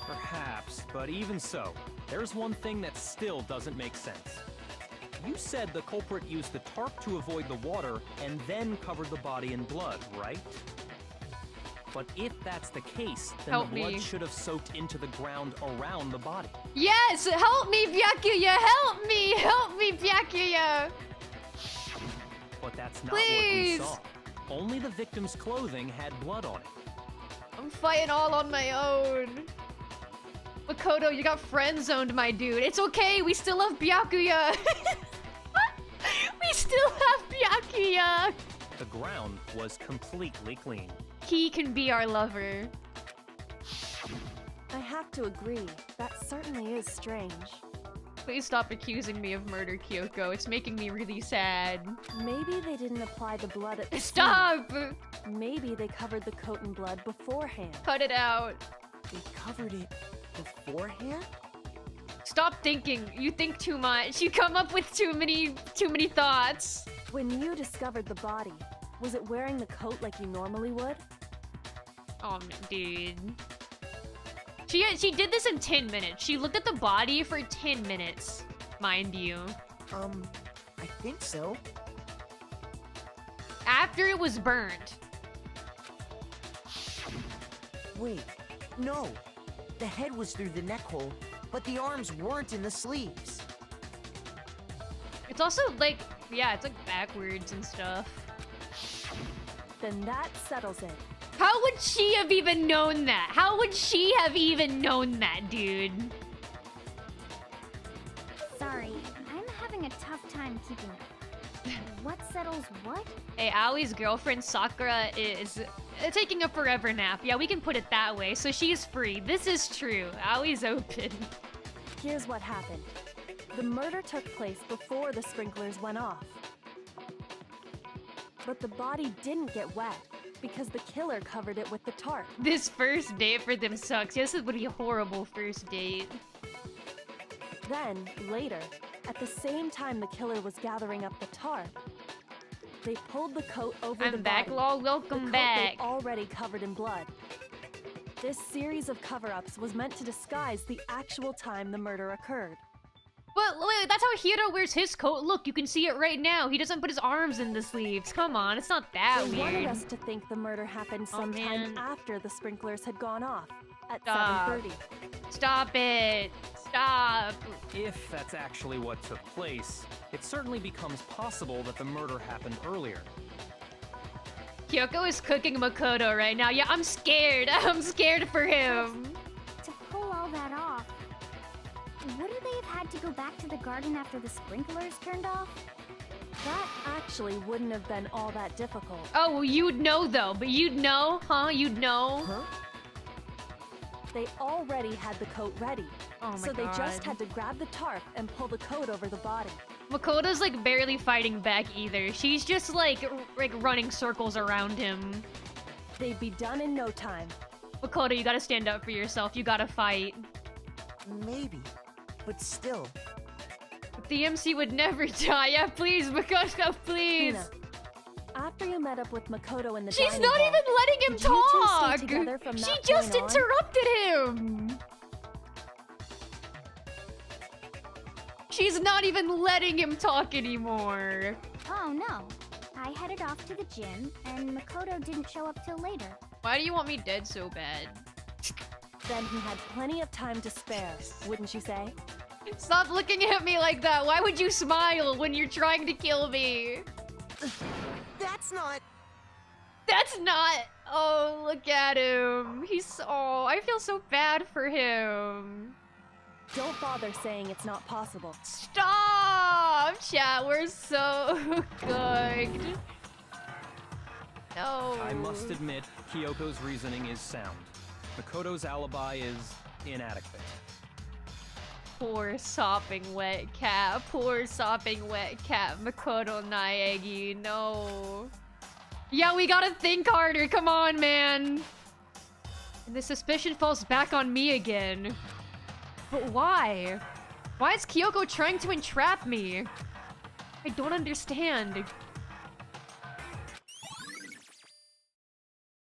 Perhaps, but even so, there's one thing that still doesn't make sense. You said the culprit used the tarp to avoid the water and then covered the body in blood, right? But if that's the case, then Help the blood me. should have soaked into the ground around the body. Yes! Help me, Byakuya! Help me! Help me, Byakuya! But that's not Please. what we saw. Only the victim's clothing had blood on it. I'm fighting all on my own. Makoto, you got friend-zoned, my dude. It's okay, we still have Byakuya! We still have Byakuya! The ground was completely clean. He can be our lover. I have to agree, that certainly is strange. Please stop accusing me of murder, Kyoko. It's making me really sad. Maybe they didn't apply the blood at the Stop! scene. Maybe they covered the coat in blood beforehand. Cut it out. They covered it beforehand? Stop thinking. You think too much. You come up with too many thoughts. When you discovered the body, was it wearing the coat like you normally would? Oh, dude. She did this in 10 minutes. She looked at the body for 10 minutes, mind you. I think so. After it was burned. Wait, no. The head was through the neck hole, but the arms weren't in the sleeves. It's also like, yeah, it's like backwards and stuff. Then that settles it. How would she have even known that? How would she have even known that, dude? Sorry, I'm having a tough time keeping up. What settles what? Hey, Aoi's girlfriend Sakura is taking a forever nap. Yeah, we can put it that way. So she's free. This is true. Aoi's open. Here's what happened. The murder took place before the sprinklers went off. But the body didn't get wet because the killer covered it with the tarp. This first date for them sucks. Yes, it would be a horrible first date. Then, later, at the same time the killer was gathering up the tarp, they pulled the coat over the I'm back, body. lol. The Welcome coat back. they'd already covered in blood. This series of cover-ups was meant to disguise the actual time the murder occurred. But wait, that's how Hiro wears his coat. Look, you can see it right now. He doesn't put his arms in the sleeves. Come on, it's not that They wanted weird. us to think the murder happened sometime man. after the sprinklers had gone off, at Stop. 7:30. Stop it. Stop. If that's actually what took place, it certainly becomes possible that the murder happened earlier. Kyoko is cooking Makoto right now. Yeah, I'm scared. I'm scared for him. To pull all that off, wouldn't they have had to go back to the garden after the sprinklers turned off? That actually wouldn't have been all that difficult. Oh, well, you'd know though. But you'd know, huh? You'd know. Huh? They already had the coat ready. Oh my so they just God. had to grab the tarp and pull the coat over the body. Makoto's like barely fighting back either. She's just like running circles around him. They'd be done in no time. Makoto, you gotta stand up for yourself. You gotta fight. Maybe, but still. The MC would never die. Yeah, please, Makoto, please. Hina, after you met up with Makoto in the She's dining not hall, even letting him did you two stay talk. together from She that just point on? interrupted him. She's not even letting him talk anymore. Oh no. I headed off to the gym, and Makoto didn't show up till later. Why do you want me dead so bad? Then he had plenty of time to spare, wouldn't you say? Stop looking at me like that. Why would you smile when you're trying to kill me? That's not... That's not... Oh, look at him. He's... Oh, I feel so bad for him. Don't bother saying it's not possible. Stop! Chat, we're so cooked. No. I must admit, Kyoko's reasoning is sound. Makoto's alibi is inadequate. Poor sopping wet cat. Poor sopping wet cat. Makoto Naegi. No. Yeah, we gotta think harder. Come on, man. And the suspicion falls back on me again. But why? Why is Kyoko trying to entrap me? I don't understand.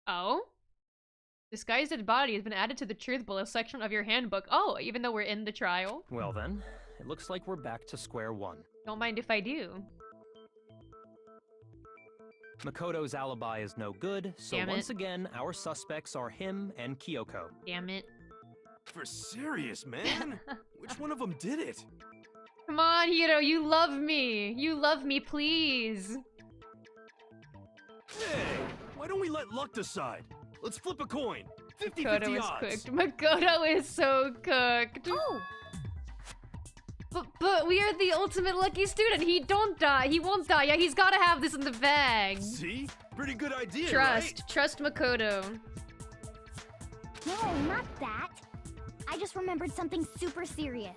Oh? This guy's dead body has been added to the truth bullet section of your handbook. Oh, even though we're in the trial. Well then, it looks like we're back to square one. Don't mind if I do. Makoto's alibi is no good, so Damn it. once again, our suspects are him and Kyoko. Damn it. For serious, man? Which one of them did it? Come on, Hiro, you love me. You love me, please. Hey, why don't we let luck decide? Let's flip a coin. 50-50 Makoto is odds. cooked. Makoto is so cooked. Oh! But we are the ultimate lucky student. He don't die. He won't die. Yeah, he's gotta have this in the bag. See? Pretty good idea, Trust. Trust Makoto. No, not that. I just remembered something super serious.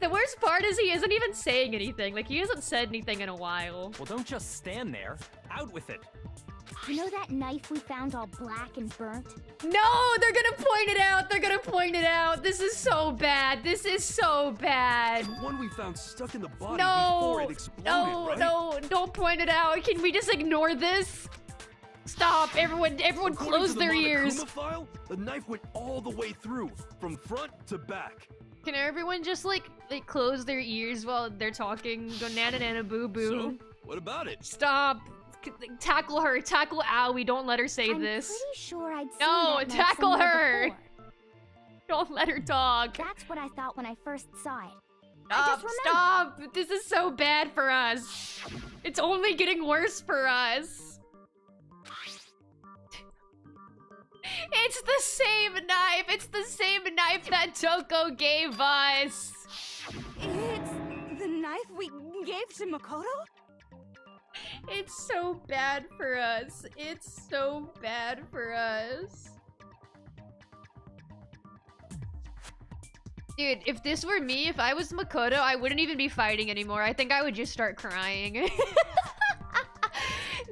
The worst part is he isn't even saying anything. Like, he hasn't said anything in a while. Well, don't just stand there. Out with it. You know that knife we found all black and burnt? No, they're gonna point it out. They're gonna point it out. This is so bad. This is so bad. right? The one we found stuck in the body No, before it exploded, no, right? no, don't point it out. Can we just ignore this? Stop, everyone According close to their the ears. Monokuma file, the knife went all the way through, from front to back. Can everyone just like close their ears while they're talking? Go nana nana boo boo. So, what about it? Stop. Tackle her. Tackle Owie. Don't let her say I'm this. pretty sure I'd seen No, that knife tackle somewhere her. before. Don't let her talk. That's what I thought when I first saw it. Stop, remembered. stop! This is so bad for us. It's only getting worse for us. It's the same knife! It's the same knife that Toko gave us! It's the knife we gave to Makoto? It's so bad for us. It's so bad for us. Dude, if this were me, if I was Makoto, I wouldn't even be fighting anymore. I think I would just start crying.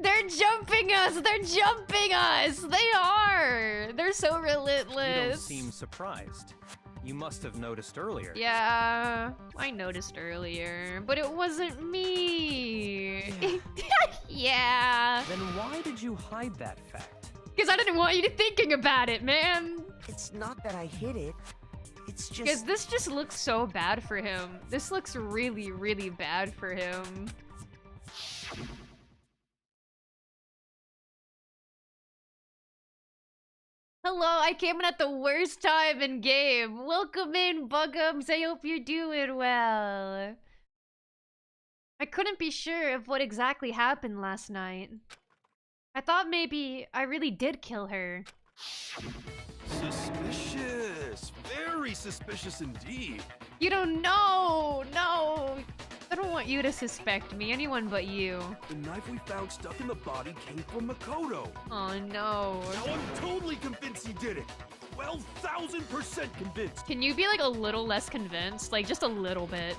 They're jumping us! They're jumping us! They are! They're so relentless. You don't seem surprised. You must have noticed earlier. Yeah, I noticed earlier, but it wasn't me. Yeah. Then why did you hide that fact? Because I didn't want you to thinking about it, man. It's not that I hid it. It's Because just... this just looks so bad for him. This looks really, really bad for him. Hello, I came in at the worst time in game. Welcome in, Bugums. I hope you're doing well. I couldn't be sure of what exactly happened last night. I thought maybe I really did kill her. Suspicious. Very suspicious indeed. You don't know! No! I don't want you to suspect me, anyone but you. The knife we found stuck in the body came from Makoto. Oh no. Now I'm totally convinced he did it. 12,000% convinced. Can you be like a little less convinced? Like just a little bit.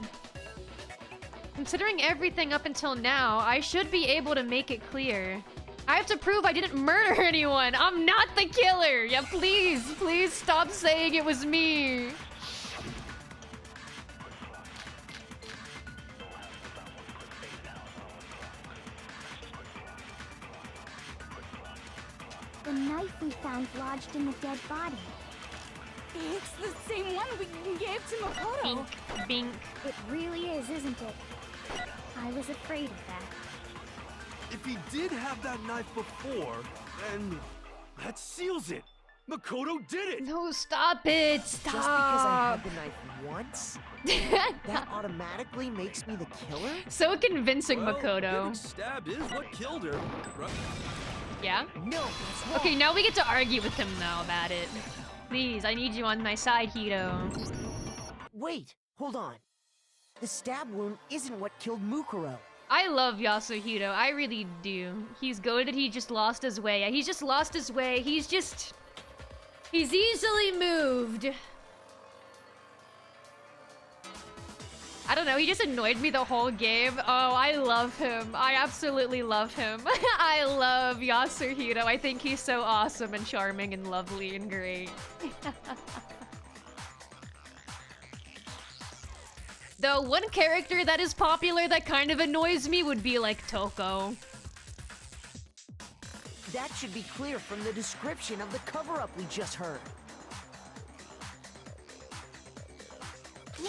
Considering everything up until now, I should be able to make it clear. I have to prove I didn't murder anyone! I'm not the killer! Yeah, please, please stop saying it was me! The knife we found lodged in the dead body. It's the same one we gave to Makoto. Bink, bink. It really is, isn't it? I was afraid of that. If he did have that knife before, then that seals it. Makoto did it. No, stop it! Stop! Just because I had the knife once, that automatically makes me the killer? So convincing, Well, Makoto. getting stabbed is what killed her, right? Yeah? No, that's wrong. Okay, now we get to argue with him now about it. Please, I need you on my side, Hito. Wait, hold on. The stab wound isn't what killed Mukuro. I love Yasuhito, I really do. He's goated, he just lost his way. Yeah, he's just lost his way. He's easily moved. I don't know, he just annoyed me the whole game. Oh, I love him. I absolutely love him. I love Yasuhito. I think he's so awesome and charming and lovely and great. The one character that is popular that kind of annoys me would be like Toko. That should be clear from the description of the cover-up we just heard.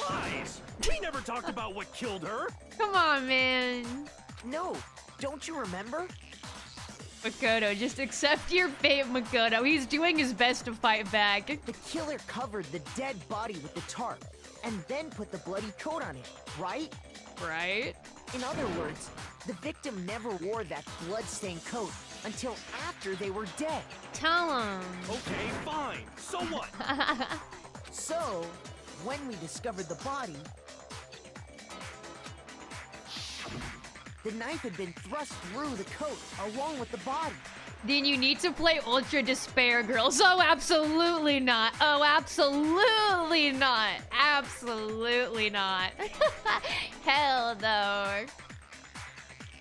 Lies! We never talked about what killed her. Come on, man. No, don't you remember? Makoto, just accept your fate, Makoto. He's doing his best to fight back. The killer covered the dead body with the tarp, and then put the bloody coat on it, right? Right? In other words, the victim never wore that blood-stained coat until after they were dead. Tell him. Okay, fine. So what? So, when we discovered the body, the knife had been thrust through the coat along with the body. Then you need to play Ultra Despair, girls. Oh, absolutely not. Oh, absolutely not. Absolutely not. Hell no.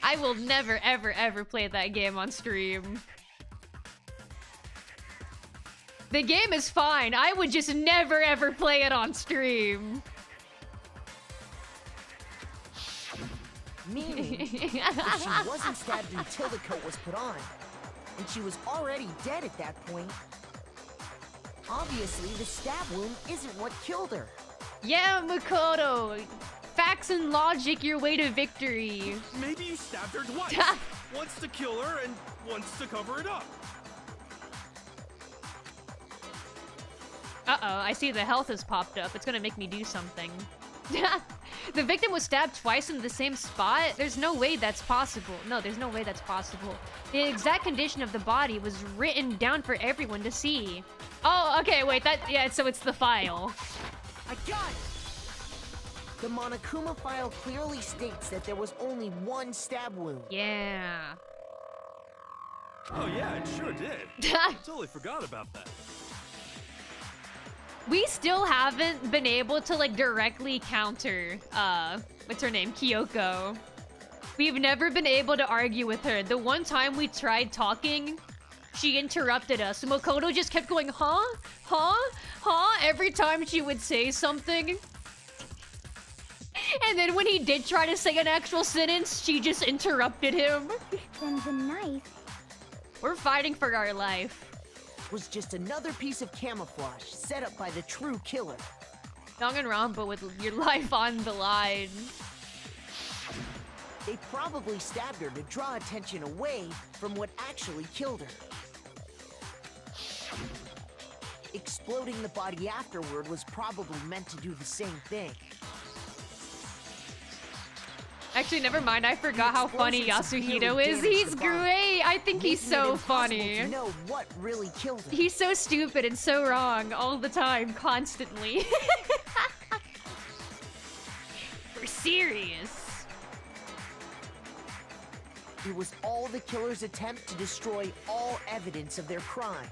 I will never, ever, ever play that game on stream. The game is fine. I would just never, ever play it on stream. Meaning, if she wasn't stabbed until the coat was put on, and she was already dead at that point, obviously the stab wound isn't what killed her. Yeah, Makoto! Facts and logic your way to victory. Maybe you stabbed her twice. Once to kill her and once to cover it up. Uh-oh, I see the health has popped up. It's gonna make me do something. The victim was stabbed twice in the same spot? There's no way that's possible. No, there's no way that's possible. The exact condition of the body was written down for everyone to see. Oh, okay, wait, yeah, so it's the file. I got it! The Monokuma file clearly states that there was only one stab wound. Yeah. Oh yeah, it sure did. Totally forgot about that. We still haven't been able to, like, directly counter, what's her name? Kyoko. We've never been able to argue with her. The one time we tried talking, she interrupted us. Makoto just kept going, huh? Huh? Huh? Every time she would say something. And then when he did try to say an actual sentence, she just interrupted him. Then the knife... We're fighting for our life. Was just another piece of camouflage set up by the true killer. Danganronpa with your life on the line. They probably stabbed her to draw attention away from what actually killed her. Exploding the body afterward was probably meant to do the same thing. Actually, never mind. I forgot how funny Yasuhito is. He's great. I think he's so funny. To know what really killed him. He's so stupid and so wrong all the time, constantly. We're serious. It was all the killer's attempt to destroy all evidence of their crime.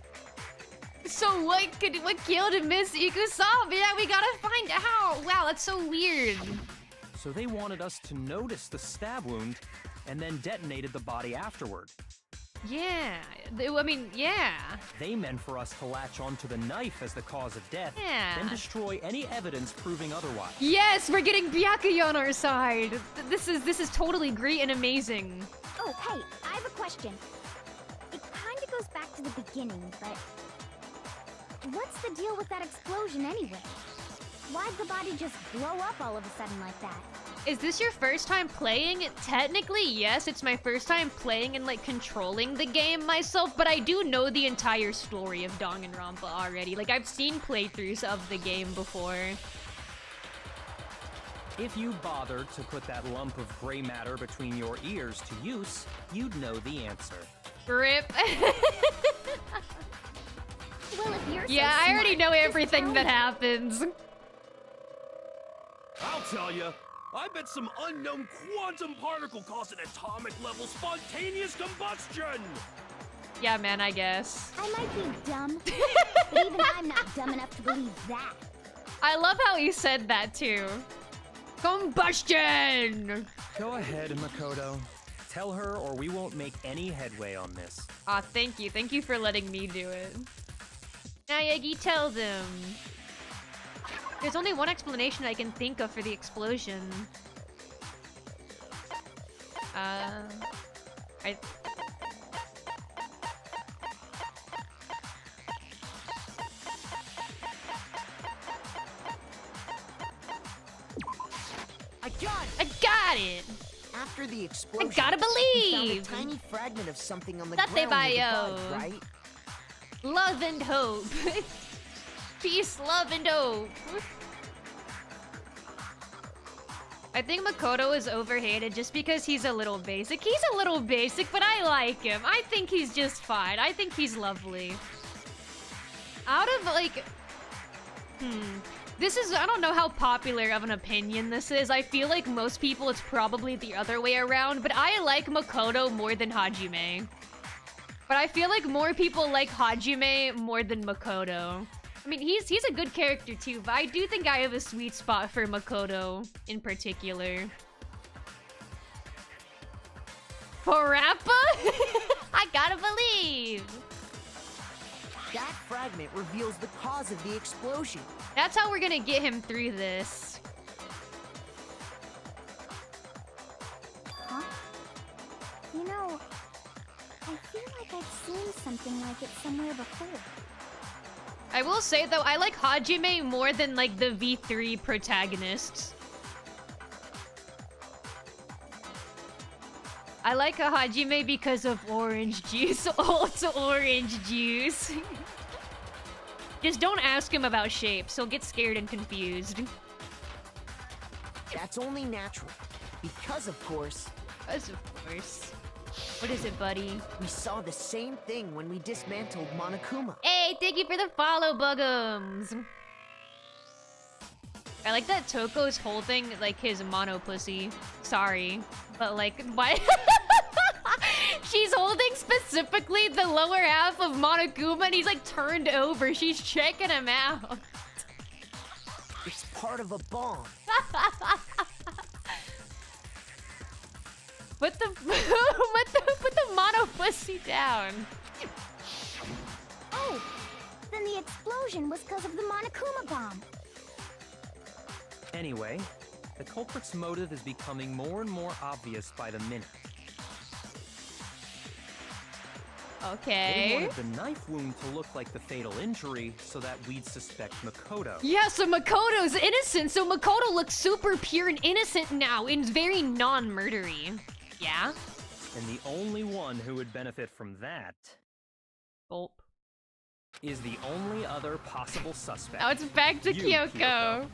So what killed Miss Ikusama? Yeah, we gotta find out. Wow, that's so weird. So they wanted us to notice the stab wound and then detonated the body afterward. Yeah, I mean, yeah. They meant for us to latch onto the knife as the cause of death, Yeah. then destroy any evidence proving otherwise. Yes, we're getting Byakuya on our side. This is totally great and amazing. Oh, hey, I have a question. It kinda goes back to the beginning, but... What's the deal with that explosion anyway? Why'd the body just blow up all of a sudden like that? Is this your first time playing? Technically, yes, it's my first time playing and, like, controlling the game myself, but I do know the entire story of Danganronpa already. Like, I've seen playthroughs of the game before. If you bothered to put that lump of gray matter between your ears to use, you'd know the answer. Rip. Well, if you're Yeah, so I already smart, know just everything tell that me. happens. I'll tell you. I bet some unknown quantum particle caused an atomic level spontaneous combustion. Yeah, man, I guess. I might be dumb, but even I'm not dumb enough to believe that. I love how he said that, too. Combustion! Go ahead, Makoto. Tell her or we won't make any headway on this. Aw, thank you. Thank you for letting me do it. Naegi, tell them. There's only one explanation I can think of for the explosion. I got it! After the explosion, I gotta we believe! found a tiny fragment of something on the Date ground near the bio. bug, right? Love and hope. Peace, love, and hope. I think Makoto is overhated just because he's a little basic. He's a little basic, but I like him. I think he's just fine. I think he's lovely. Out of, like... This is... I don't know how popular of an opinion this is. I feel like most people it's probably the other way around, but I like Makoto more than Hajime. But I feel like more people like Hajime more than Makoto. I mean, he's a good character too, but I do think I have a sweet spot for Makoto in particular. Parappa? I gotta believe! That fragment reveals the cause of the explosion. That's how we're gonna get him through this. Huh? You know, I feel like I've seen something like it somewhere before. I will say though, I like Hajime more than like the V3 protagonists. I like a Hajime because of orange juice. Also orange juice. Just don't ask him about shapes. He'll get scared and confused. That's only natural. Because, of course, What is it, buddy? we saw the same thing when we dismantled Monokuma. Hey, thank you for the follow, Buggums. I like that Toko's holding, like, his mono pussy. Sorry. But, like, why? She's holding specifically the lower half of Monokuma and he's, like, turned over. She's checking him out. It's part of a bomb. Put the mono pussy down. Oh, then the explosion was because of the Monokuma bomb. Anyway, the culprit's motive is becoming more and more obvious by the minute. They Okay. wanted the knife wound to look like the fatal injury so that we'd suspect Makoto. Yeah, so Makoto's innocent, so Makoto looks super pure and innocent now and very non-murdery. Yeah? And the only one who would benefit from that Gulp. is the only other possible suspect. Now it's back to You, Kyoko.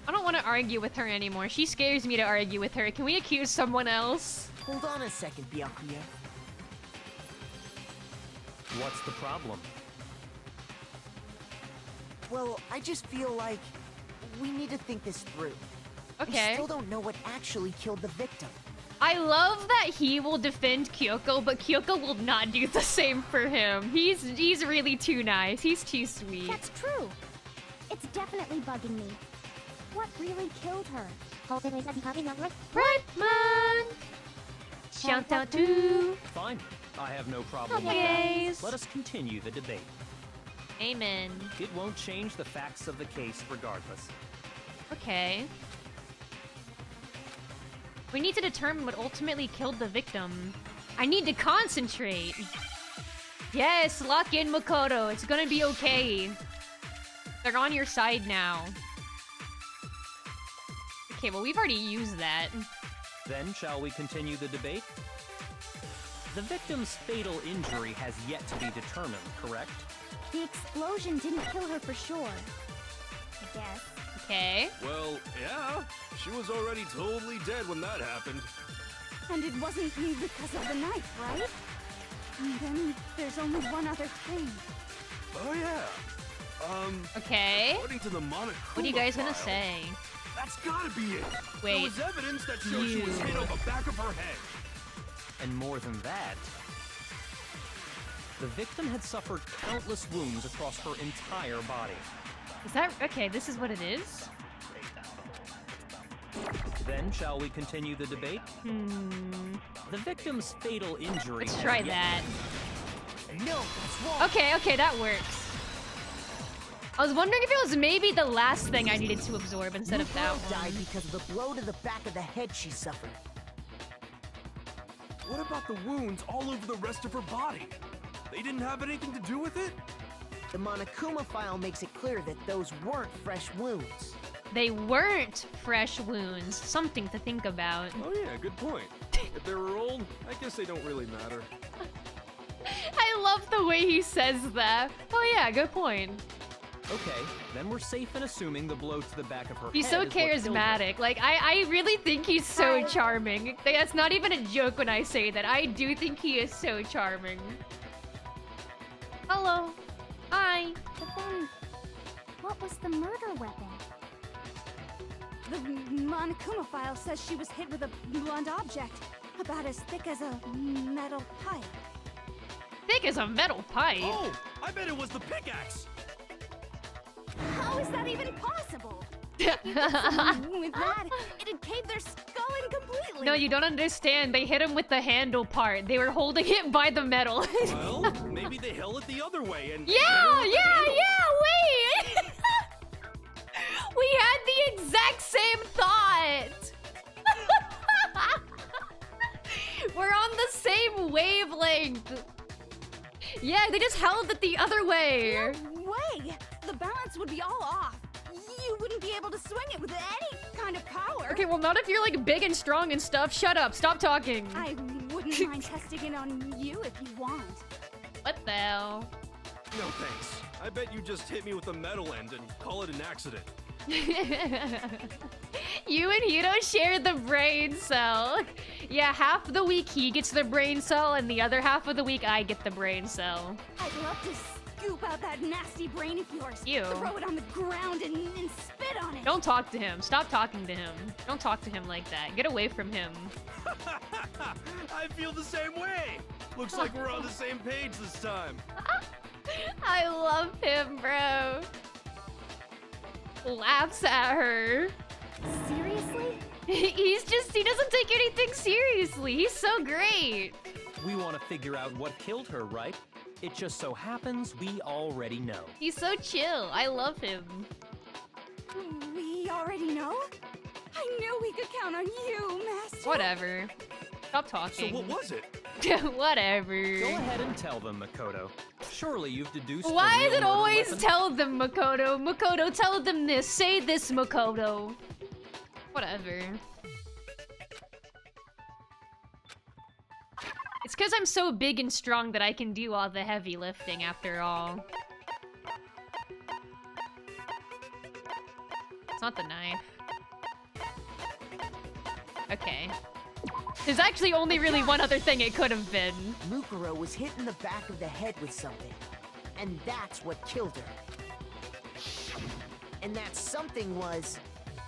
I don't want to argue with her anymore. She scares me to argue with her. Can we accuse someone else? Hold on a second, Byakuya. What's the problem? Well, I just feel like we need to think this through. We Okay. still don't know what actually killed the victim. I love that he will defend Kyoko, but Kyoko will not do the same for him. He's really too nice. He's too sweet. That's true. It's definitely bugging me. What really killed her? Right, man. Shout out to Fine. I have no problem with Okay. that. Let us continue the debate. Amen. It won't change the facts of the case regardless. Okay. We need to determine what ultimately killed the victim. I need to concentrate. Yes, lock in Makoto. It's gonna be okay. They're on your side now. Okay, well, we've already used that. Then, shall we continue the debate? The victim's fatal injury has yet to be determined, correct? The explosion didn't kill her for sure. I guess. Okay. Well, yeah. She was already totally dead when that happened. And it wasn't because of the knife, right? And then there's only one other thing. Oh, yeah. Okay. According to the Monokuma What are you guys gonna file, say? That's gotta be it. Wait. There was evidence that showed she was hit on the back of her head. And more than that, the victim had suffered countless wounds across her entire body. Is that... Okay, this is what it is? Then, shall we continue the debate? The victim's fatal injury Let's has try yet- that. No, that's wrong. Okay, that works. I was wondering if it was maybe the last thing I needed to absorb instead of that Makoto died one. because of the blow to the back of the head she suffered. What about the wounds all over the rest of her body? They didn't have anything to do with it? The Monokuma file makes it clear that those weren't fresh wounds. They weren't fresh wounds. Something to think about. Oh yeah, good point. If they were old, I guess they don't really matter. I love the way he says that. Oh yeah, good point. Okay, then we're safe in assuming the blow to the back of her He's head so is what killed her. charismatic. Like, I really think he's so Hi. charming. That's not even a joke when I say that. I do think he is so charming. Hello. Hi. But then, what was the murder weapon? The Monokuma file says she was hit with a blunt object, about as thick as a metal pipe. Thick as a metal pipe. Oh, I bet it was the pickaxe. How is that even possible? With that, it'd cave their skull in completely. No, you don't understand. They hit him with the handle part. They were holding it by the metal. Well, maybe they held it the other way and... Yeah, wait! We had the exact same thought! We're on the same wavelength! Yeah, they just held it the other way. No way! The balance would be all off. You wouldn't be able to swing it with any kind of power. Okay, well, not if you're like big and strong and stuff. Shut up. Stop talking. I wouldn't mind testing it on you if you want. What the hell? No thanks. I bet you just hit me with the metal end and call it an accident. You and Hiro share the brain cell. Yeah, half the week he gets the brain cell, and the other half of the week I get the brain cell. I'd love to scoop out that nasty brain of yours. Ew. Throw it on the ground and spit on it. Don't talk to him. Stop talking to him. Don't talk to him like that. Get away from him. I feel the same way. Looks like we're on the same page this time. I love him, bro. Laughs at her. Seriously? He doesn't take anything seriously. He's so great. We want to figure out what killed her, right? It just so happens we already know. He's so chill. I love him. We already know? I knew we could count on you, Master. Whatever. Stop talking. So what was it? Whatever. Go ahead and tell them, Makoto. Surely you've deduced. Why the is real it murder always weapon? tell them, Makoto? Makoto, tell them this. Say this, Makoto. Whatever. It's because I'm so big and strong that I can do all the heavy lifting after all. It's not the knife. Okay. There's actually only really one other thing it could have been. Mukuro was hit in the back of the head with something, and that's what killed her. And that something was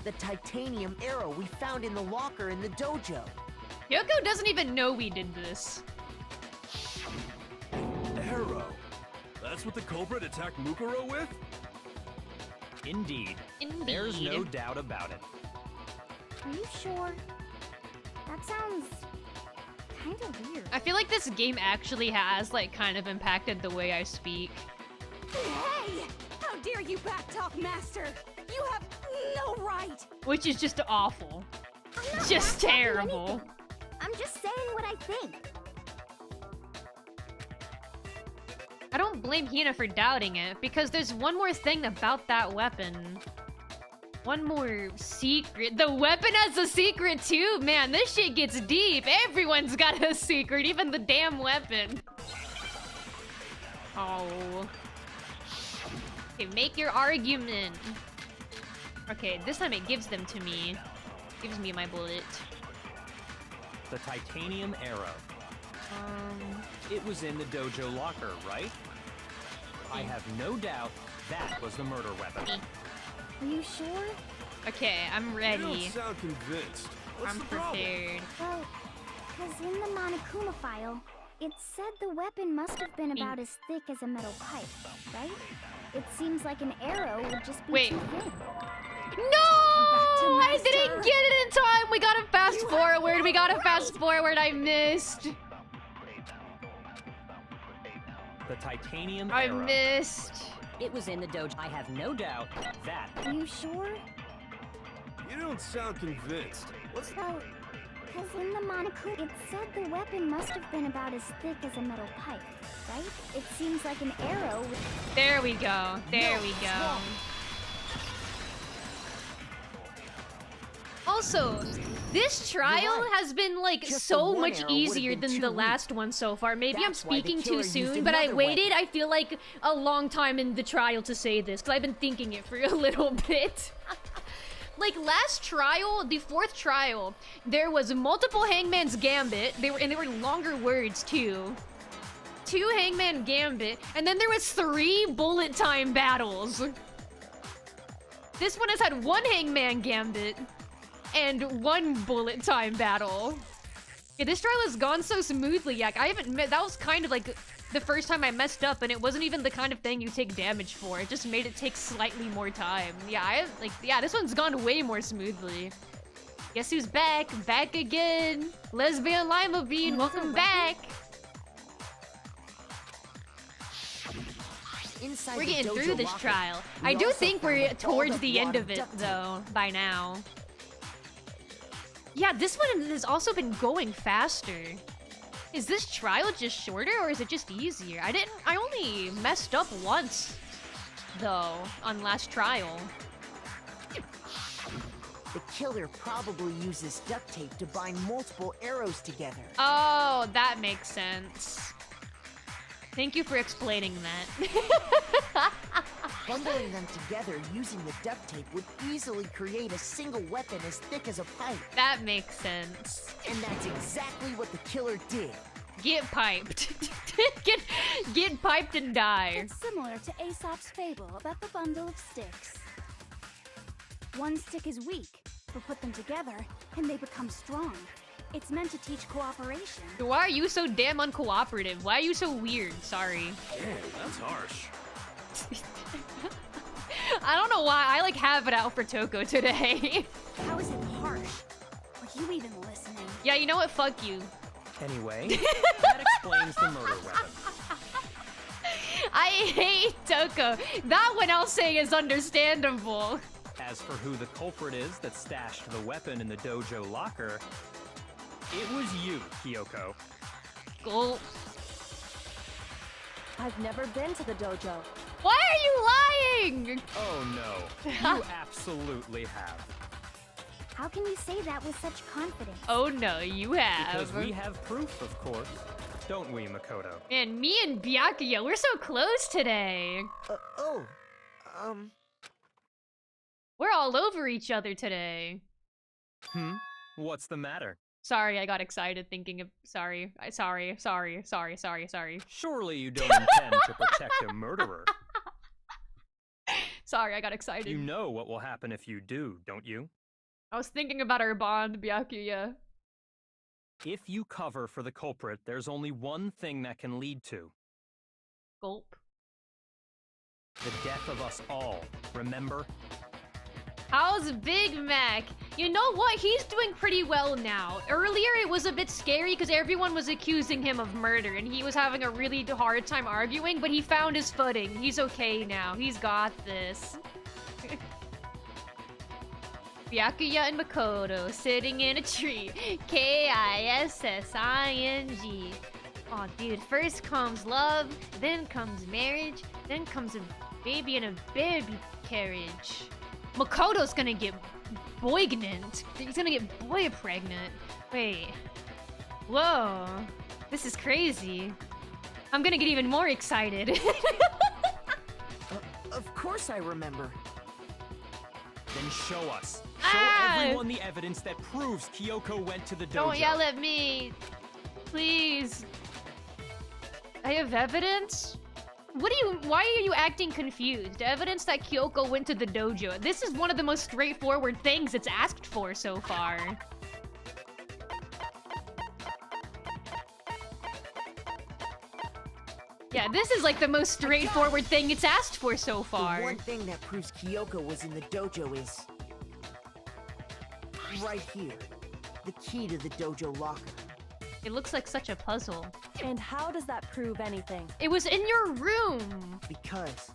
the titanium arrow we found in the locker in the dojo. Yoko doesn't even know we did this. Arrow. That's what the culprit attacked Mukuro with? Indeed. Indeed. There's no doubt about it. Are you sure? That sounds kind of weird. I feel like this game actually has, like, kind of impacted the way I speak. Hey! How dare you backtalk, Master? You have no right! Which is just awful. I'm not Just backtalking terrible. anything. I'm just saying what I think. I don't blame Hina for doubting it, because there's one more thing about that weapon. One more secret. The weapon has a secret too? Man, this shit gets deep. Everyone's got a secret, even the damn weapon. Oh. Okay, make your argument. Okay, this time it gives them to me. Gives me my bullet. The titanium arrow. It was in the dojo locker, right? I have no doubt that was the murder weapon. Are you sure? Okay, I'm You ready. don't sound convinced. What's I'm the problem? prepared. Well, because in the Monokuma file, it said the weapon must have been about as thick as a metal pipe, right? It seems like an arrow would just be Wait. too thin. No! I Master. didn't get it in time! We gotta fast forward! We gotta fast forward! I missed! The titanium I arrow. missed! It was in the dojo. I have No doubt that. Are you sure? You don't sound convinced. What's Well, because in the Monokuma, it said the weapon must have been about as thick as a metal pipe, right? It seems like an arrow would... There we go. There we go. Also, this trial right. has been like Just so the one much arrow would've easier been than too the weak. last one so far. Maybe I'm That's why the speaking killer too used soon, but I another waited, weapon. I feel like, a long time in the trial to say this, because I've been thinking it for a little bit. Like, last trial, the fourth trial, there was multiple Hangman's Gambit, they were longer words, too. 2 Hangman Gambit, and then there was 3 bullet time battles. This one has had 1 Hangman Gambit, and 1 bullet time battle. Yeah, this trial has gone so smoothly, Yak. I haven't that was kind of like the first time I messed up, and it wasn't even the kind of thing you take damage for. It just made it take slightly more time. Yeah, this one's gone way more smoothly. Guess who's back? Back again! Lesbian Lima Bean, welcome back! Inside We're the getting dojo through this locker, trial. we I do also think found we're a ball towards of the end water of it, duct tape. though, by now. Yeah, this one has also been going faster. Is this trial just shorter or is it just easier? I only messed up once, though, on last trial. The killer probably uses duct tape to bind multiple arrows together. Oh, that makes sense. Thank you for explaining that. Bundling them together using the duct tape would easily create a single weapon as thick as a pipe. That makes sense. And that's exactly what the killer did. Get piped. get piped and die. It's similar to Aesop's fable about the bundle of sticks. One stick is weak, but put them together and they become strong. It's meant to teach cooperation. Why are you so damn uncooperative? Why are you so weird? Sorry. Damn, that's harsh. I don't know why. I like have it out for Toko today. How is it harsh? Are you even listening? Yeah, you know what? Fuck you. Anyway, that explains the murder weapon. I hate Toko. That one I'll say is understandable. As for who the culprit is that stashed the weapon in the dojo locker, it was you, Kyoko. Gulp. I've never been to the dojo. Why are you lying? Oh no, you absolutely have. How can you say that with such confidence? Oh no, you have. Because we have proof, of course. Don't we, Makoto? Man, me and Byakuya, we're so close today. We're all over each other today. What's the matter? Sorry, I got excited thinking of... Sorry. Sorry. Surely you don't intend to protect a murderer. Sorry, I got excited. You know what will happen if you do, don't you? I was thinking about our bond, Byakuya. If you cover for the culprit, there's only one thing that can lead to. Gulp. The death of us all, remember? How's Big Mac? You know what? He's doing pretty well now. Earlier, it was a bit scary because everyone was accusing him of murder and he was having a really hard time arguing, but he found his footing. He's okay now. He's got this. Byakuya and Makoto sitting in a tree. Kissing. Aw, dude, first comes love, then comes marriage, then comes a baby in a baby carriage. Makoto's gonna get boignant. He's gonna get boy pregnant. Wait. Whoa. This is crazy. I'm gonna get even more excited. Of course I remember. Then show us. Show everyone the evidence that proves Kyoko went to the dojo. Don't yell at me. Please. I have evidence? Why are you acting confused? Evidence that Kyoko went to the dojo. This is one of the most straightforward things it's asked for so far. Yeah, this is like the most straightforward thing it's asked for so far. The one thing that proves Kyoko was in the dojo is... right here. The key to the dojo locker. It looks like such a puzzle. And how does that prove anything? It was in your room! Because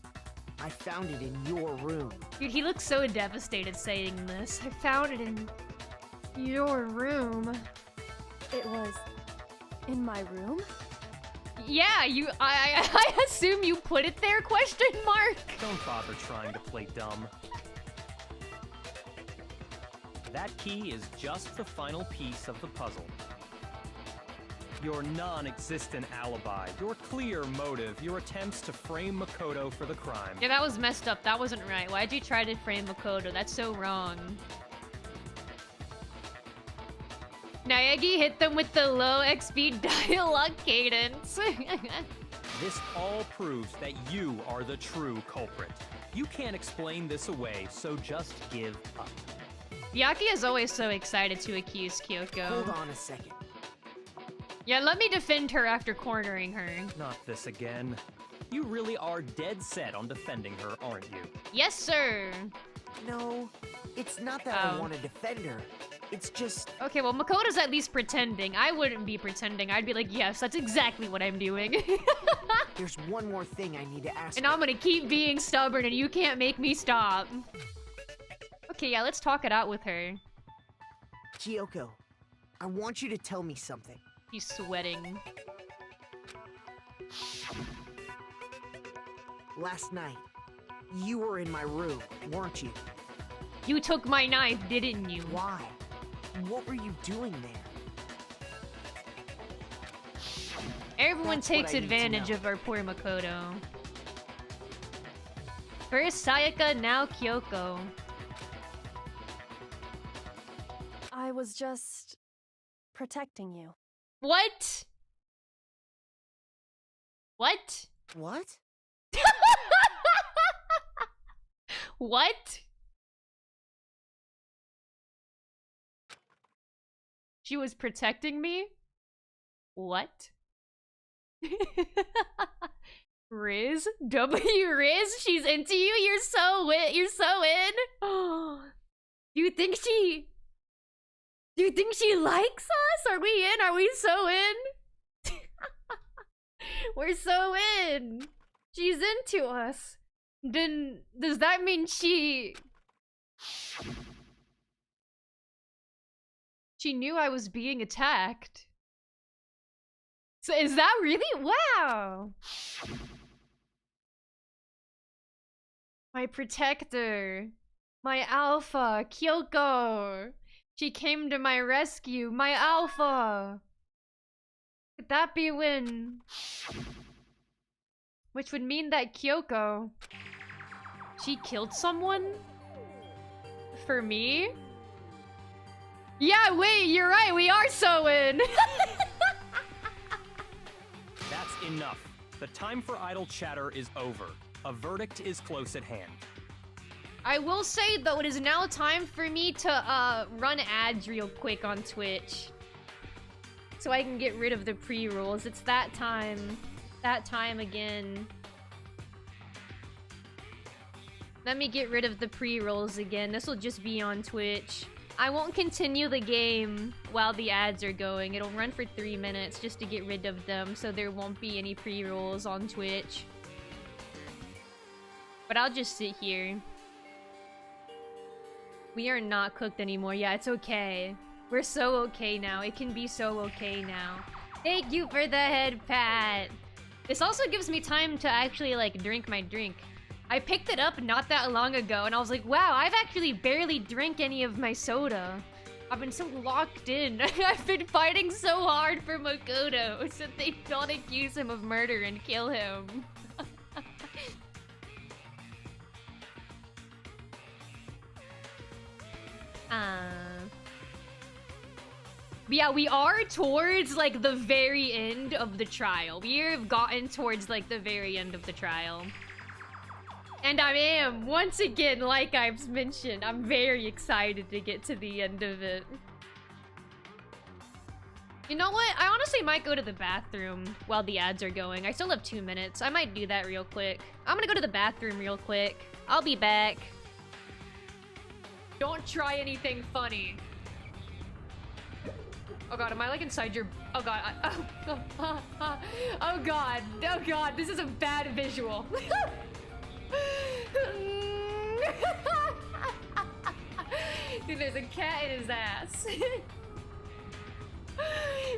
I found it in your room. Dude, he looks so devastated saying this. I found it in your room. It was in my room? Yeah, I assume you put it there, question mark? Don't bother trying to play dumb. That key is just the final piece of the puzzle. Your non-existent alibi, your clear motive, your attempts to frame Makoto for the crime. Yeah, that was messed up. That wasn't right. Why'd you try to frame Makoto? That's so wrong. Naegi hit them with the low XP dialogue cadence. This all proves that you are the true culprit. You can't explain this away, so just give up. Yaki is always so excited to accuse Kyoko. Hold on a second. Yeah, let me defend her after cornering her. Not this again. You really are dead set on defending her, aren't you? Yes, sir. No, it's not that I want to defend her. It's just... Okay, well, Makoto's at least pretending. I wouldn't be pretending. I'd be like, yes, that's exactly what I'm doing. There's one more thing I need to ask And I'm gonna keep being stubborn and you can't make me stop. Okay, yeah, let's talk it out with her. Kyoko, I want you to tell me something. He's sweating. Last night, you were in my room, weren't you? You took my knife, didn't you? Why? What were you doing there? Everyone That's what takes I need to advantage know. of our poor Makoto. First Sayaka, now Kyoko. I was just protecting you. What? What? What? What? She was protecting me? What? Riz? W Riz? She's into you? You're so in? Do you think she likes us? Are we in? Are we so in? We're so in. She's into us. Then does that mean she knew I was being attacked? So is that really? Wow. My protector. My alpha, Kyoko. She came to my rescue, my alpha. Could that be when? Which would mean that Kyoko, she killed someone? For me? Yeah, wait, you're right, we are so in. That's enough. The time for idle chatter is over. A verdict is close at hand. I will say, though, it is now time for me to run ads real quick on Twitch. So I can get rid of the pre-rolls. It's that time. That time again. Let me get rid of the pre-rolls again. This will just be on Twitch. I won't continue the game while the ads are going. It'll run for 3 minutes just to get rid of them, so there won't be any pre-rolls on Twitch. But I'll just sit here. We are not cooked anymore. Yeah, it's okay. We're so okay now. It can be so okay now. Thank you for the head pat. This also gives me time to actually, like, drink my drink. I picked it up not that long ago, and I was like, wow, I've actually barely drank any of my soda. I've been so locked in. I've been fighting so hard for Makoto so they don't accuse him of murder and kill him. But yeah, we are towards, like, the very end of the trial. We have gotten towards, like, the very end of the trial. And I am, once again, like I've mentioned, I'm very excited to get to the end of it. You know what? I honestly might go to the bathroom while the ads are going. I still have 2 minutes. I might do that real quick. I'm gonna go to the bathroom real quick. I'll be back. Don't try anything funny. Oh god, am I like inside your... Oh god, oh god, oh god, this is a bad visual. Dude, there's a cat in his ass.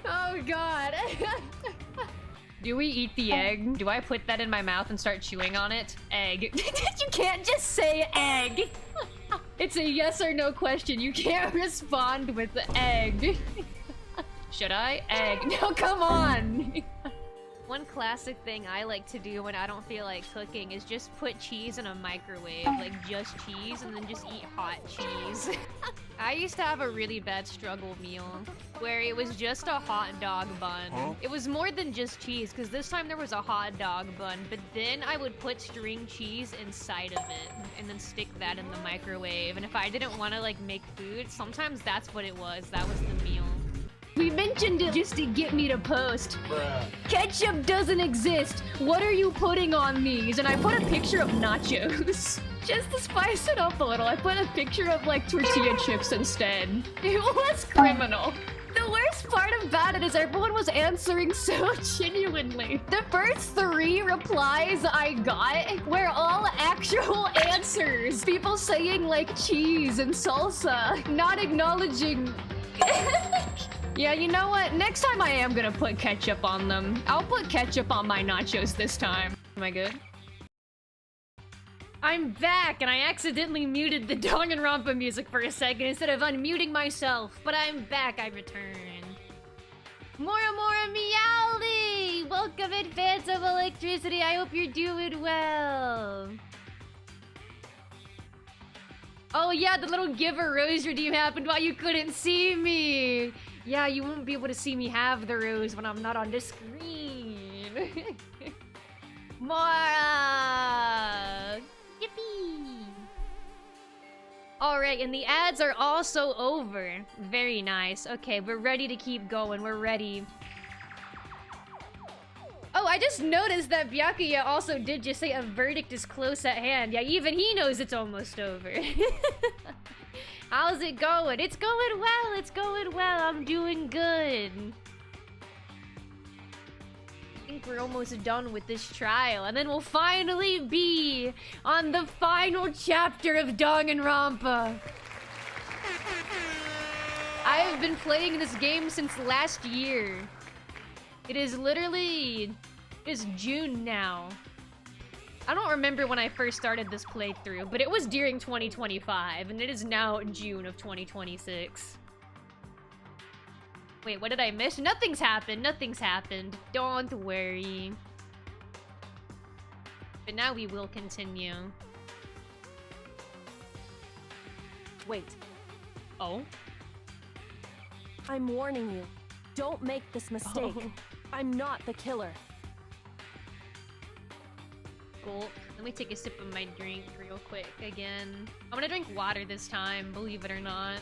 Oh god. Do we eat the egg? Do I put that in my mouth and start chewing on it? Egg. You can't just say egg. It's a yes or no question. You can't respond with egg. Should I? Egg. No, come on. One classic thing I like to do when I don't feel like cooking is just put cheese in a microwave, like just cheese, and then just eat hot cheese. I used to have a really bad struggle meal where it was just a hot dog bun. Huh? It was more than just cheese, because this time there was a hot dog bun, but then I would put string cheese inside of it and then stick that in the microwave. And if I didn't want to like make food, sometimes that's what it was. That was the meal. We mentioned it just to get me to post. Bruh. Ketchup doesn't exist. What are you putting on these? And I put a picture of nachos. Just to spice it up a little, I put a picture of like tortilla chips instead. It was criminal. The worst part about it is everyone was answering so genuinely. The first 3 replies I got were all actual answers. People saying like cheese and salsa, not acknowledging Yeah, you know what? Next time I am gonna put ketchup on them. I'll put ketchup on my nachos this time. Am I good? I'm back, and I accidentally muted the Danganronpa music for a second instead of unmuting myself. But I'm back, I return. Mora Meowly! Welcome in, fans of electricity. I hope you're doing well. Oh yeah, the little give a rose redeem happened while you couldn't see me. Yeah, you won't be able to see me have the rose when I'm not on the screen. Mora! Yippee! Alright, and the ads are also over. Very nice. Okay, we're ready to keep going. We're ready. Oh, I just noticed that Byakuya also did just say a verdict is close at hand. Yeah, even he knows it's almost over. How's it going? It's going well. It's going well. I'm doing good. I think we're almost done with this trial, and then we'll finally be on the final chapter of Danganronpa. I have been playing this game since last year. It is literally... it's June now. I don't remember when I first started this playthrough, but it was during 2025, and it is now June of 2026. Wait, what did I miss? Nothing's happened. Nothing's happened. Don't worry. But now we will continue. Wait. Oh? I'm warning you. Don't make this mistake. Oh. I'm not the killer. Gulp. Let me take a sip of my drink real quick again. I'm gonna drink water this time, believe it or not.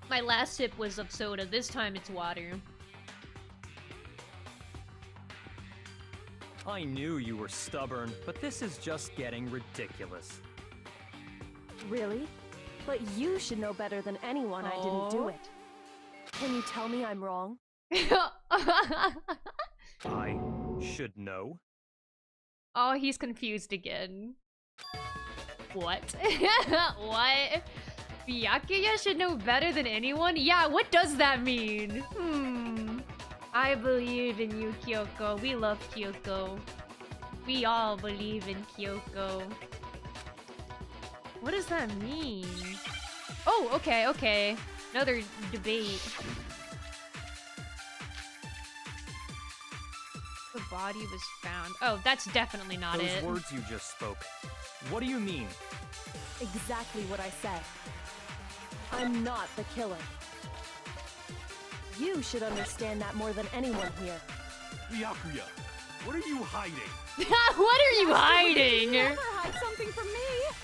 My last sip was of soda. This time it's water. I knew you were stubborn, but this is just getting ridiculous. Really? But you should know better than anyone I didn't do it. Can you tell me I'm wrong? I should know. Oh, he's confused again. What? What? Byakuya should know better than anyone? Yeah, what does that mean? I believe in you, Kyoko. We love Kyoko. We all believe in Kyoko. What does that mean? Oh, okay, okay. Another debate. The body was found. Oh, that's definitely not it. Those words you just spoke. What do you mean? Exactly what I said. I'm not the killer. You should understand that more than anyone here. Byakuya, what are you hiding? What are you hiding? Never hide something from me.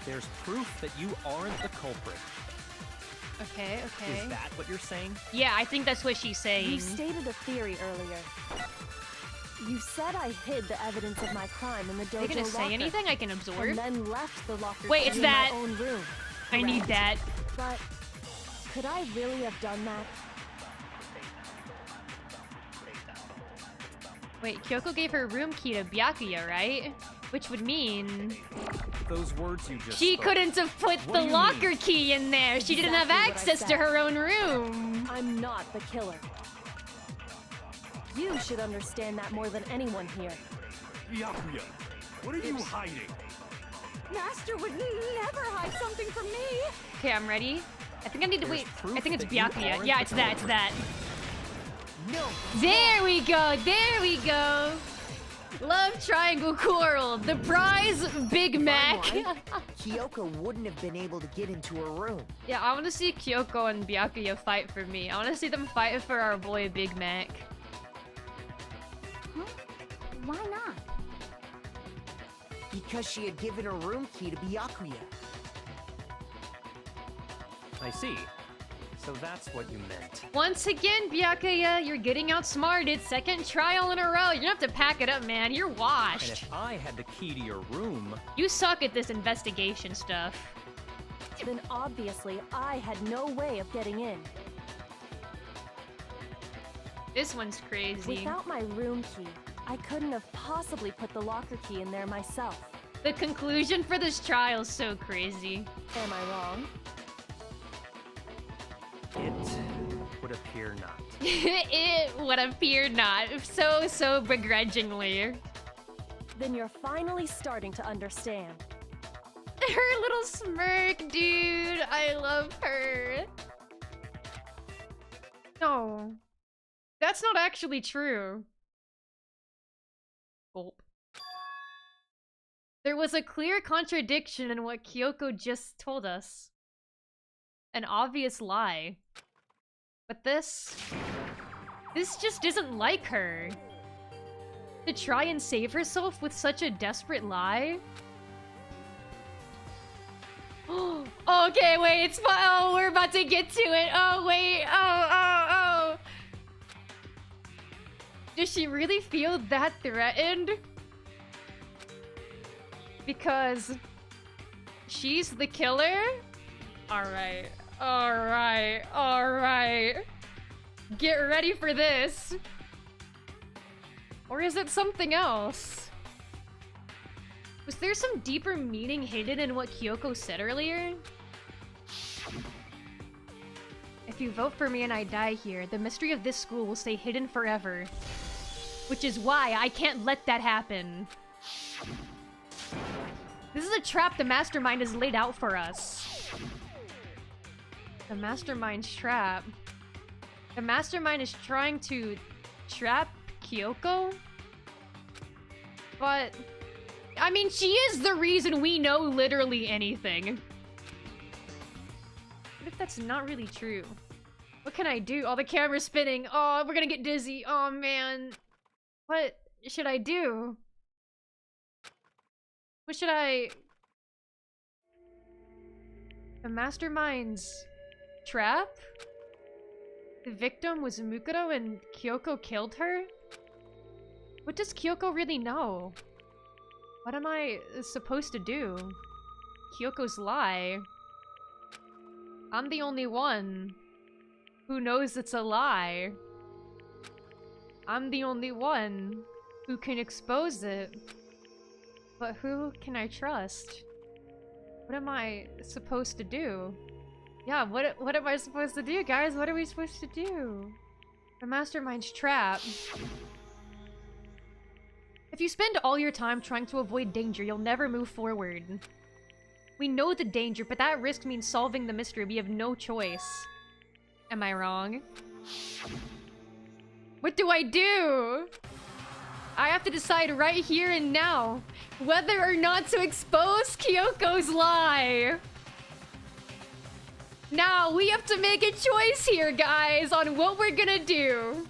There's proof that you aren't the culprit. Okay, okay. Is that what you're saying? Yeah, I think that's what she's saying. You stated a theory earlier. You said I hid the evidence of my crime in the dojo Are you gonna say locker, anything I can absorb? and then left the locker Wait, key it's in that. my own room. I need that. But could I really have done that? Wait, Kyoko gave her room key to Byakuya, right? Which would mean... Those words you just she spoke. couldn't have put What the do you locker mean? key in there! She didn't have Exactly what I access to said. her own room! I'm not the killer. You should understand that more than anyone here. Byakuya, what are you hiding? Master would never hide something from me. Okay, I'm ready. I think I need to There's wait. proof I think it's that you Byakuya. aren't Yeah, the it's that, it's that. No. There we go, there we go! Love triangle coral. The prize, Big Mac. Fine line. Kyoko wouldn't have been able to get into her room. Yeah, I want to see Kyoko and Byakuya fight for me. I want to see them fight for our boy Big Mac. Huh? Why not? Because she had given her room key to Byakuya. I see. So that's what you meant. Once again, Byakuya, you're getting outsmarted. Second trial in a row. You're gonna have to pack it up, man. You're And washed. if I had the key to your room, You suck at this investigation stuff. Then obviously I had no way of getting in. This one's crazy. Without my room key, I couldn't have possibly put the locker key in there myself. The conclusion for this trial is so crazy. Am I wrong? It would appear not. It would appear not. So begrudgingly. Then you're finally starting to understand. Her little smirk, dude. I love her. No. That's not actually true. Gulp. There was a clear contradiction in what Kyoko just told us. An obvious lie. But this just isn't like her. To try and save herself with such a desperate lie? Okay, wait, it's fine. Oh, we're about to get to it. Oh, wait. Oh. Does she really feel that threatened? Because she's the killer? Alright. Get ready for this. Or is it something else? Was there some deeper meaning hidden in what Kyoko said earlier? If you vote for me and I die here, the mystery of this school will stay hidden forever. Which is why I can't let that happen. This is a trap the mastermind has laid out for us. The mastermind's trap. The mastermind is trying to trap Kyoko? But I mean, she is the reason we know literally anything. What if that's not really true? What can I do? Oh, the camera's spinning. Oh, we're gonna get dizzy. Oh, man. What should I do? What should I... The mastermind's trap? The victim was Mukuro and Kyoko killed her? What does Kyoko really know? What am I supposed to do? Kyoko's lie. I'm the only one who knows it's a lie. I'm the only one who can expose it. But who can I trust? What am I supposed to do? Yeah, what am I supposed to do, guys? What are we supposed to do? The mastermind's trap. If you spend all your time trying to avoid danger, you'll never move forward. We know the danger, but that risk means solving the mystery. We have no choice. Am I wrong? What do I do? I have to decide right here and now whether or not to expose Kyoko's lie. Now, we have to make a choice here, guys, on what we're gonna do.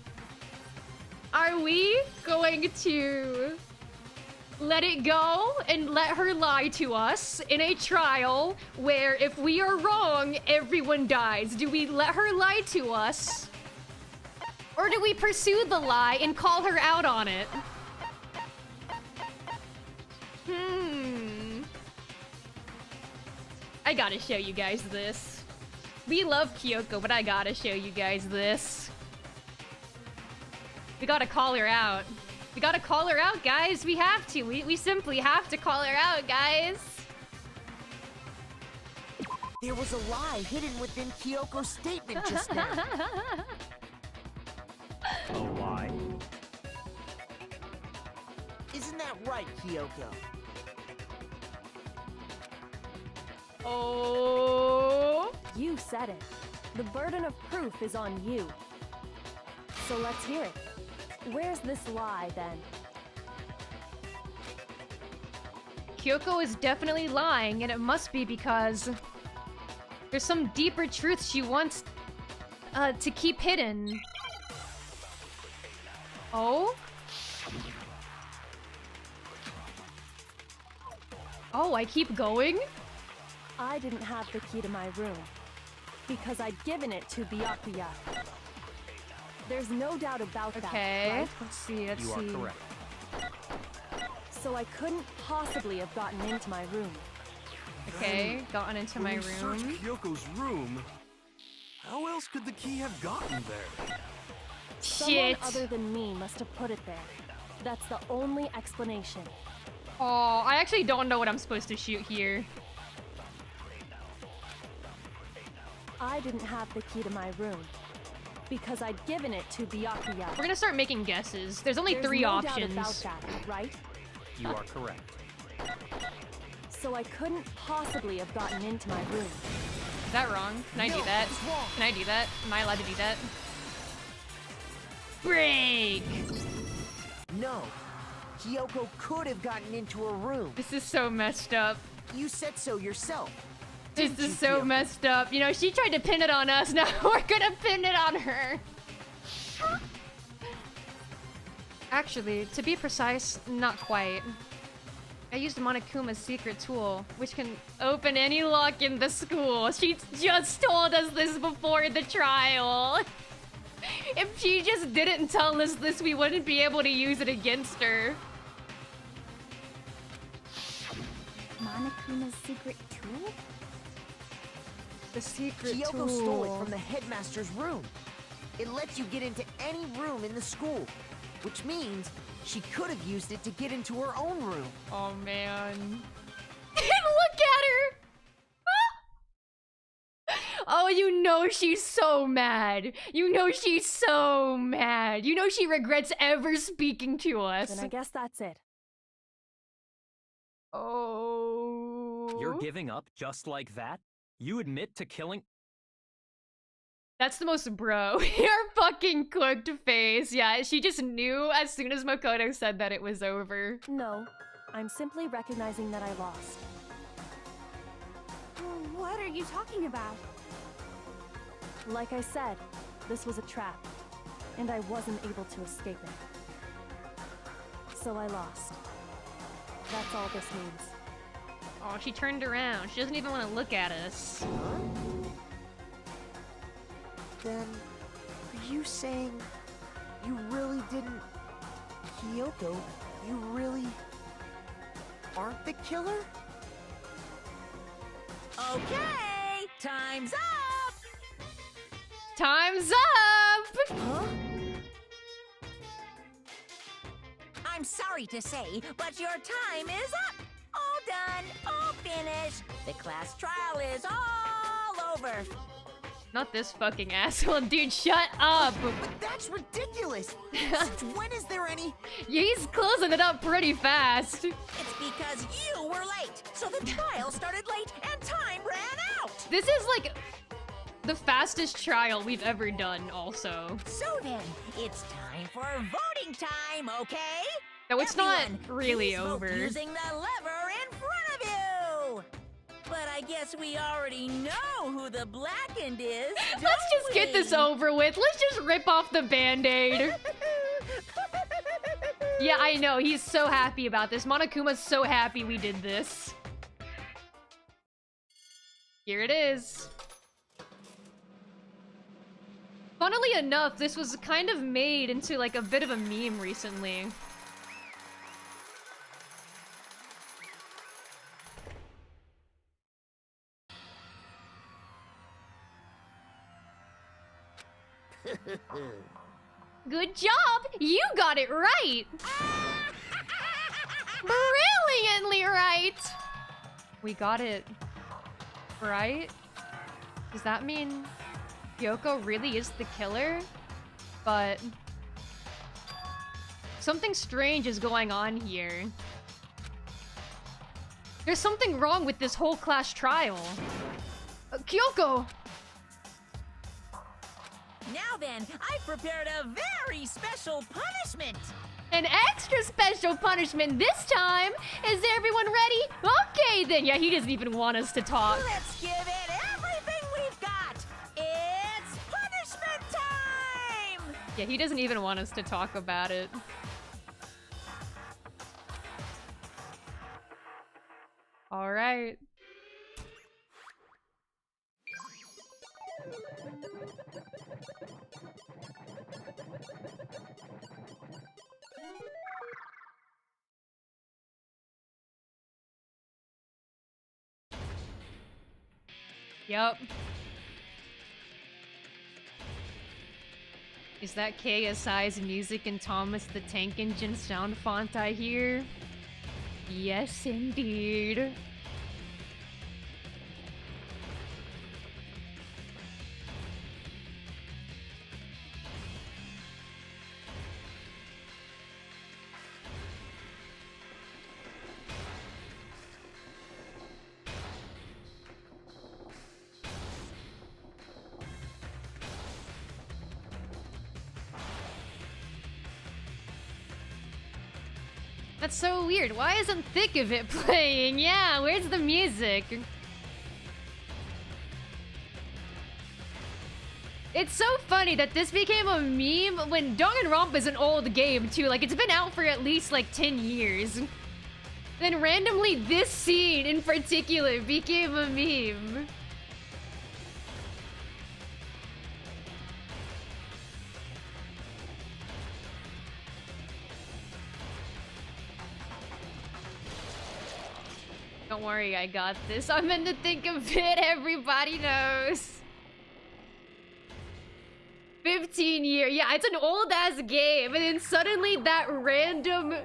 Are we going to let it go and let her lie to us in a trial where if we are wrong, everyone dies? Do we let her lie to us? Or do we pursue the lie and call her out on it? I gotta show you guys this. We love Kyoko, but I gotta show you guys this. We gotta call her out. We gotta call her out, guys. We have to. We simply have to call her out, guys. There was a lie hidden within Kyoko's statement just now. A lie? Isn't that right, Kyoko? Oh. You said it. The burden of proof is on you. So let's hear it. Where's this lie, then? Kyoko is definitely lying, and it must be because there's some deeper truth she wants to keep hidden. Oh? Oh, I keep going? I didn't have the key to my room because I'd given it to Byakuya. There's no doubt about that, right? Let's see, let's You see. are correct. So I couldn't possibly have gotten into my room. Okay, gotten into my When we searched room. Kyoko's room, how else could the key have gotten there? Someone Shit. other than me must have put it there. That's the only explanation. Oh, I actually don't know what I'm supposed to shoot here. I didn't have the key to my room because I'd given it to Byakuya. We're gonna start making guesses. There's only There's 3 no options. doubt about that, right? You are correct. So I couldn't possibly have gotten into my room. Is that wrong? Can I do that? Can I do that? Am I allowed to do that? Break! No. Kyoko could have gotten into her room. This is so messed up. You said so yourself. This didn't you, is so Kyoko? messed up. You know, she tried to pin it on us. Now we're gonna pin it on her. Actually, to be precise, not quite. I used Monokuma's secret tool, which can open any lock in the school. She just told us this before the trial. If she just didn't tell us this, we wouldn't be able to use it against her. Monokuma's secret tool? The secret Kyoko tool. stole it from the headmaster's room. It lets you get into any room in the school, which means she could have used it to get into her own room. Oh man. Look at her! Oh, you know she's so mad. You know she's so mad. You know she regrets ever speaking to us. Then I guess that's it. Oh. You're giving up just like that? You admit to killing... That's the most bro. Your fucking cooked face. Yeah, she just knew as soon as Makoto said that it was over. No, I'm simply recognizing that I lost. What are you talking about? Like I said, this was a trap, and I wasn't able to escape it. So I lost. That's all this means. Oh, she turned around. She doesn't even want to look at us. Then, are you saying you really didn't... Kyoko, you really aren't the killer? Okay, time's up! Time's up! Huh? I'm sorry to say, but your time is up! All done, all finished. The class trial is all over. Not this fucking asshole. Dude, shut up! But that's ridiculous! Since when is there any... He's closing it up pretty fast. It's because you were late, so the trial started late and time ran out! This is like the fastest trial we've ever done also. So then, it's time for voting time, okay? No, it's Everyone, not really please vote over. using the lever in front of you! But I guess we already know who the blackened is, Let's just get this over with. Let's just rip off the band-aid. Yeah, I know. He's so happy about this. Monokuma's so happy we did this. Here it is. Funnily enough, this was kind of made into like a bit of a meme recently. Good job! You got it right! Brilliantly right! We got it right? Does that mean Kyoko really is the killer? But something strange is going on here. There's something wrong with this whole class trial. Kyoko! Now then, I've prepared a very special punishment! An extra special punishment this time! Is everyone ready? Okay then! Yeah, he doesn't even want us to talk. Let's give it everything we've got! It's punishment time! Yeah, he doesn't even want us to talk about it. Alright. Yup. Is that KSI's music and Thomas the Tank Engine sound font I hear? Yes, indeed. That's so weird. Why isn't Thick of It playing? Yeah, where's the music? It's so funny that this became a meme when Danganronpa is an old game too. Like, it's been out for at least like 10 years. Then randomly this scene in particular became a meme. Don't worry, I got this. I'm in the thick of it, everybody knows. 15 years. Yeah, it's an old-ass game. And then suddenly that random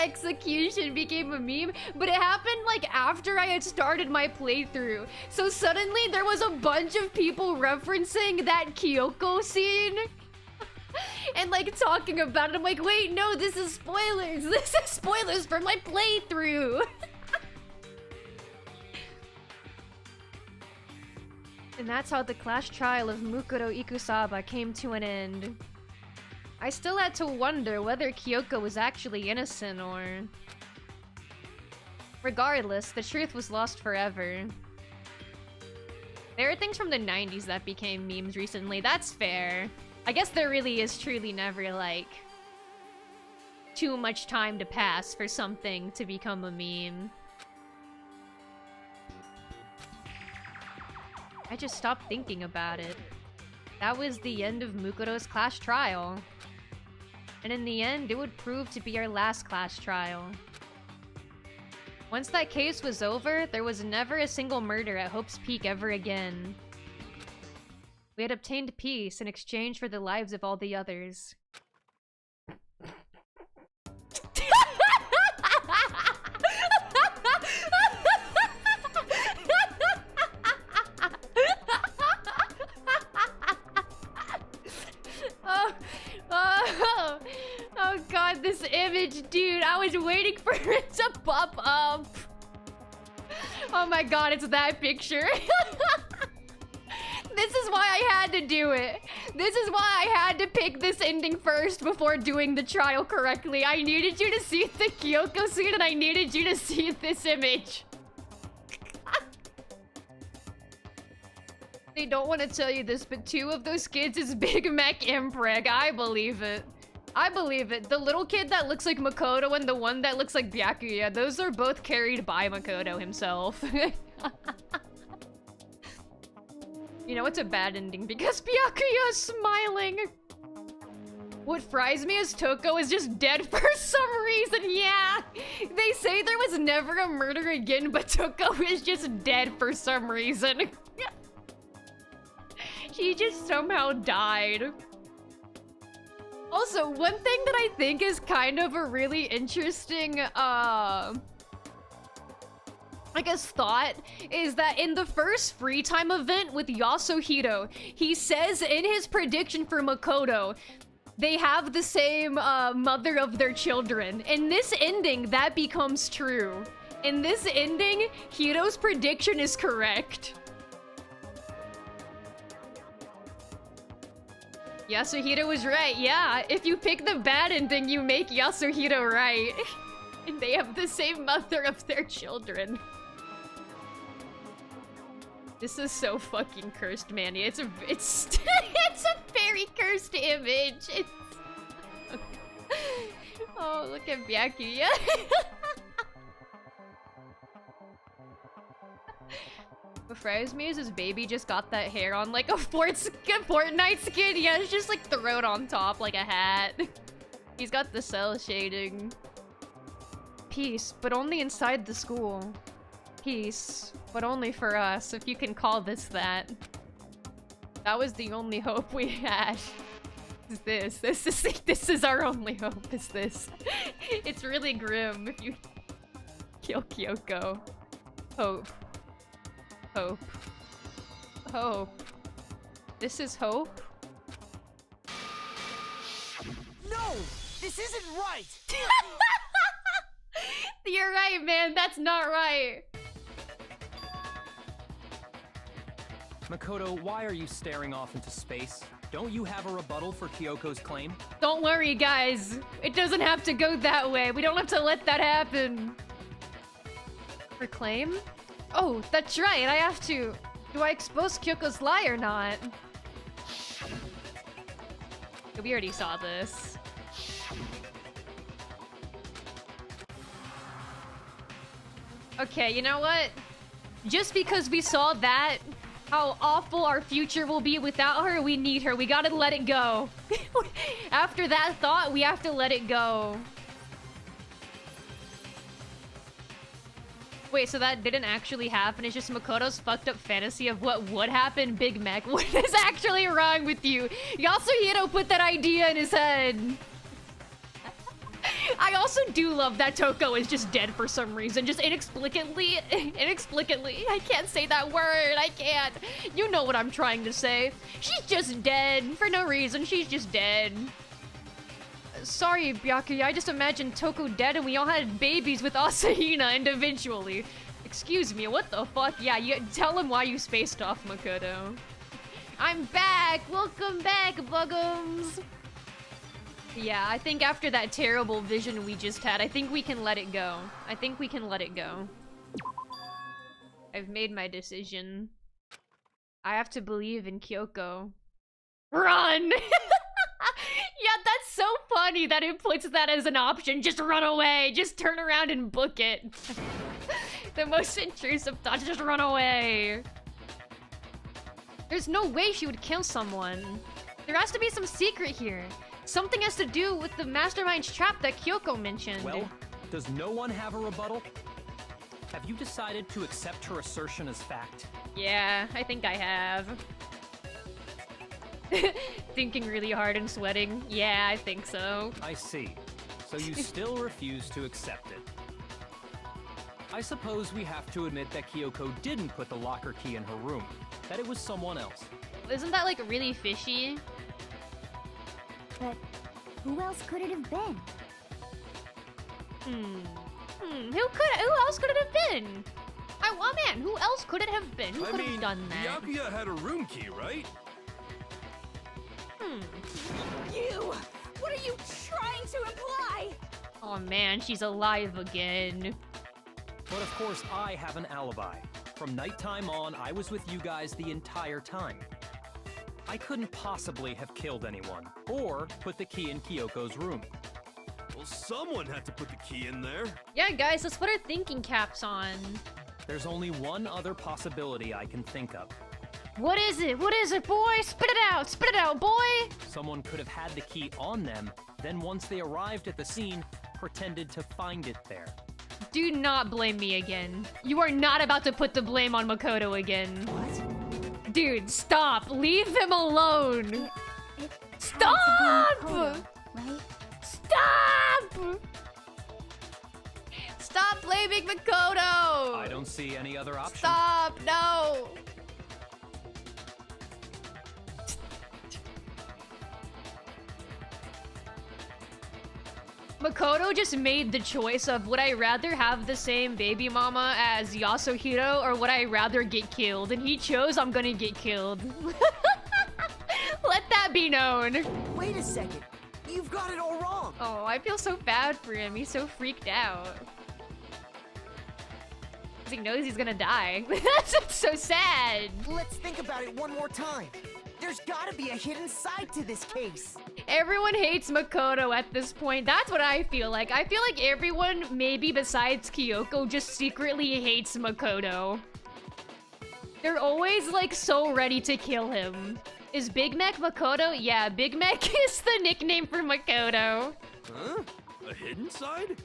execution became a meme. But it happened, like, after I had started my playthrough. So suddenly there was a bunch of people referencing that Kyoko scene. And, like, talking about it. I'm like, wait, no, this is spoilers. This is spoilers for my playthrough. And that's how the class trial of Mukuro Ikusaba came to an end. I still had to wonder whether Kyoko was actually innocent or... Regardless, the truth was lost forever. There are things from the 90s that became memes recently, that's fair. I guess there really is truly never, like, too much time to pass for something to become a meme. I just stopped thinking about it. That was the end of Mukuro's class trial. And in the end, it would prove to be our last class trial. Once that case was over, there was never a single murder at Hope's Peak ever again. We had obtained peace in exchange for the lives of all the others. Oh god, this image, dude. I was waiting for it to pop up. Oh my god, it's that picture. This is why I had to do it. This is why I had to pick this ending first before doing the trial correctly. I needed you to see the Kyoko scene and I needed you to see this image. They don't want to tell you this, but 2 of those kids is Big Mac Impreg. I believe it. I believe it. The little kid that looks like Makoto and the one that looks like Byakuya, those are both carried by Makoto himself. You know, it's a bad ending because Byakuya is smiling. What fries me is Toko is just dead for some reason, yeah. They say there was never a murder again, but Toko is just dead for some reason. She just somehow died. Also, one thing that I think is kind of a really interesting, I guess thought, is that in the first free time event with Yasuhiro, he says in his prediction for Makoto, they have the same mother of their children. In this ending, that becomes true. In this ending, Hiro's prediction is correct. Yasuhiro was right, yeah. If you pick the bad ending, you make Yasuhiro right. And they have the same mother of their children. This is so fucking cursed, Manny. It's it's a very cursed image. It's... Oh, look at Byakuya. What fries me is his baby just got that hair on like a Fortnite skin. Yeah, it's just like thrown on top like a hat. He's got the cell shading. Peace, but only inside the school. Peace, but only for us, if you can call this that. That was the only hope we had. This is our only hope, is this. It's really grim if you... Kill Kyoko. Hope. Hope. Hope. This is hope? No! This isn't right! You're right, man. That's not right. Makoto, why are you staring off into space? Don't you have a rebuttal for Kyoko's claim? Don't worry, guys. It doesn't have to go that way. We don't have to let that happen. Her claim? Oh, that's right. I have to. Do I expose Kyoko's lie or not? We already saw this. Okay, you know what? Just because we saw that, how awful our future will be without her, we need her. We gotta let it go. After that thought, we have to let it go. Wait, so that didn't actually happen? It's just Makoto's fucked up fantasy of what would happen? Big Mech, what is actually wrong with you? Yasuhiro put that idea in his head. I also do love that Toko is just dead for some reason. Just inexplicably. I can't say that word. I can't. You know what I'm trying to say. She's just dead. For no reason. She's just dead. Sorry, Byakuya. I just imagined Toko dead and we all had babies with Asahina individually. Excuse me. What the fuck? Yeah, you tell him why you spaced off, Makoto. I'm back. Welcome back, Buggums. Yeah, I think after that terrible vision we just had, I think we can let it go. I think we can let it go. I've made my decision. I have to believe in Kyoko. Run! Yeah, that's so funny that it puts that as an option. Just run away. Just turn around and book it. The most intrusive thought, just run away. There's no way she would kill someone. There has to be some secret here. Something has to do with the mastermind's trap that Kyoko mentioned. Well, does no one have a rebuttal? Have you decided to accept her assertion as fact? Yeah, I think I have. Thinking really hard and sweating. Yeah, I think so. I see. So you still refuse to accept it. I suppose we have to admit that Kyoko didn't put the locker key in her room. That it was someone else. Isn't that like really fishy? But who else could it have been? Who else could it have been? Oh man, who else could it have been? Who could have done that? Byakuya had a room key, right? You! What are you trying to imply? Oh man, she's alive again. But of course, I have an alibi. From nighttime on, I was with you guys the entire time. I couldn't possibly have killed anyone, or put the key in Kyoko's room. Well, someone had to put the key in there. Yeah, guys, let's put our thinking caps on. There's only one other possibility I can think of. What is it? What is it, boy? Spit it out! Spit it out, boy! Someone could have had the key on them, then once they arrived at the scene, pretended to find it there. Do not blame me again. You are not about to put the blame on Makoto again. What? Dude, stop! Leave him alone! Stop! Makoto, right? Stop! Stop blaming Makoto! I don't see any other option. Stop! No! Makoto just made the choice of would I rather have the same baby mama as Yasuhiro or would I rather get killed? And he chose I'm gonna get killed. Let that be known. Wait a second. You've got it all wrong. Oh, I feel so bad for him. He's so freaked out. 'Cause he knows he's gonna die. That's so sad. Let's think about it one more time. There's gotta be a hidden side to this case. Everyone hates Makoto at this point. That's what I feel like. I feel like everyone, maybe besides Kyoko, just secretly hates Makoto. They're always like so ready to kill him. Is Big Mech Makoto? Yeah, Big Mech is the nickname for Makoto. Huh? A hidden side?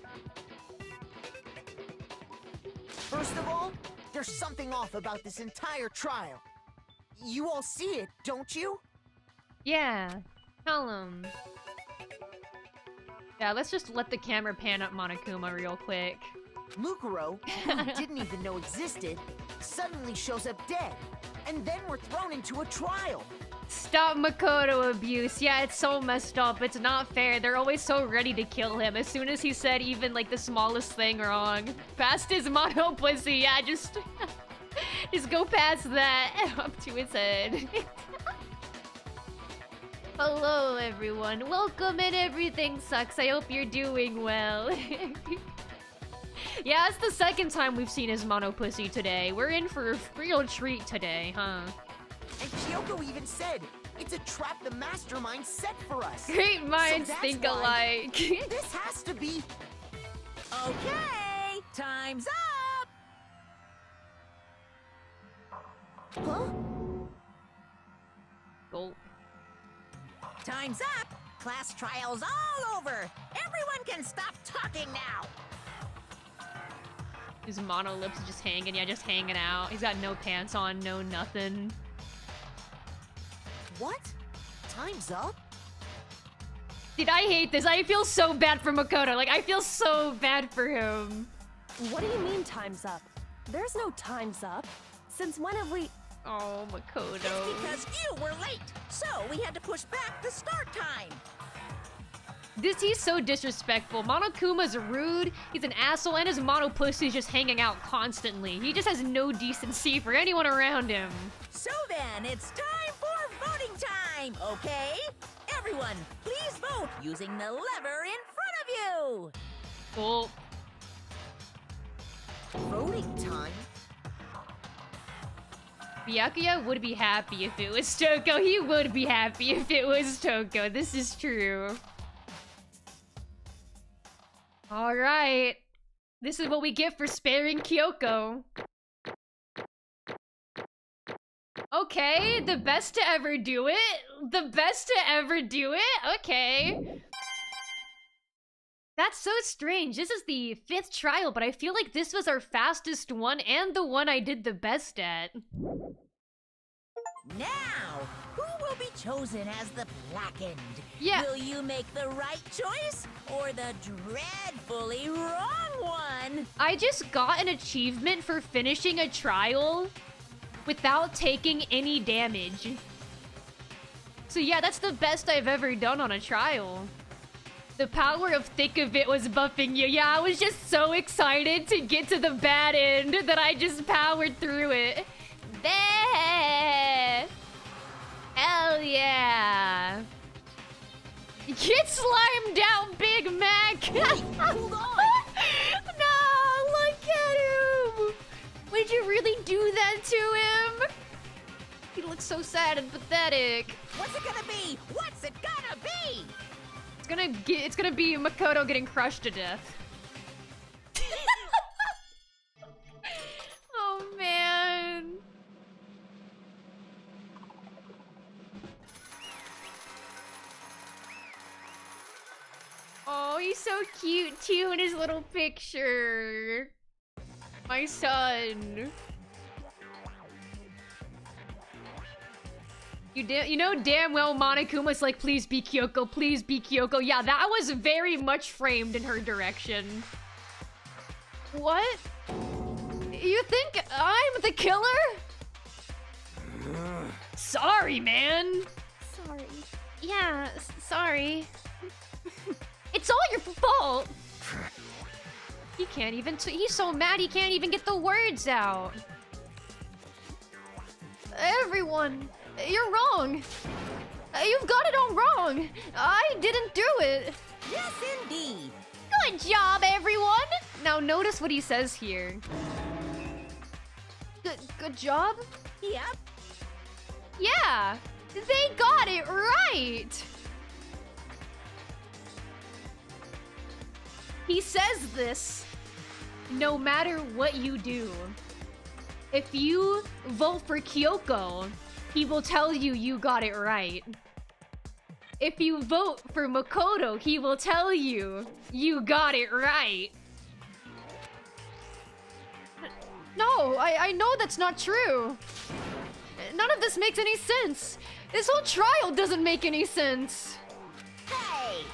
First of all, there's something off about this entire trial. You all see it, don't you? Yeah, tell him. Yeah, let's just let the camera pan up Monokuma real quick. Lucaro, who we didn't even know existed, suddenly shows up dead. And then we're thrown into a trial. Stop Makoto abuse. Yeah, it's so messed up. It's not fair. They're always so ready to kill him as soon as he said even like the smallest thing wrong. Past his mono pussy. Yeah, just just go past that up to his head. Hello everyone. Welcome in Everything Sucks. I hope you're doing well. Yeah, it's the second time we've seen his mono pussy today. We're in for a real treat today, huh? And Kyoko even said, it's a trap the mastermind set for us. Great minds So that's think why alike. This has to be... Okay, time's up! Huh? Gulp. Time's up! Class trial's all over! Everyone can stop talking now! His mono lips are just hanging, yeah, just hanging out. He's got no pants on, no nothing. What? Time's up? Dude, I hate this. I feel so bad for Makoto. Like, I feel so bad for him. What do you mean time's up? There's no time's up. Since when have we... Oh, Makoto. It's because you were late, so we had to push back the start time. He's so disrespectful. Monokuma's rude, he's an asshole, and his mono pussy's just hanging out constantly. He just has no decency for anyone around him. So then, it's time for voting time, okay? Everyone, please vote using the lever in front of you! Gulp. Voting time? Byakuya would be happy if it was Toko. He would be happy if it was Toko. This is true. Alright. This is what we get for sparing Kyoko. Okay, the best to ever do it. The best to ever do it? Okay. That's so strange. This is the 5th trial, but I feel like this was our fastest one and the one I did the best at. Now, who will be chosen as the blackened? Yeah. Will you make the right choice or the dreadfully wrong one? I just got an achievement for finishing a trial without taking any damage. So yeah, that's the best I've ever done on a trial. The power of Thick of It was buffing you. Yeah, I was just so excited to get to the bad end that I just powered through it. There! Hell yeah! Get slimed out, Big Mac! Hold on! No, look at him! Would you really do that to him? He looks so sad and pathetic. What's it gonna be? What's it gonna be? It's gonna be Makoto getting crushed to death. Oh man. Oh, he's so cute too in his little picture. My son. You know damn well Monokuma's like, please be Kyoko, please be Kyoko. Yeah, that was very much framed in her direction. What? You think I'm the killer? Sorry, man. Sorry. Yeah, sorry. It's all your fault. He can't even, he's so mad he can't even get the words out. Everyone, you're wrong. You've got it all wrong. I didn't do it. Yes, indeed. Good job, everyone. Now notice what he says here. Good job? Yep. Yeah, they got it right. He says this no matter what you do. If you vote for Kyoko, he will tell you you got it right. If you vote for Makoto, he will tell you you got it right. No, I know that's not true. None of this makes any sense. This whole trial doesn't make any sense. Hey!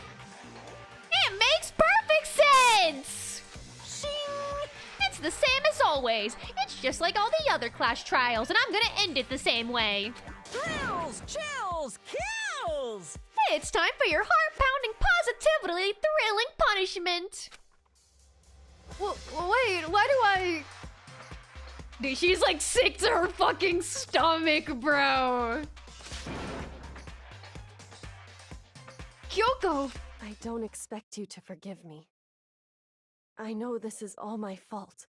It makes perfect sense! Shing! It's the same as always. It's just like all the other Clash trials, and I'm gonna end it the same way. Thrills, chills, kills! It's time for your heart-pounding, positively thrilling punishment. Wait, why do I... Dude, she's like sick to her fucking stomach, bro. Kyoko! I don't expect you to forgive me. I know this is all my fault.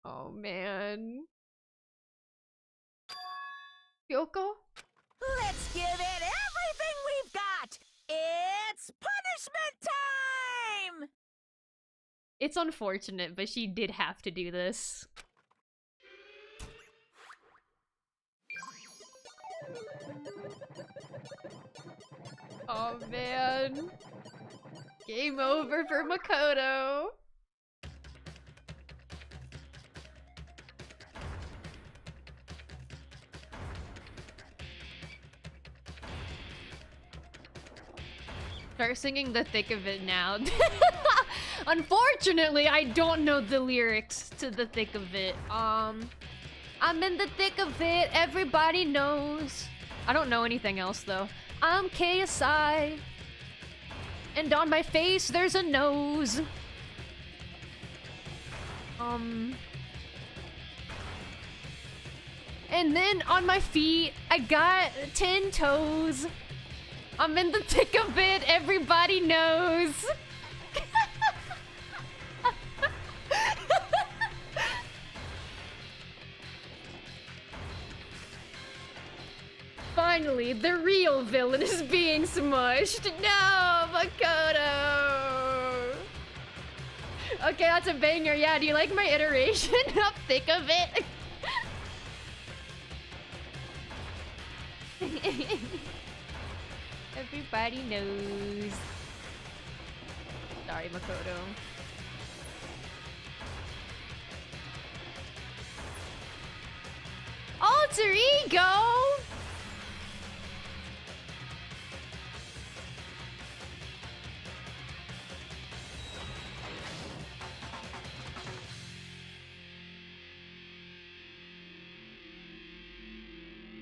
Oh, man. Kyoko? Let's give it everything we've got! It's punishment time! It's unfortunate, but she did have to do this. Oh, man. Game over for Makoto. Start singing the thick of it now. Unfortunately, I don't know the lyrics to the thick of it. I'm in the thick of it, everybody knows. I don't know anything else though. I'm KSI. And on my face, there's a nose. And then on my feet, I got 10 toes. I'm in the thick of it, everybody knows. Finally, the real villain is being smushed. No, Makoto. Okay, that's a banger. Yeah, do you like my iteration of thick of it? Everybody knows. Sorry, Makoto. Alter ego!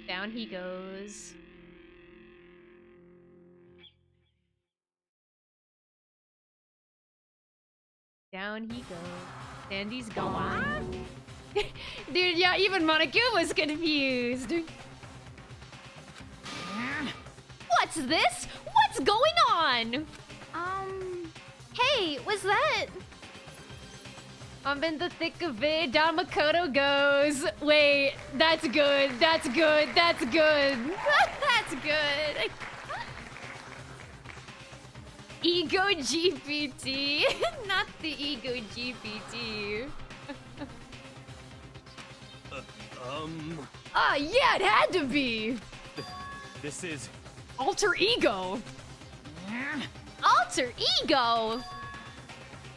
Down he goes. Down he goes. Sandy's gone. Dude, yeah, even Monokuma's confused. What's this? What's going on? Hey, what's that? I'm in the thick of it. Down Makoto goes. Wait, that's good. That's good. That's good. That's good. Ego GPT. Not the Ego GPT. Yeah, it had to be. This is... Alter ego. Alter ego?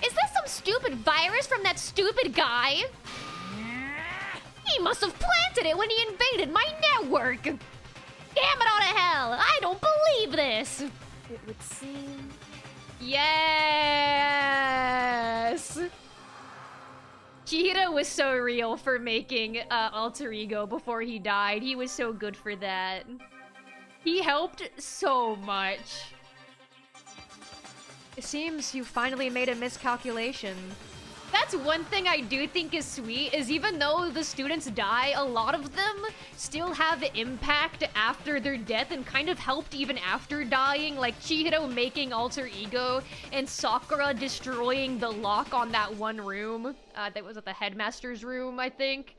Is this some stupid virus from that stupid guy? He must have planted it when he invaded my network. Damn it all to hell. I don't believe this. It would seem... Yes. Chihiro was so real for making Alter Ego before he died. He was so good for that. He helped so much. It seems you finally made a miscalculation. That's one thing I do think is sweet, is even though the students die, a lot of them still have impact after their death and kind of helped even after dying. Like Chihiro making Alter Ego and Sakura destroying the lock on that one room. That was at the headmaster's room, I think,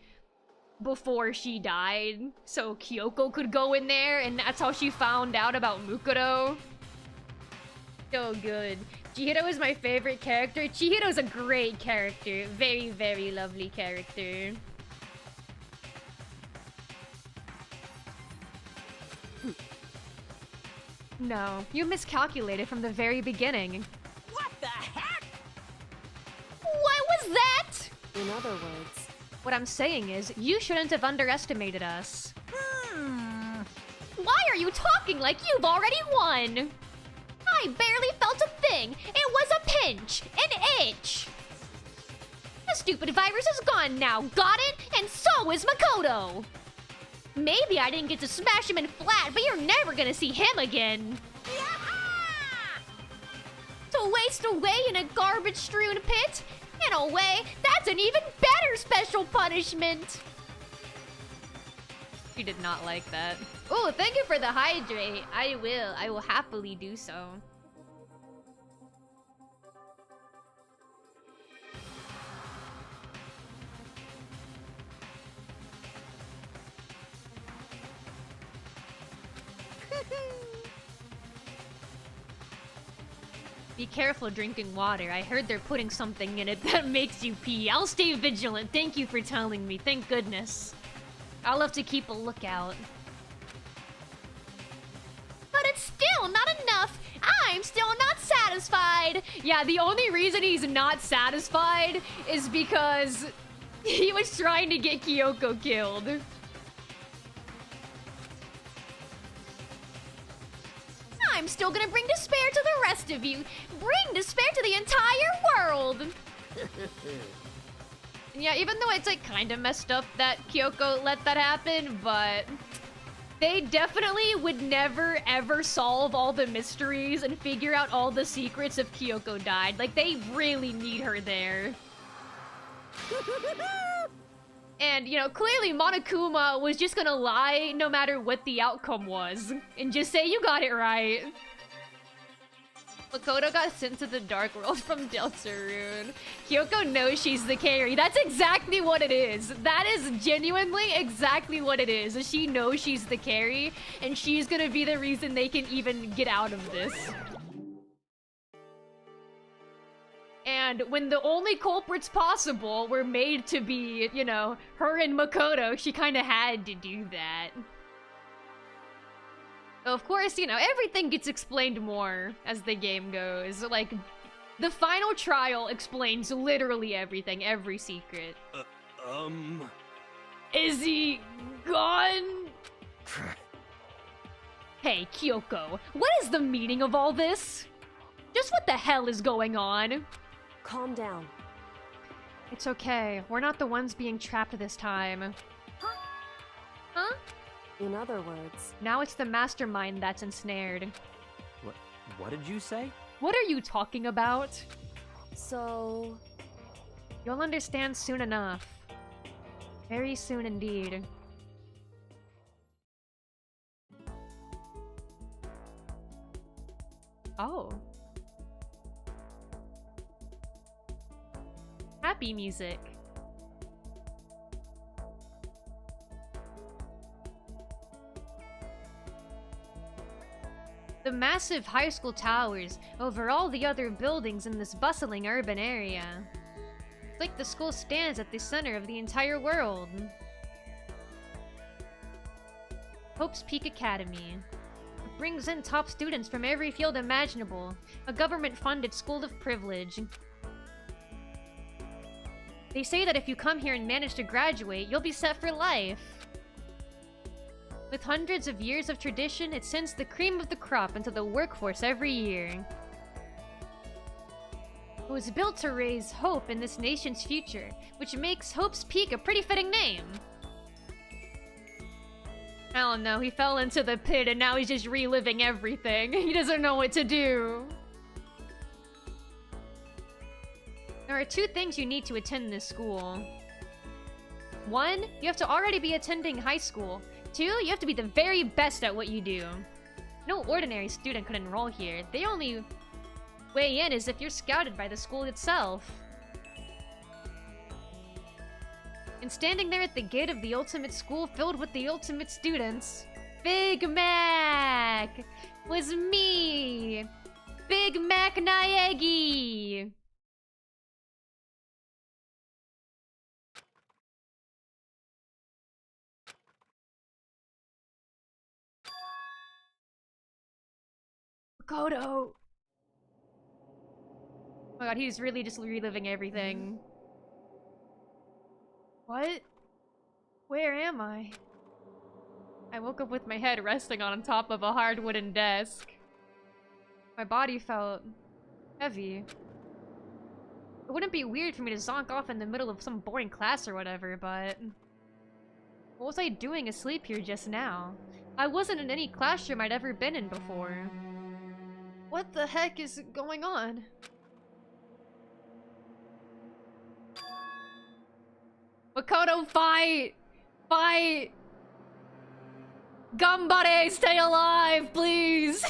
before she died. So Kyoko could go in there, and that's how she found out about Mukuro. So good. Chihiro is my favorite character. Chihiro's a great character. Very, very lovely character. No, you miscalculated from the very beginning. What the heck? What was that? In other words... What I'm saying is, you shouldn't have underestimated us. Why are you talking like you've already won? I barely felt a thing. It was a pinch. An itch. The stupid virus is gone now. Got it? And so is Makoto. Maybe I didn't get to smash him in flat, but you're never gonna see him again. To waste away in a garbage-strewn pit? In a way, that's an even better special punishment. She did not like that. Oh, thank you for the hydrate. I will happily do so. Be careful drinking water. I heard they're putting something in it that makes you pee. I'll stay vigilant. Thank you for telling me. Thank goodness. I'll have to keep a lookout. But it's still not enough. I'm still not satisfied. Yeah, the only reason he's not satisfied is because he was trying to get Kyoko killed. I'm still gonna bring despair to the rest of you. Bring despair to the entire world. Yeah, even though it's like kind of messed up that Kyoko let that happen, but they definitely would never ever solve all the mysteries and figure out all the secrets if Kyoko died. Like, they really need her there. And, you know, clearly Monokuma was just gonna lie no matter what the outcome was. And just say you got it right. Makoto got sent to the Dark World from Deltarune. Kyoko knows she's the carry. That's exactly what it is. That is genuinely exactly what it is. She knows she's the carry, and she's gonna be the reason they can even get out of this. And when the only culprits possible were made to be, you know, her and Makoto, she kind of had to do that. Of course, you know, everything gets explained more as the game goes. Like, the final trial explains literally everything, every secret. Is he gone? Hey, Kyoko, what is the meaning of all this? Just what the hell is going on? Calm down. It's okay. We're not the ones being trapped this time. Huh? In other words, Now it's the mastermind that's ensnared. What did you say? What are you talking about? so You'll understand soon enough. Very soon indeed. Oh. Happy music. The massive high school towers over all the other buildings in this bustling urban area. It's like the school stands at the center of the entire world. Hope's Peak Academy. It brings in top students from every field imaginable. A government-funded school of privilege. They say that if you come here and manage to graduate, you'll be set for life. With hundreds of years of tradition, it sends the cream of the crop into the workforce every year. It was built to raise hope in this nation's future, which makes Hope's Peak a pretty fitting name. I don't know, he fell into the pit and now he's just reliving everything. He doesn't know what to do. There are two things you need to attend this school. One, you have to already be attending high school. Two, you have to be the very best at what you do. No ordinary student could enroll here. The only way in is if you're scouted by the school itself. And standing there at the gate of the ultimate school filled with the ultimate students, Big Mac was me! Big Mac Naegi! Makoto! Oh my god, he's really just reliving everything. What? Where am I? I woke up with my head resting on top of a hard wooden desk. My body felt heavy. It wouldn't be weird for me to zonk off in the middle of some boring class or whatever, but... What was I doing asleep here just now? I wasn't in any classroom I'd ever been in before. What the heck is going on? Makoto, fight! Fight! Gambare, stay alive, please!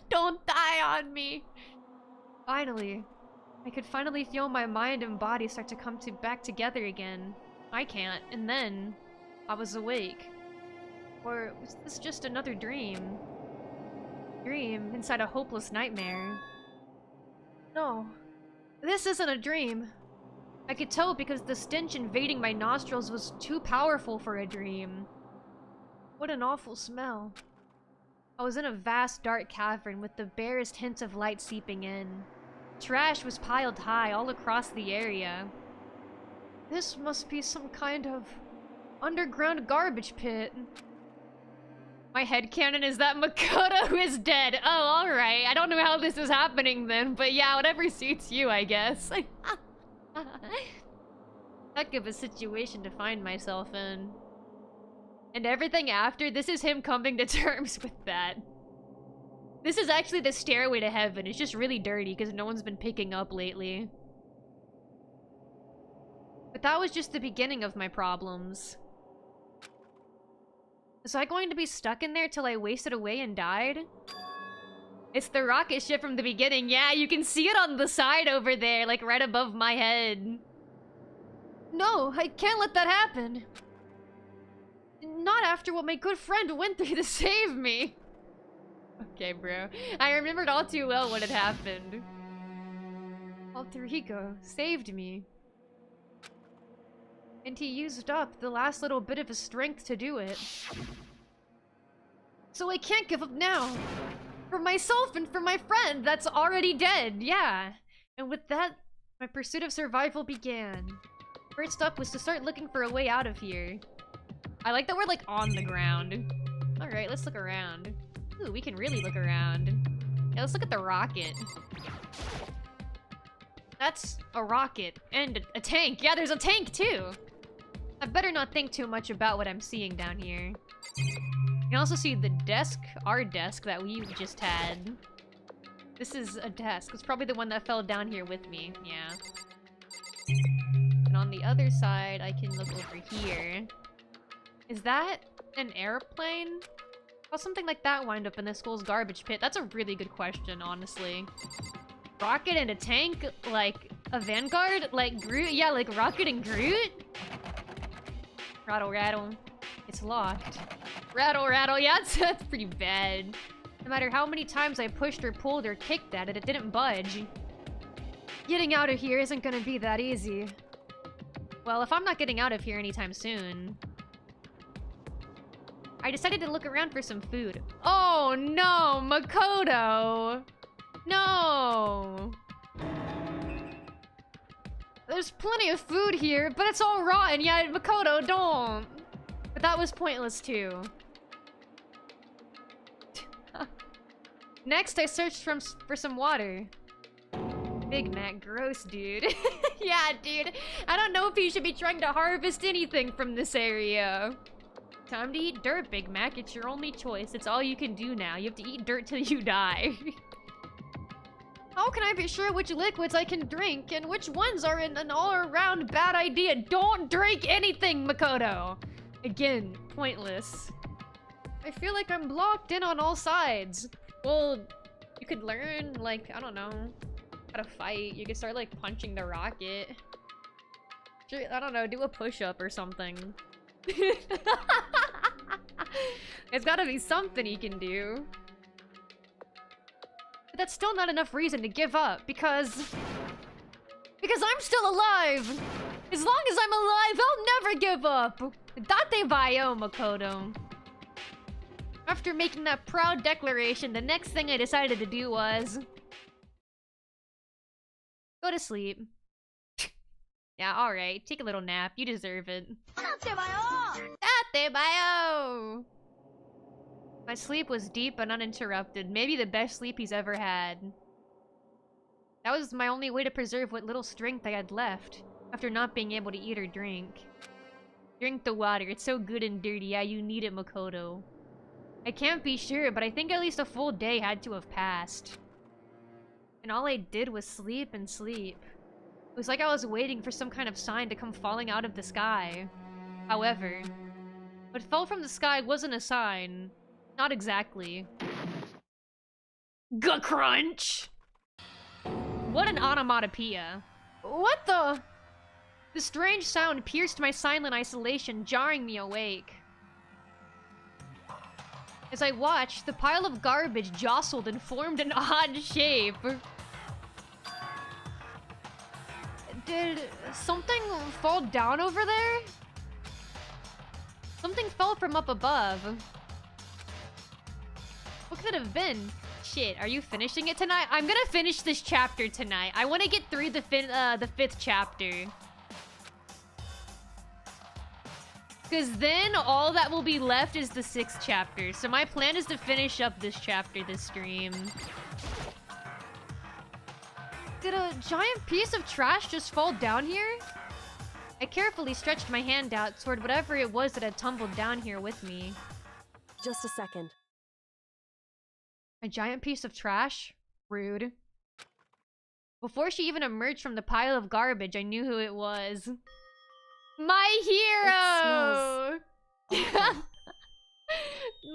Don't die on me! Finally. I could finally feel my mind and body start to come back together again. I can't, and then... I was awake. Or was this just another dream? Dream inside a hopeless nightmare. No. This isn't a dream. I could tell because the stench invading my nostrils was too powerful for a dream. What an awful smell. I was in a vast dark cavern with the barest hint of light seeping in. Trash was piled high all across the area. This must be some kind of underground garbage pit. My headcanon is that Makoto is dead. Oh, alright. I don't know how this is happening then, but yeah, whatever suits you, I guess. Heck of a situation to find myself in. And everything after, this is him coming to terms with that. This is actually the stairway to heaven. It's just really dirty because no one's been picking up lately. But that was just the beginning of my problems. Was I going to be stuck in there till I wasted away and died? It's the rocket ship from the beginning. Yeah, you can see it on the side over there, like right above my head. No, I can't let that happen. Not after what my good friend went through to save me. Okay, bro. I remembered all too well what had happened. Alter Ego saved me. And he used up the last little bit of his strength to do it. So I can't give up now. For myself and for my friend that's already dead, yeah. And with that, my pursuit of survival began. First up was to start looking for a way out of here. I like that we're like on the ground. Alright, let's look around. Ooh, we can really look around. Yeah, let's look at the rocket. That's a rocket. And a tank. Yeah, there's a tank too! I better not think too much about what I'm seeing down here. You can also see the desk, our desk that we just had. This is a desk. It's probably the one that fell down here with me. Yeah. And on the other side, I can look over here. Is that an airplane? How'd something like that wind up in the school's garbage pit? That's a really good question, honestly. Rocket and a tank? Like a Vanguard? Like Groot? Yeah, like Rocket and Groot? Rattle, rattle. It's locked. Rattle, rattle. Yeah, that's pretty bad. No matter how many times I pushed or pulled or kicked at it, it didn't budge. Getting out of here isn't gonna be that easy. Well, if I'm not getting out of here anytime soon... I decided to look around for some food. Oh no, Makoto! No! There's plenty of food here, but it's all rotten. Yeah, Makoto, don't! But that was pointless too. Next, I searched for some water. Big Mac, gross, dude. Yeah, dude. I don't know if you should be trying to harvest anything from this area. Time to eat dirt, Big Mac. It's your only choice. It's all you can do now. You have to eat dirt till you die. How can I be sure which liquids I can drink and which ones are an all-around bad idea? Don't drink anything, Makoto! Again, pointless. I feel like I'm blocked in on all sides. Well, you could learn, like, I don't know, how to fight. You could start, like, punching the rocket. Sure, I don't know, do a push-up or something. There's gotta be something you can do. But that's still not enough reason to give up, because I'm still alive! As long as I'm alive, I'll never give up! Date bayo, Makoto. After making that proud declaration, the next thing I decided to do was... go to sleep. Yeah, alright. Take a little nap. You deserve it. Date bayo! My sleep was deep and uninterrupted. Maybe the best sleep he's ever had. That was my only way to preserve what little strength I had left, after not being able to eat or drink. Drink the water, it's so good and dirty, yeah, you need it, Makoto. I can't be sure, but I think at least a full day had to have passed. And all I did was sleep and sleep. It was like I was waiting for some kind of sign to come falling out of the sky. However, what fell from the sky wasn't a sign. Not exactly. G-crunch! What an onomatopoeia. What the? The strange sound pierced my silent isolation, jarring me awake. As I watched, the pile of garbage jostled and formed an odd shape. Did something fall down over there? Something fell from up above. What could it have been? Shit, are you finishing it tonight? I'm gonna finish this chapter tonight. I want to get through the fifth chapter. Because then all that will be left is the 6th chapter. So my plan is to finish up this chapter this stream. Did a giant piece of trash just fall down here? I carefully stretched my hand out toward whatever it was that had tumbled down here with me. Just a second. A giant piece of trash? Rude. Before she even emerged from the pile of garbage, I knew who it was. My hero!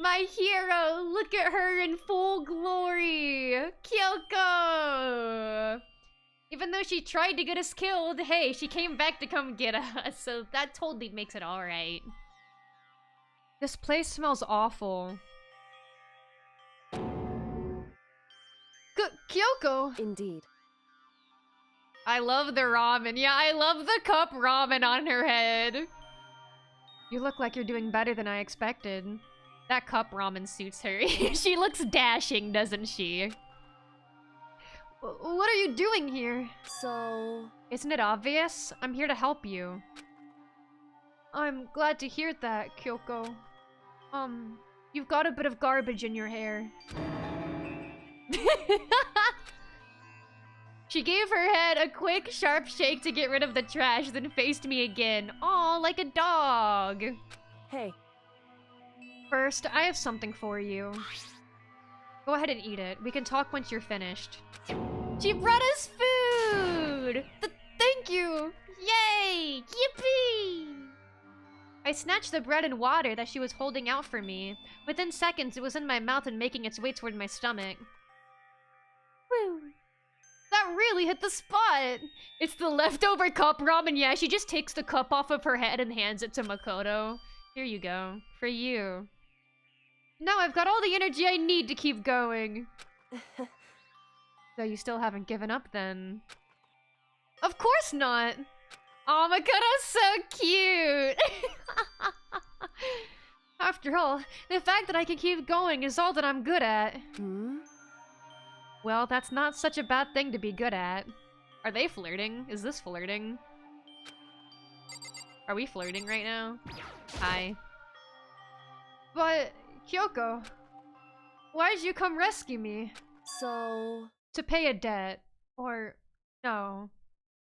My hero! Look at her in full glory! Kyoko! Even though she tried to get us killed, hey, she came back to come get us, so that totally makes it alright. This place smells awful. Kyoko! Indeed. I love the ramen. Yeah, I love the cup ramen on her head. You look like you're doing better than I expected. That cup ramen suits her. She looks dashing, doesn't she? What are you doing here? So... Isn't it obvious? I'm here to help you. I'm glad to hear that, Kyoko. You've got a bit of garbage in your hair. She gave her head a quick, sharp shake to get rid of the trash, then faced me again. Aw, like a dog. Hey. First, I have something for you. Go ahead and eat it. We can talk once you're finished. She brought us food! Thank you! Yay! Yippee! I snatched the bread and water that she was holding out for me. Within seconds, it was in my mouth and making its way toward my stomach. Woo! That really hit the spot! It's the leftover cup ramen. Yeah, she just takes the cup off of her head and hands it to Makoto. Here you go. For you. Now I've got all the energy I need to keep going. So you still haven't given up then? Of course not! Aw, Makoto's so cute! After all, the fact that I can keep going is all that I'm good at. Hmm? Well, that's not such a bad thing to be good at. Are they flirting? Is this flirting? Are we flirting right now? Hi. But, Kyoko, why'd you come rescue me? So... To pay a debt. Or, no.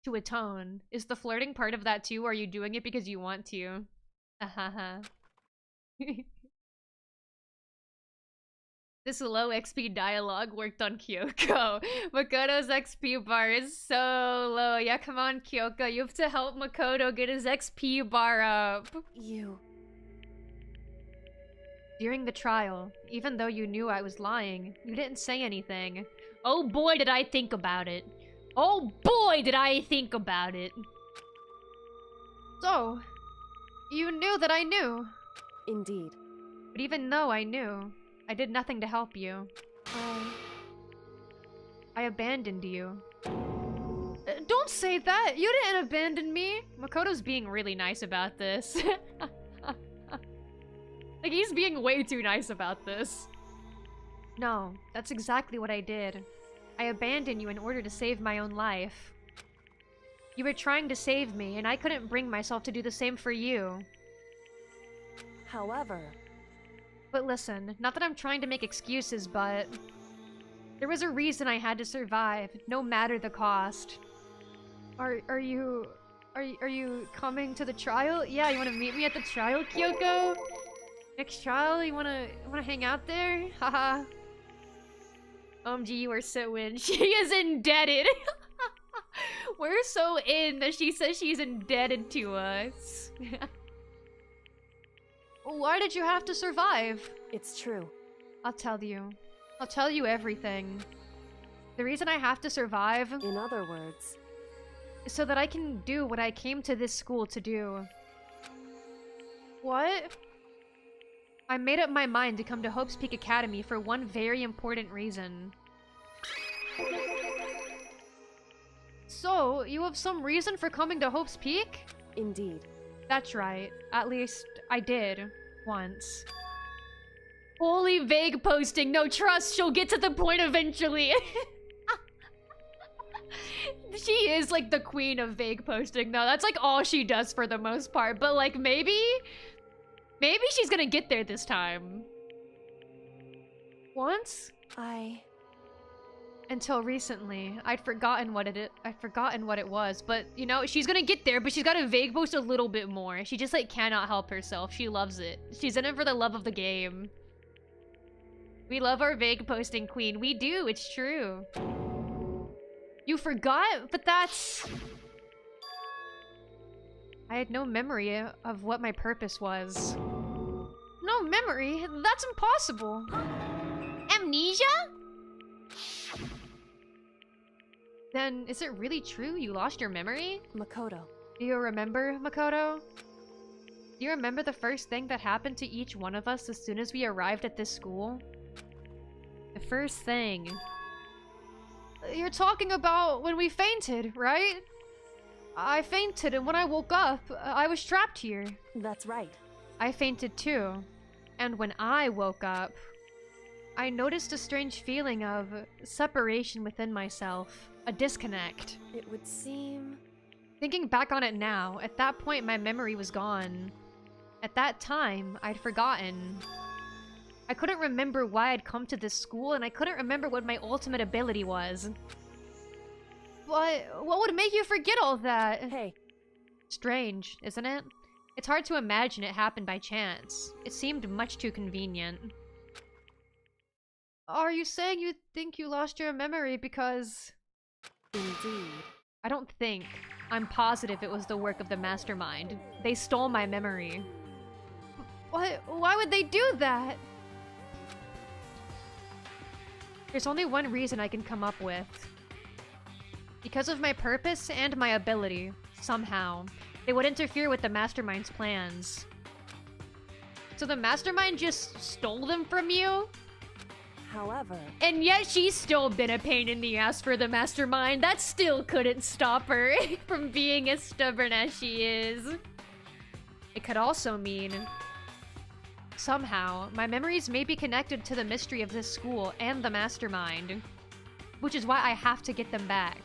To atone. Is the flirting part of that too, or are you doing it because you want to? Ahaha. This low XP dialogue worked on Kyoko. Makoto's XP bar is so low. Yeah, come on, Kyoko. You have to help Makoto get his XP bar up. You... During the trial, even though you knew I was lying, you didn't say anything. Oh boy, did I think about it. Oh boy, did I think about it. So, you knew that I knew. Indeed. But even though I knew, I did nothing to help you. I abandoned you. Don't say that! You didn't abandon me! Makoto's being really nice about this. Like, he's being way too nice about this. No, that's exactly what I did. I abandoned you in order to save my own life. You were trying to save me, and I couldn't bring myself to do the same for you. However... But listen, not that I'm trying to make excuses, but... There was a reason I had to survive, no matter the cost. Are you coming to the trial? Yeah, you wanna meet me at the trial, Kyoko? Next trial, you wanna hang out there? Haha. OMG, you are so in. She is indebted. We're so in that she says she's indebted to us. Why did you have to survive? It's true. I'll tell you. I'll tell you everything. The reason I have to survive In other words, is so that I can do what I came to this school to do. What? I made up my mind to come to Hope's Peak Academy for one very important reason. So, you have some reason for coming to Hope's Peak? indeed. That's right. At least, I did. Once. Holy vague posting. No, trust, she'll get to the point eventually. She is like the queen of vague posting though. That's like all she does for the most part. But like maybe she's gonna get there this time. Once? Until recently, I'd forgotten what it was, but you know, she's gonna get there, but she's gotta vague post a little bit more. She just like cannot help herself. She loves it. She's in it for the love of the game. We love our vague posting queen. We do, it's true. You forgot? But that's... I had no memory of what my purpose was. No memory? That's impossible. Amnesia? Then, is it really true you lost your memory? Makoto. Do you remember, Makoto? Do you remember the first thing that happened to each one of us as soon as we arrived at this school? The first thing. You're talking about when we fainted, right? I fainted, and when I woke up, I was trapped here. That's right. I fainted too. And when I woke up, I noticed a strange feeling of separation within myself. A disconnect. It would seem... Thinking back on it now, at that point my memory was gone. At that time, I'd forgotten. I couldn't remember why I'd come to this school, and I couldn't remember what my ultimate ability was. But what would make you forget all that? Hey. Strange, isn't it? It's hard to imagine it happened by chance. It seemed much too convenient. Are you saying you think you lost your memory because... Indeed. I don't think. I'm positive it was the work of the mastermind. They stole my memory. Why would they do that? There's only one reason I can come up with. Because of my purpose and my ability, somehow, they would interfere with the mastermind's plans. So the mastermind just stole them from you? However... And yet she's still been a pain in the ass for the mastermind. That still couldn't stop her from being as stubborn as she is. It could also mean... Somehow, my memories may be connected to the mystery of this school and the mastermind. Which is why I have to get them back.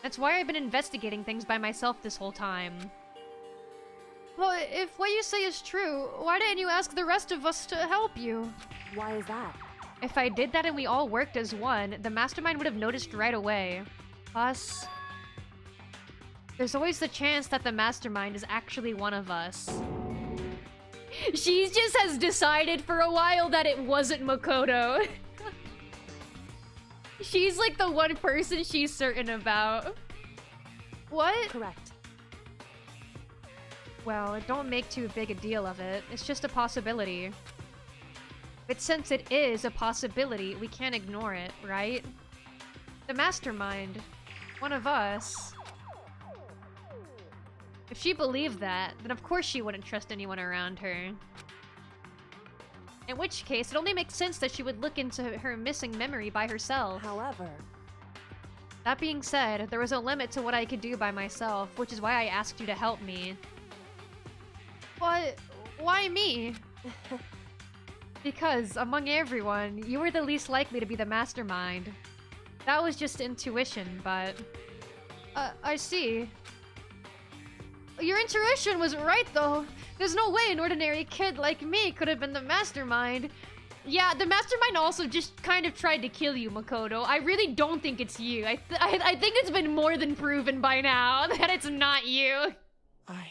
That's why I've been investigating things by myself this whole time. Well, if what you say is true, why didn't you ask the rest of us to help you? Why is that? If I did that and we all worked as one, the mastermind would have noticed right away. Us... There's always the chance that the mastermind is actually one of us. She just has decided for a while that it wasn't Makoto. She's like the one person she's certain about. What? Correct. Well, don't make too big a deal of it. It's just a possibility. But since it is a possibility, we can't ignore it, right? The mastermind. One of us. If she believed that, then of course she wouldn't trust anyone around her. In which case, it only makes sense that she would look into her missing memory by herself. However... That being said, there was a limit to what I could do by myself, which is why I asked you to help me. But why me? Because, among everyone, you were the least likely to be the mastermind. That was just intuition, but... I see. Your intuition was right, though. There's no way an ordinary kid like me could have been the mastermind. Yeah, the mastermind also just kind of tried to kill you, Makoto. I really don't think it's you. I think it's been more than proven by now that it's not you. I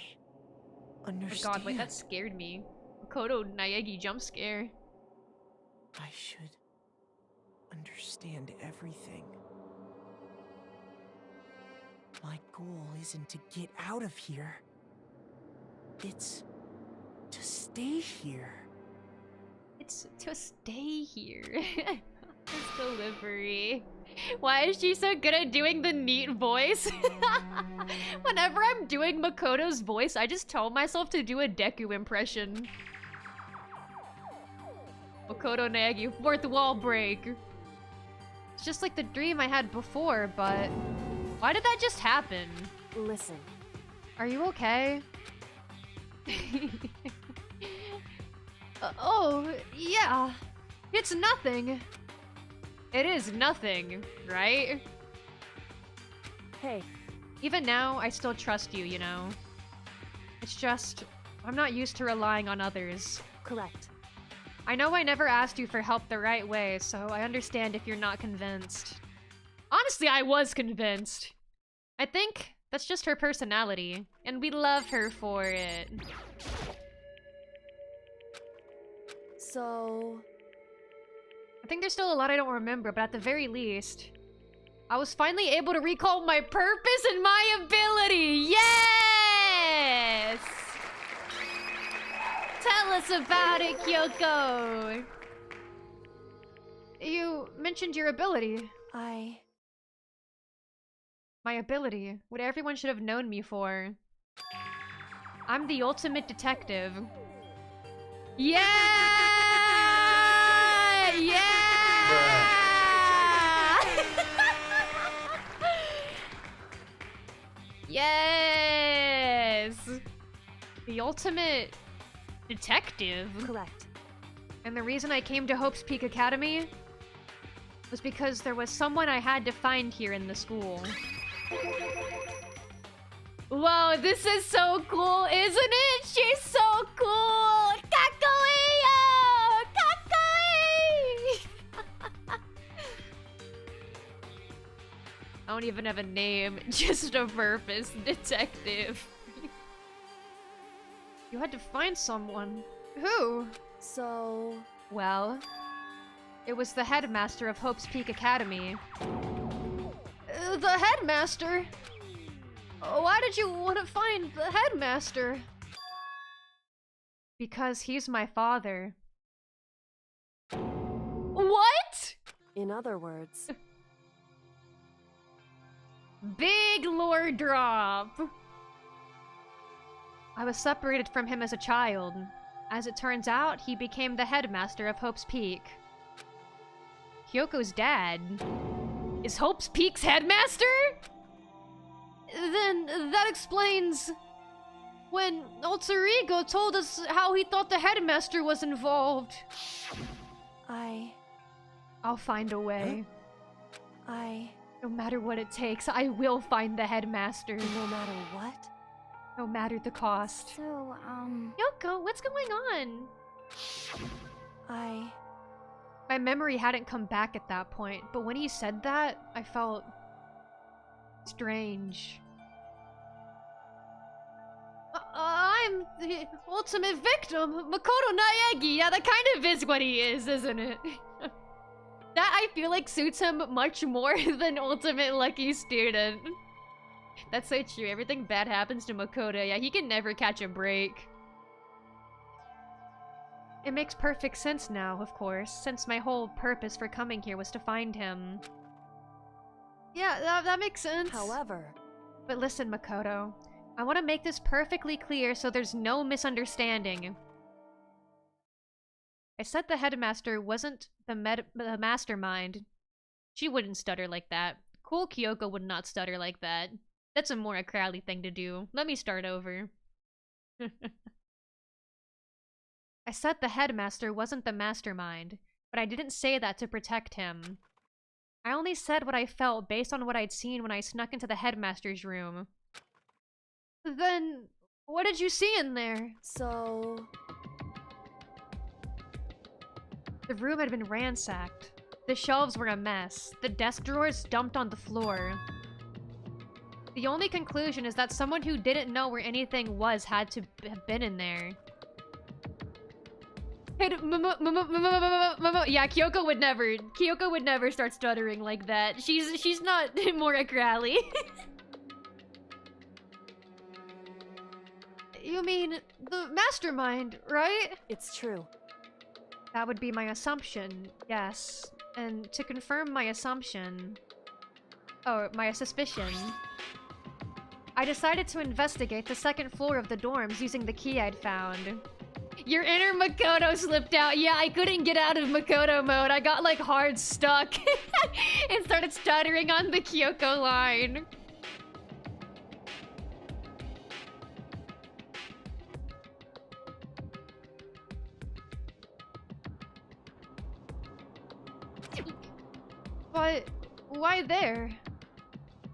Oh understand. god, wait, that scared me. Makoto Naegi jump scare. I should understand everything. My goal isn't to get out of here. It's to stay here. It's to stay here. This delivery. Why is she so good at doing the neat voice? Whenever I'm doing Makoto's voice, I just tell myself to do a Deku impression. Makoto Naegi, fourth wall break. It's just like the dream I had before, but why did that just happen? Listen, Are you okay? Oh, yeah. It's nothing. It is nothing, right? hey, Even now, I still trust you, you know? It's just, I'm not used to relying on others. correct. I know I never asked you for help the right way, so I understand if you're not convinced. Honestly, I was convinced. I think that's just her personality, and we love her for it. So, I think there's still a lot I don't remember, but at the very least, I was finally able to recall my purpose and my ability! Yes! Tell us about it, Kyoko! You mentioned your ability. My ability. What everyone should have known me for. I'm the ultimate detective. Yeah! Yeah! Yes! The ultimate detective. correct. And the reason I came to Hope's Peak Academy was because there was someone I had to find here in the school. Whoa, this is so cool, isn't it? She's so cool! Kakuyo! Kakui! I don't even have a name, just a purpose. Detective. You had to find someone. Who? So, Well, it was the headmaster of Hope's Peak Academy. The headmaster? Why did you want to find the headmaster? Because he's my father. What? in other words, Big lore drop! I was separated from him as a child. As it turns out, he became the headmaster of Hope's Peak. Kyoko's dad is Hope's Peak's headmaster? Then that explains when Alter Ego told us how he thought the headmaster was involved. I'll find a way. No matter what it takes, I will find the headmaster. no matter what? No matter the cost. So, Yoko, what's going on? My memory hadn't come back at that point, but when he said that, I felt strange. I'm the ultimate victim, Makoto Naegi. Yeah, that kind of is what he is, isn't it? That I feel like suits him much more than ultimate lucky student. That's so true. Everything bad happens to Makoto. Yeah, he can never catch a break. It makes perfect sense now, of course, since my whole purpose for coming here was to find him. Yeah, that makes sense. However, But listen, Makoto. I want to make this perfectly clear so there's no misunderstanding. I said the headmaster wasn't the mastermind. She wouldn't stutter like that. Cool Kyoko would not stutter like that. That's a more a Crowley thing to do. Let me start over. I said the headmaster wasn't the mastermind, but I didn't say that to protect him. I only said what I felt based on what I'd seen when I snuck into the headmaster's room. Then, what did you see in there? so... The room had been ransacked. The shelves were a mess. The desk drawers dumped on the floor. The only conclusion is that someone who didn't know where anything was had to have been in there. Hey, yeah, Kyoko would never start stuttering like that. She's not Mora Crowley. You mean the mastermind, right? It's true. That would be my assumption, yes. And to confirm my assumption... Oh, my suspicion. I decided to investigate the second floor of the dorms using the key I'd found. Your inner Makoto slipped out. Yeah, I couldn't get out of Makoto mode. I got like hard stuck and started stuttering on the Kyoko line. But why there?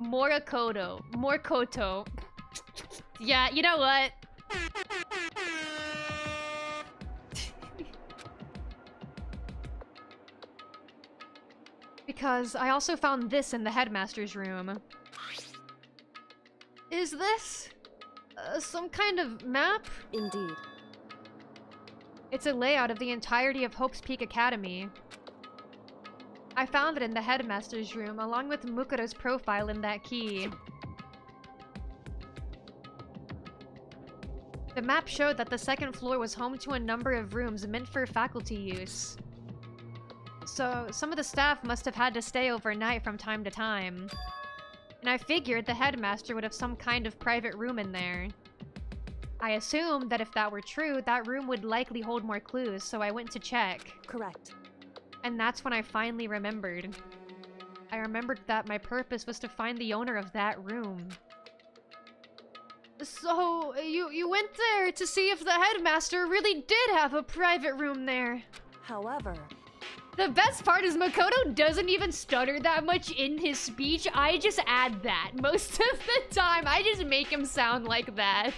Morikoto. Yeah, you know what? Because I also found this in the headmaster's room. Is this some kind of map? Indeed. It's a layout of the entirety of Hope's Peak Academy. I found it in the headmaster's room, along with Mukuro's profile in that key. The map showed that the second floor was home to a number of rooms meant for faculty use. So, some of the staff must have had to stay overnight from time to time. And I figured the headmaster would have some kind of private room in there. I assumed that if that were true, that room would likely hold more clues, so I went to check. Correct. And that's when I finally remembered. I remembered that my purpose was to find the owner of that room. So, you went there to see if the headmaster really did have a private room there. However... The best part is Makoto doesn't even stutter that much in his speech. I just add that most of the time. I just make him sound like that.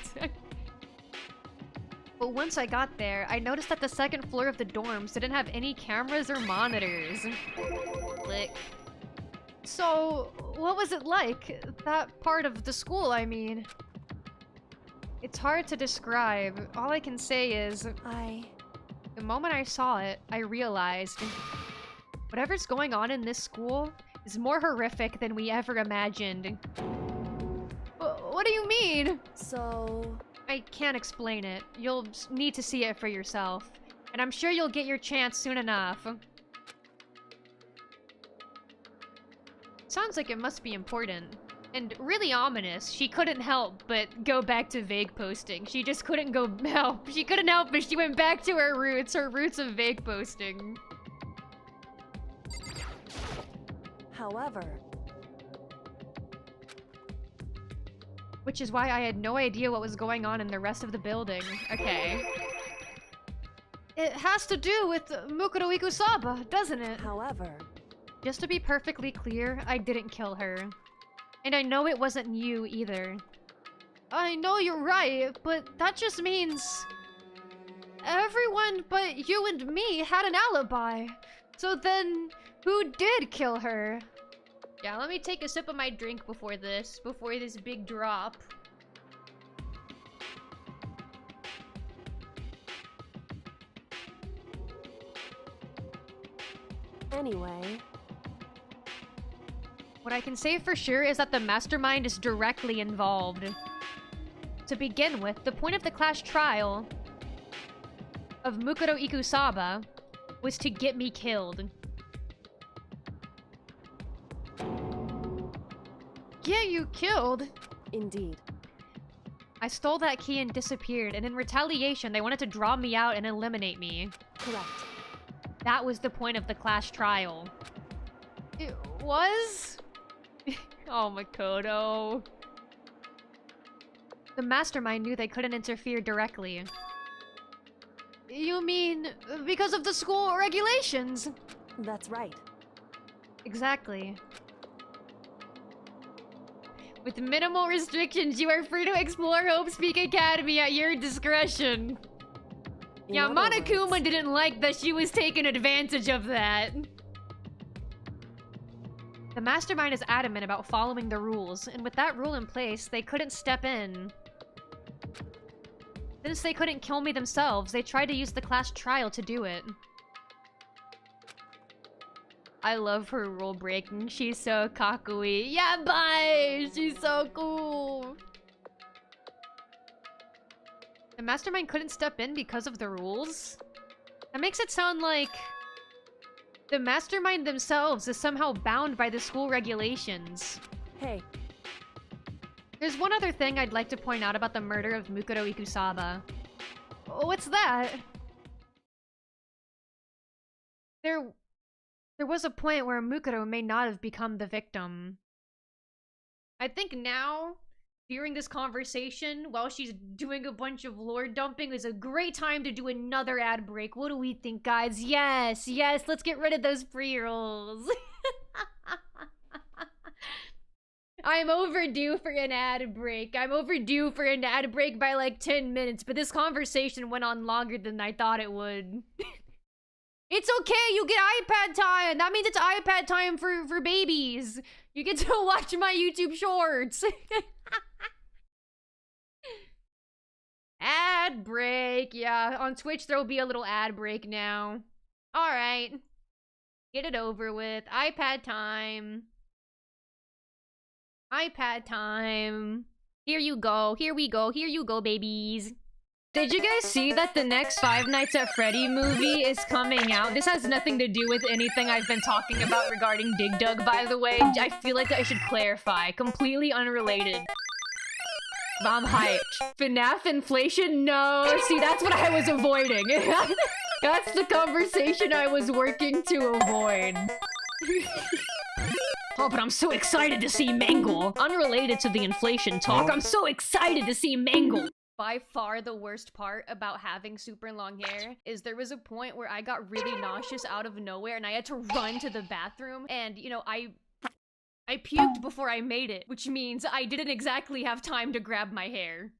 But once I got there, I noticed that the second floor of the dorms didn't have any cameras or monitors. Click. So, what was it like? That part of the school, I mean. It's hard to describe. All I can say is... The moment I saw it, I realized... Whatever's going on in this school is more horrific than we ever imagined. What do you mean? So... I can't explain it. You'll need to see it for yourself. And I'm sure you'll get your chance soon enough. Sounds like it must be important. And really ominous. She couldn't help but go back to vague posting. She just couldn't help. She couldn't help but she went back to her roots of vague posting. However... Which is why I had no idea what was going on in the rest of the building. Okay. It has to do with Mukuro Ikusaba, doesn't it? However... Just to be perfectly clear, I didn't kill her. And I know it wasn't you either. I know you're right, but that just means... Everyone but you and me had an alibi. So then, who did kill her? Yeah, let me take a sip of my drink before this big drop. Anyway... What I can say for sure is that the mastermind is directly involved. To begin with, the point of the class trial of Mukuro Ikusaba was to get me killed. Get you killed? Indeed. I stole that key and disappeared, and in retaliation, they wanted to draw me out and eliminate me. Correct. That was the point of the class trial. It was? Oh, Makoto. The mastermind knew they couldn't interfere directly. You mean because of the school regulations? That's right. Exactly. With minimal restrictions, you are free to explore Hope's Peak Academy at your discretion. Yeah, In other Monokuma words, didn't like that she was taking advantage of that. The mastermind is adamant about following the rules, and with that rule in place, they couldn't step in. Since they couldn't kill me themselves, they tried to use the class trial to do it. I love her rule breaking. She's so kakui. Yeah, bye! She's so cool! The mastermind couldn't step in because of the rules? That makes it sound like the mastermind themselves is somehow bound by the school regulations. hey, There's one other thing I'd like to point out about the murder of Mukuro Ikusaba. What's that? There was a point where Mukuro may not have become the victim. I think now, during this conversation, while she's doing a bunch of lore dumping, is a great time to do another ad break. What do we think, guys? Yes, yes, let's get rid of those pre-rolls. I'm overdue for an ad break. I'm overdue for an ad break by like 10 minutes, but this conversation went on longer than I thought it would. It's okay, you get iPad time! That means it's iPad time for babies! You get to watch my YouTube shorts! Ad break! Yeah, on Twitch there'll be a little ad break now. Alright. Get it over with. iPad time. iPad time. Here you go, here we go, here you go, babies. Did you guys see that the next Five Nights at Freddy movie is coming out? This has nothing to do with anything I've been talking about regarding Dig Dug, by the way. I feel like I should clarify. Completely unrelated. But I'm hyped. FNAF inflation? No. See, that's what I was avoiding. That's the conversation I was working to avoid. Oh, but I'm so excited to see Mangle. Unrelated to the inflation talk, I'm so excited to see Mangle. By far the worst part about having super long hair is there was a point where I got really nauseous out of nowhere and I had to run to the bathroom and, you know, I puked before I made it, which means I didn't exactly have time to grab my hair.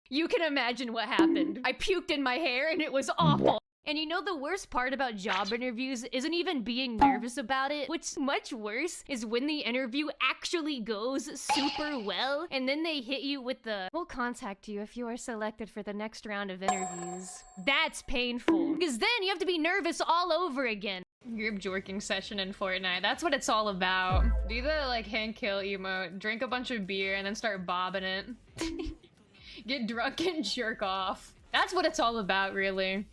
You can imagine what happened. I puked in my hair and it was awful. And you know the worst part about job interviews isn't even being nervous about it. What's much worse is when the interview actually goes super well and then they hit you with the "we'll contact you if you are selected for the next round of interviews." That's painful. Because then you have to be nervous all over again. Group jorking session in Fortnite. That's what it's all about. Do the like hand kill emote, drink a bunch of beer, and then start bobbing it. Get drunk and jerk off. That's what it's all about, really.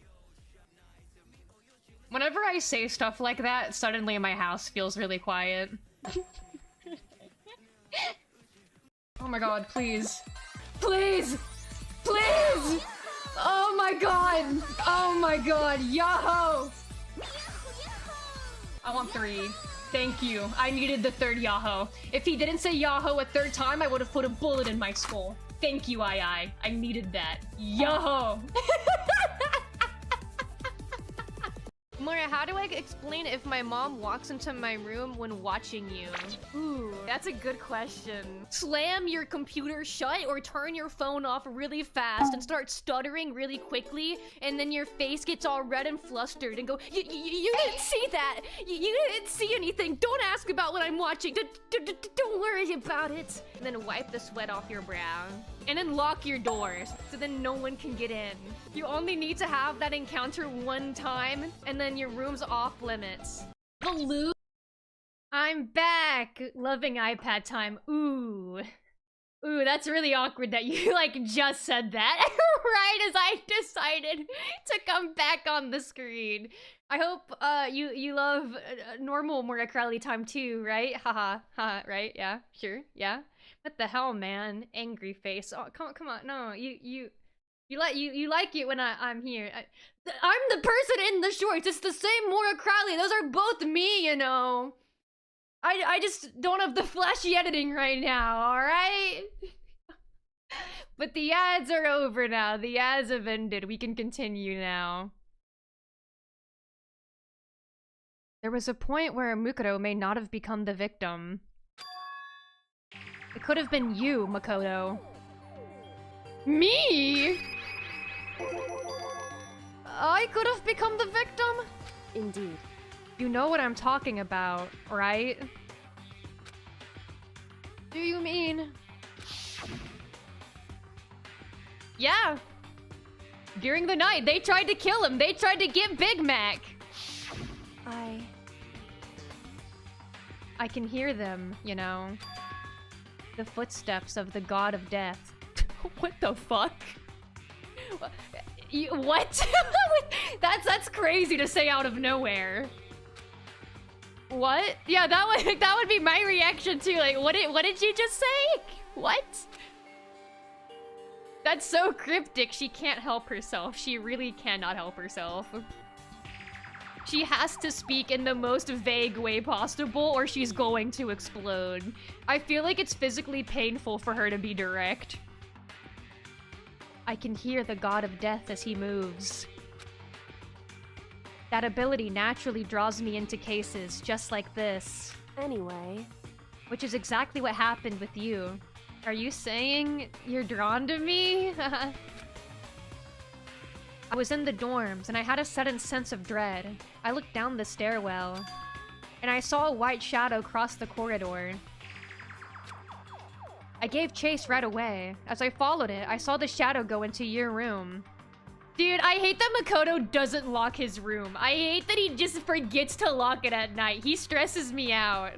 Whenever I say stuff like that, suddenly my house feels really quiet. Oh my god, please. Please! Please! Oh my god! Oh my god, Yahoo! I want 3. Thank you. I needed the 3rd Yahoo. If he didn't say Yahoo a 3rd time, I would have put a bullet in my skull. Thank you, I needed that. Yahoo! Mora, how do I explain if my mom walks into my room when watching you? Ooh, that's a good question. Slam your computer shut or turn your phone off really fast and start stuttering really quickly, and then your face gets all red and flustered and go, you didn't see that! You didn't see anything! Don't ask about what I'm watching! Don't worry about it! And then wipe the sweat off your brow. And then lock your doors, so then no one can get in. You only need to have that encounter one time, and then your room's off limits. Baloo! I'm back! Loving iPad time. Ooh. Ooh, that's really awkward that you, like, just said that right as I decided to come back on the screen. I hope, you love normal Murakali time too, right? Haha, haha, right? Yeah, sure, yeah. What the hell, man? Angry face. Oh, come on, no, you like it when I'm here. I'm the person in the shorts. It's the same Mora Crowley. Those are both me, you know. I just don't have the flashy editing right now, alright? But the ads are over now. The ads have ended. We can continue now. There was a point where Mukuro may not have become the victim. It could have been you, Makoto. Me? I could have become the victim? Indeed. You know what I'm talking about, right? Do you mean... Yeah. During the night, they tried to kill him. They tried to get Big Mac. I can hear them, you know. The footsteps of the god of death. What the fuck? What? That's crazy to say out of nowhere. What? Yeah, that would be my reaction too. Like, what did you just say? What? That's so cryptic. She can't help herself. She really cannot help herself. She has to speak in the most vague way possible or she's going to explode. I feel like it's physically painful for her to be direct. I can hear the god of death as he moves. That ability naturally draws me into cases just like this. Anyway... Which is exactly what happened with you. Are you saying you're drawn to me? I was in the dorms, and I had a sudden sense of dread. I looked down the stairwell, and I saw a white shadow cross the corridor. I gave chase right away. As I followed it, I saw the shadow go into your room. Dude, I hate that Makoto doesn't lock his room. I hate that he just forgets to lock it at night. He stresses me out.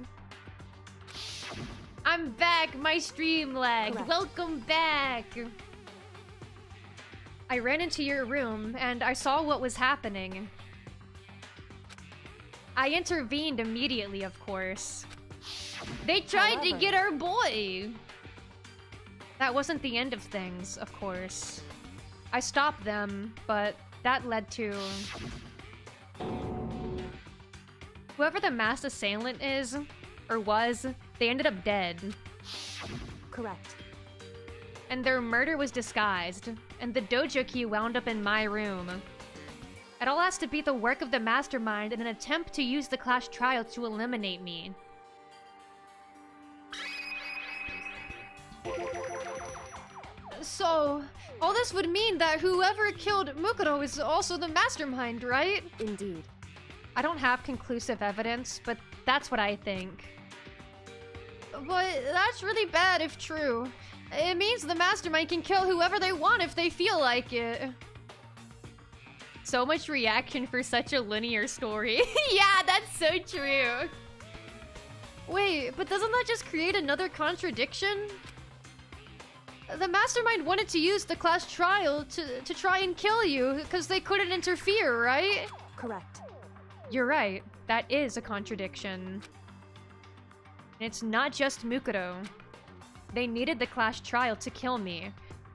I'm back, my stream lagged. Correct. Welcome back. I ran into your room, and I saw what was happening. I intervened immediately, of course. They tried to get our boy! That wasn't the end of things, of course. I stopped them, but that led to... Whoever the mass assailant is, or was, they ended up dead. Correct. And their murder was disguised, and the dojo key wound up in my room. It all has to be the work of the mastermind in an attempt to use the class trial to eliminate me. So, all this would mean that whoever killed Mukuro is also the mastermind, right? Indeed. I don't have conclusive evidence, but that's what I think. But that's really bad if true. It means the mastermind can kill whoever they want if they feel like it. So much reaction for such a linear story. Yeah, that's so true. Wait, but doesn't that just create another contradiction? The mastermind wanted to use the class trial to try and kill you because they couldn't interfere, right? Correct. You're right. That is a contradiction. And it's not just Mukuro. They needed the class trial to kill me,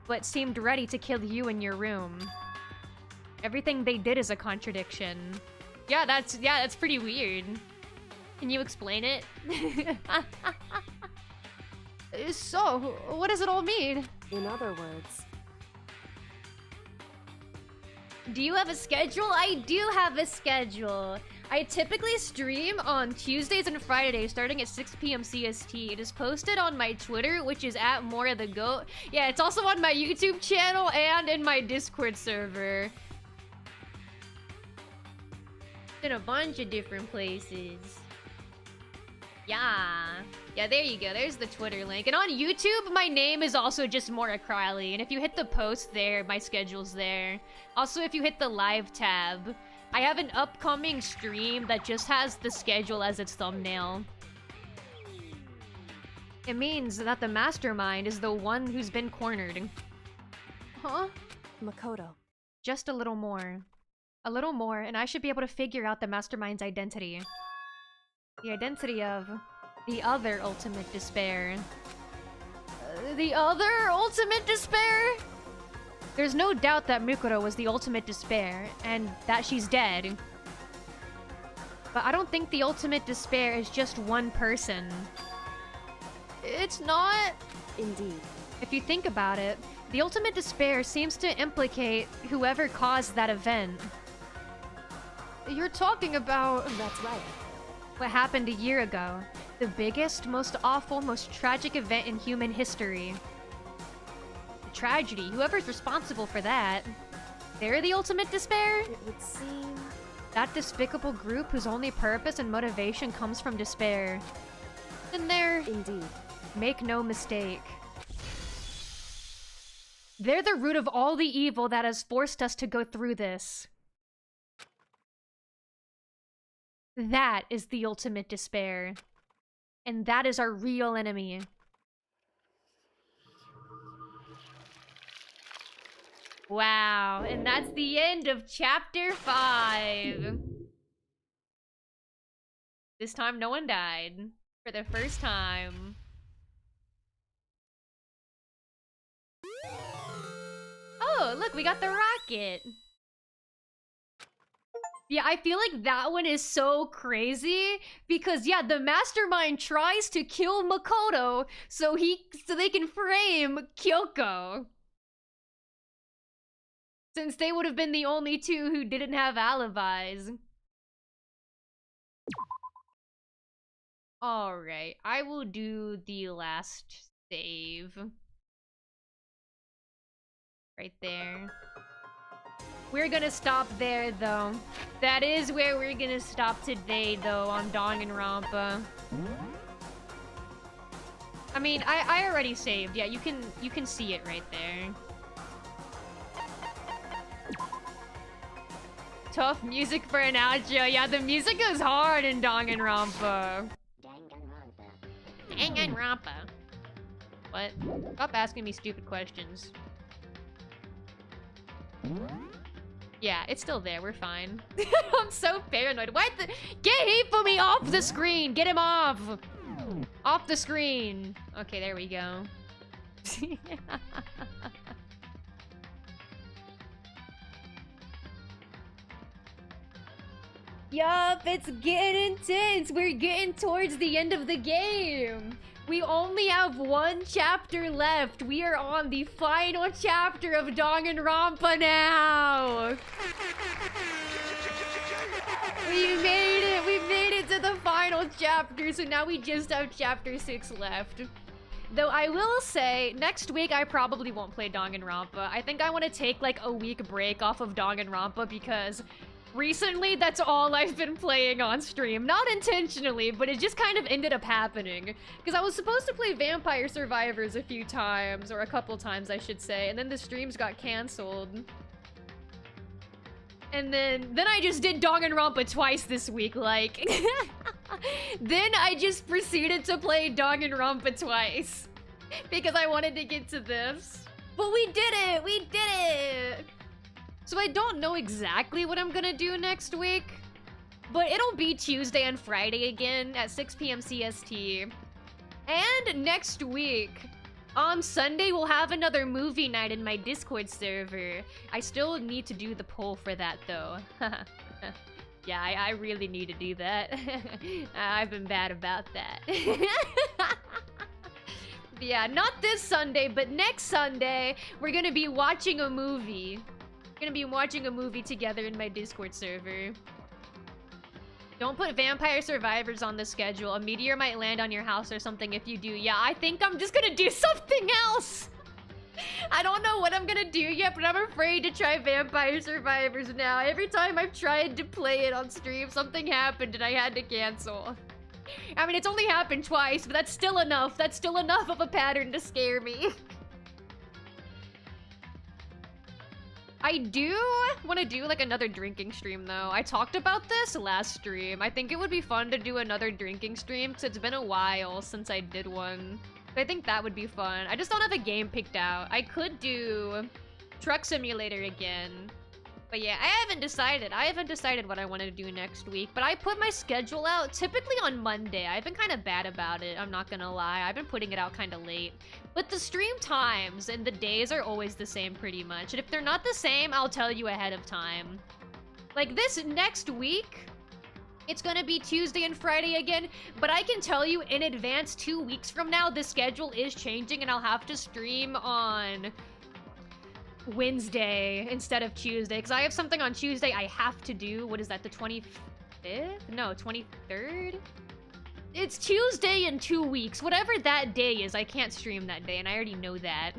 but seemed ready to kill you in your room. Everything they did is a contradiction. Yeah, that's pretty weird. Can you explain it? So, what does it all mean? In other words... Do you have a schedule? I do have a schedule. I typically stream on Tuesdays and Fridays starting at 6 p.m. CST. It is posted on my Twitter, which is @MoraTheGoat. Yeah, it's also on my YouTube channel and in my Discord server. In a bunch of different places. Yeah, there you go. There's the Twitter link. And on YouTube, my name is also just Mora Crowley. And if you hit the post there, my schedule's there. Also, if you hit the live tab, I have an upcoming stream that just has the schedule as its thumbnail. It means that the mastermind is the one who's been cornered. Huh? Makoto. Just a little more. A little more, and I should be able to figure out the mastermind's identity. The identity of the other ultimate despair. The other ultimate despair? There's no doubt that Mukuro was the ultimate despair, and that she's dead. But I don't think the ultimate despair is just one person. It's not. Indeed. If you think about it, the ultimate despair seems to implicate whoever caused that event. You're talking about... That's right. What happened a year ago. The biggest, most awful, most tragic event in human history. The tragedy. Whoever's responsible for that. They're the ultimate despair? It would seem... That despicable group whose only purpose and motivation comes from despair. Then they're... Indeed. Make no mistake. They're the root of all the evil that has forced us to go through this. That is the ultimate despair. And that is our real enemy. Wow, and that's the end of chapter 5. This time no one died. For the first time. Oh, look, we got the rocket. Yeah, I feel like that one is so crazy because yeah, the mastermind tries to kill Makoto so they can frame Kyoko. Since they would have been the only two who didn't have alibis. Alright, I will do the last save. Right there. We're gonna stop there, though. That is where we're gonna stop today, though, on Danganronpa. I mean, I already saved. Yeah, you can see it right there. Tough music for an outro. Yeah, the music goes hard in Danganronpa. Danganronpa. What? Stop asking me stupid questions. Yeah, it's still there. We're fine. I'm so paranoid. What the? Get Hifumi off the screen! Get him off! Off the screen! Okay, there we go. Yup, it's getting intense. We're getting towards the end of the game. We only have one chapter left. We are on the final chapter of Danganronpa now. We made it. We made it to the final chapter. So now we just have chapter 6 left. Though I will say, next week I probably won't play Danganronpa. I think I want to take like a week break off of Danganronpa because recently that's all I've been playing on stream. Not intentionally, but it just kind of ended up happening. Because I was supposed to play Vampire Survivors a few times, or a couple times I should say, and then the streams got cancelled. And then I just did Danganronpa twice this week, like. Then I just proceeded to play Danganronpa twice. Because I wanted to get to this. But we did it! We did it! So I don't know exactly what I'm gonna do next week. But it'll be Tuesday and Friday again at 6 p.m. CST. And next week, on Sunday, we'll have another movie night in my Discord server. I still need to do the poll for that, though. Yeah, I really need to do that. I've been bad about that. Yeah, not this Sunday, but next Sunday, we're gonna be watching a movie. We're gonna be watching a movie together in my Discord server. Don't put Vampire Survivors on the schedule. A meteor might land on your house or something if you do. Yeah, I think I'm just gonna do something else. I don't know what I'm gonna do yet, but I'm afraid to try Vampire Survivors now. Every time I've tried to play it on stream, something happened and I had to cancel. I mean, it's only happened twice, but that's still enough. That's still enough of a pattern to scare me. I do want to do like another drinking stream though. I talked about this last stream. I think it would be fun to do another drinking stream because it's been a while since I did one. I think that would be fun. I just don't have a game picked out. I could do Truck Simulator again. But yeah, I haven't decided. I haven't decided what I want to do next week. But I put my schedule out typically on Monday. I've been kind of bad about it. I'm not gonna lie. I've been putting it out kind of late. But the stream times and the days are always the same pretty much. And if they're not the same, I'll tell you ahead of time. Like this next week, it's gonna be Tuesday and Friday again. But I can tell you in advance, 2 weeks from now, the schedule is changing and I'll have to stream on Wednesday instead of Tuesday. Because I have something on Tuesday I have to do. What is that, the 25th? No, 23rd? It's Tuesday in 2 weeks. Whatever that day is, I can't stream that day, and I already know that.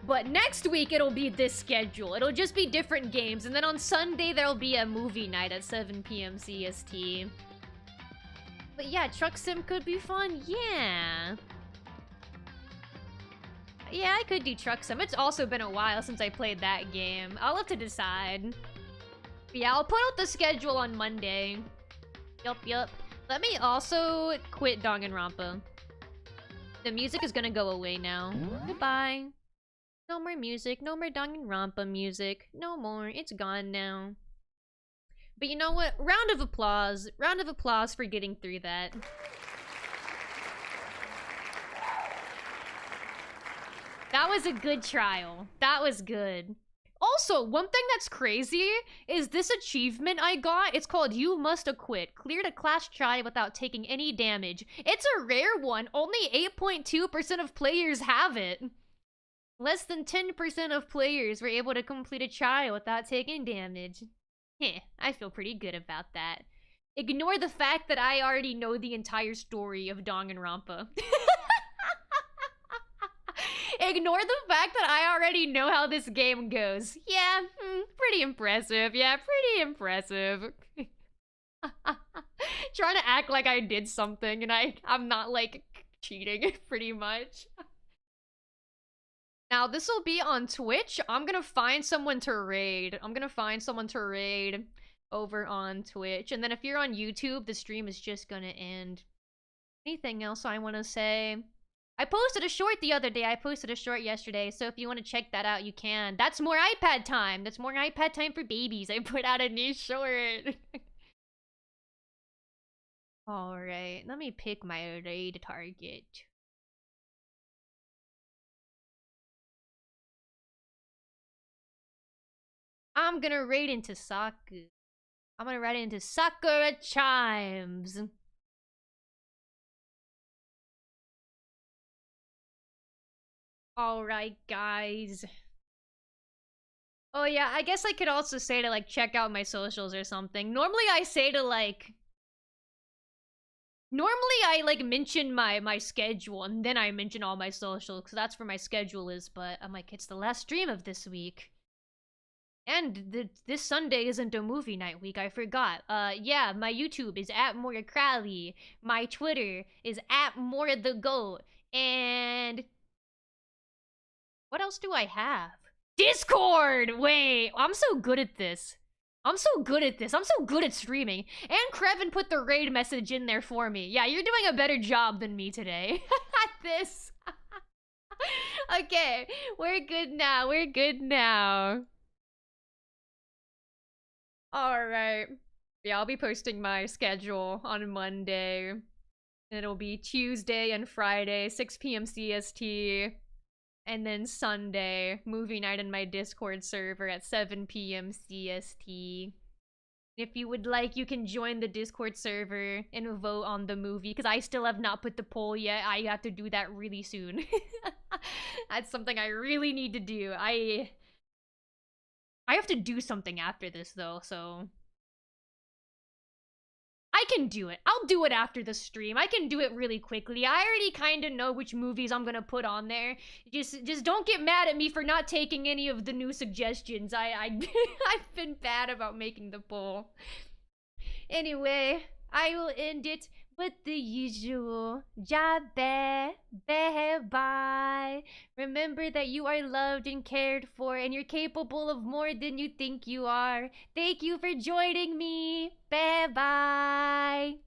But next week, it'll be this schedule. It'll just be different games. And then on Sunday, there'll be a movie night at 7 p.m. CST. But yeah, Truck Sim could be fun. Yeah. Yeah, I could do Truck Sim. It's also been a while since I played that game. I'll have to decide. But yeah, I'll put out the schedule on Monday. Yup. Let me also quit Danganronpa. The music is gonna go away now. Goodbye. No more music. No more Danganronpa music. No more. It's gone now. But you know what? Round of applause. Round of applause for getting through that. That was a good trial. That was good. Also, one thing that's crazy is this achievement I got. It's called You Must Acquit. Cleared a class trial without taking any damage. It's a rare one. Only 8.2% of players have it. Less than 10% of players were able to complete a trial without taking damage. Heh, I feel pretty good about that. Ignore the fact that I already know the entire story of Danganronpa. Ignore the fact that I already know how this game goes. Yeah, pretty impressive. Yeah, pretty impressive. Trying to act like I did something and I'm not, like, cheating, pretty much. Now, this will be on Twitch. I'm gonna find someone to raid. Over on Twitch. And then if you're on YouTube, the stream is just gonna end. Anything else I want to say? I posted a short the other day. I posted a short yesterday. So if you want to check that out, you can. That's more iPad time. That's more iPad time for babies. I put out a new short. Alright. Let me pick my raid target. I'm gonna raid into Saku. I'm gonna raid into Sakura Chimes. Alright, guys. Oh yeah, I guess I could also say to, like, check out my socials or something. Normally I say to, like... Normally I, like, mention my schedule, and then I mention all my socials, because that's where my schedule is, but I'm like, it's the last stream of this week. And this Sunday isn't a movie night week, I forgot. Yeah, my YouTube is @MoraCrowley. My Twitter is @MoraTheGoat. And... what else do I have? Discord! Wait, I'm so good at this. I'm so good at streaming. And Krevin put the raid message in there for me. Yeah, you're doing a better job than me today. At this. Okay, we're good now. Alright. Yeah, I'll be posting my schedule on Monday. It'll be Tuesday and Friday, 6 p.m. CST. And then Sunday, movie night in my Discord server at 7 p.m. CST. If you would like, you can join the Discord server and vote on the movie, because I still have not put the poll yet. I have to do that really soon. That's something I really need to do. I have to do something after this, though, so... I can do it. I'll do it after the stream. I can do it really quickly. I already kind of know which movies I'm gonna put on there. Just don't get mad at me for not taking any of the new suggestions. I've been bad about making the poll. Anyway, I will end it with the usual. Bye. Remember that you are loved and cared for, and you're capable of more than you think you are. Thank you for joining me. Bye.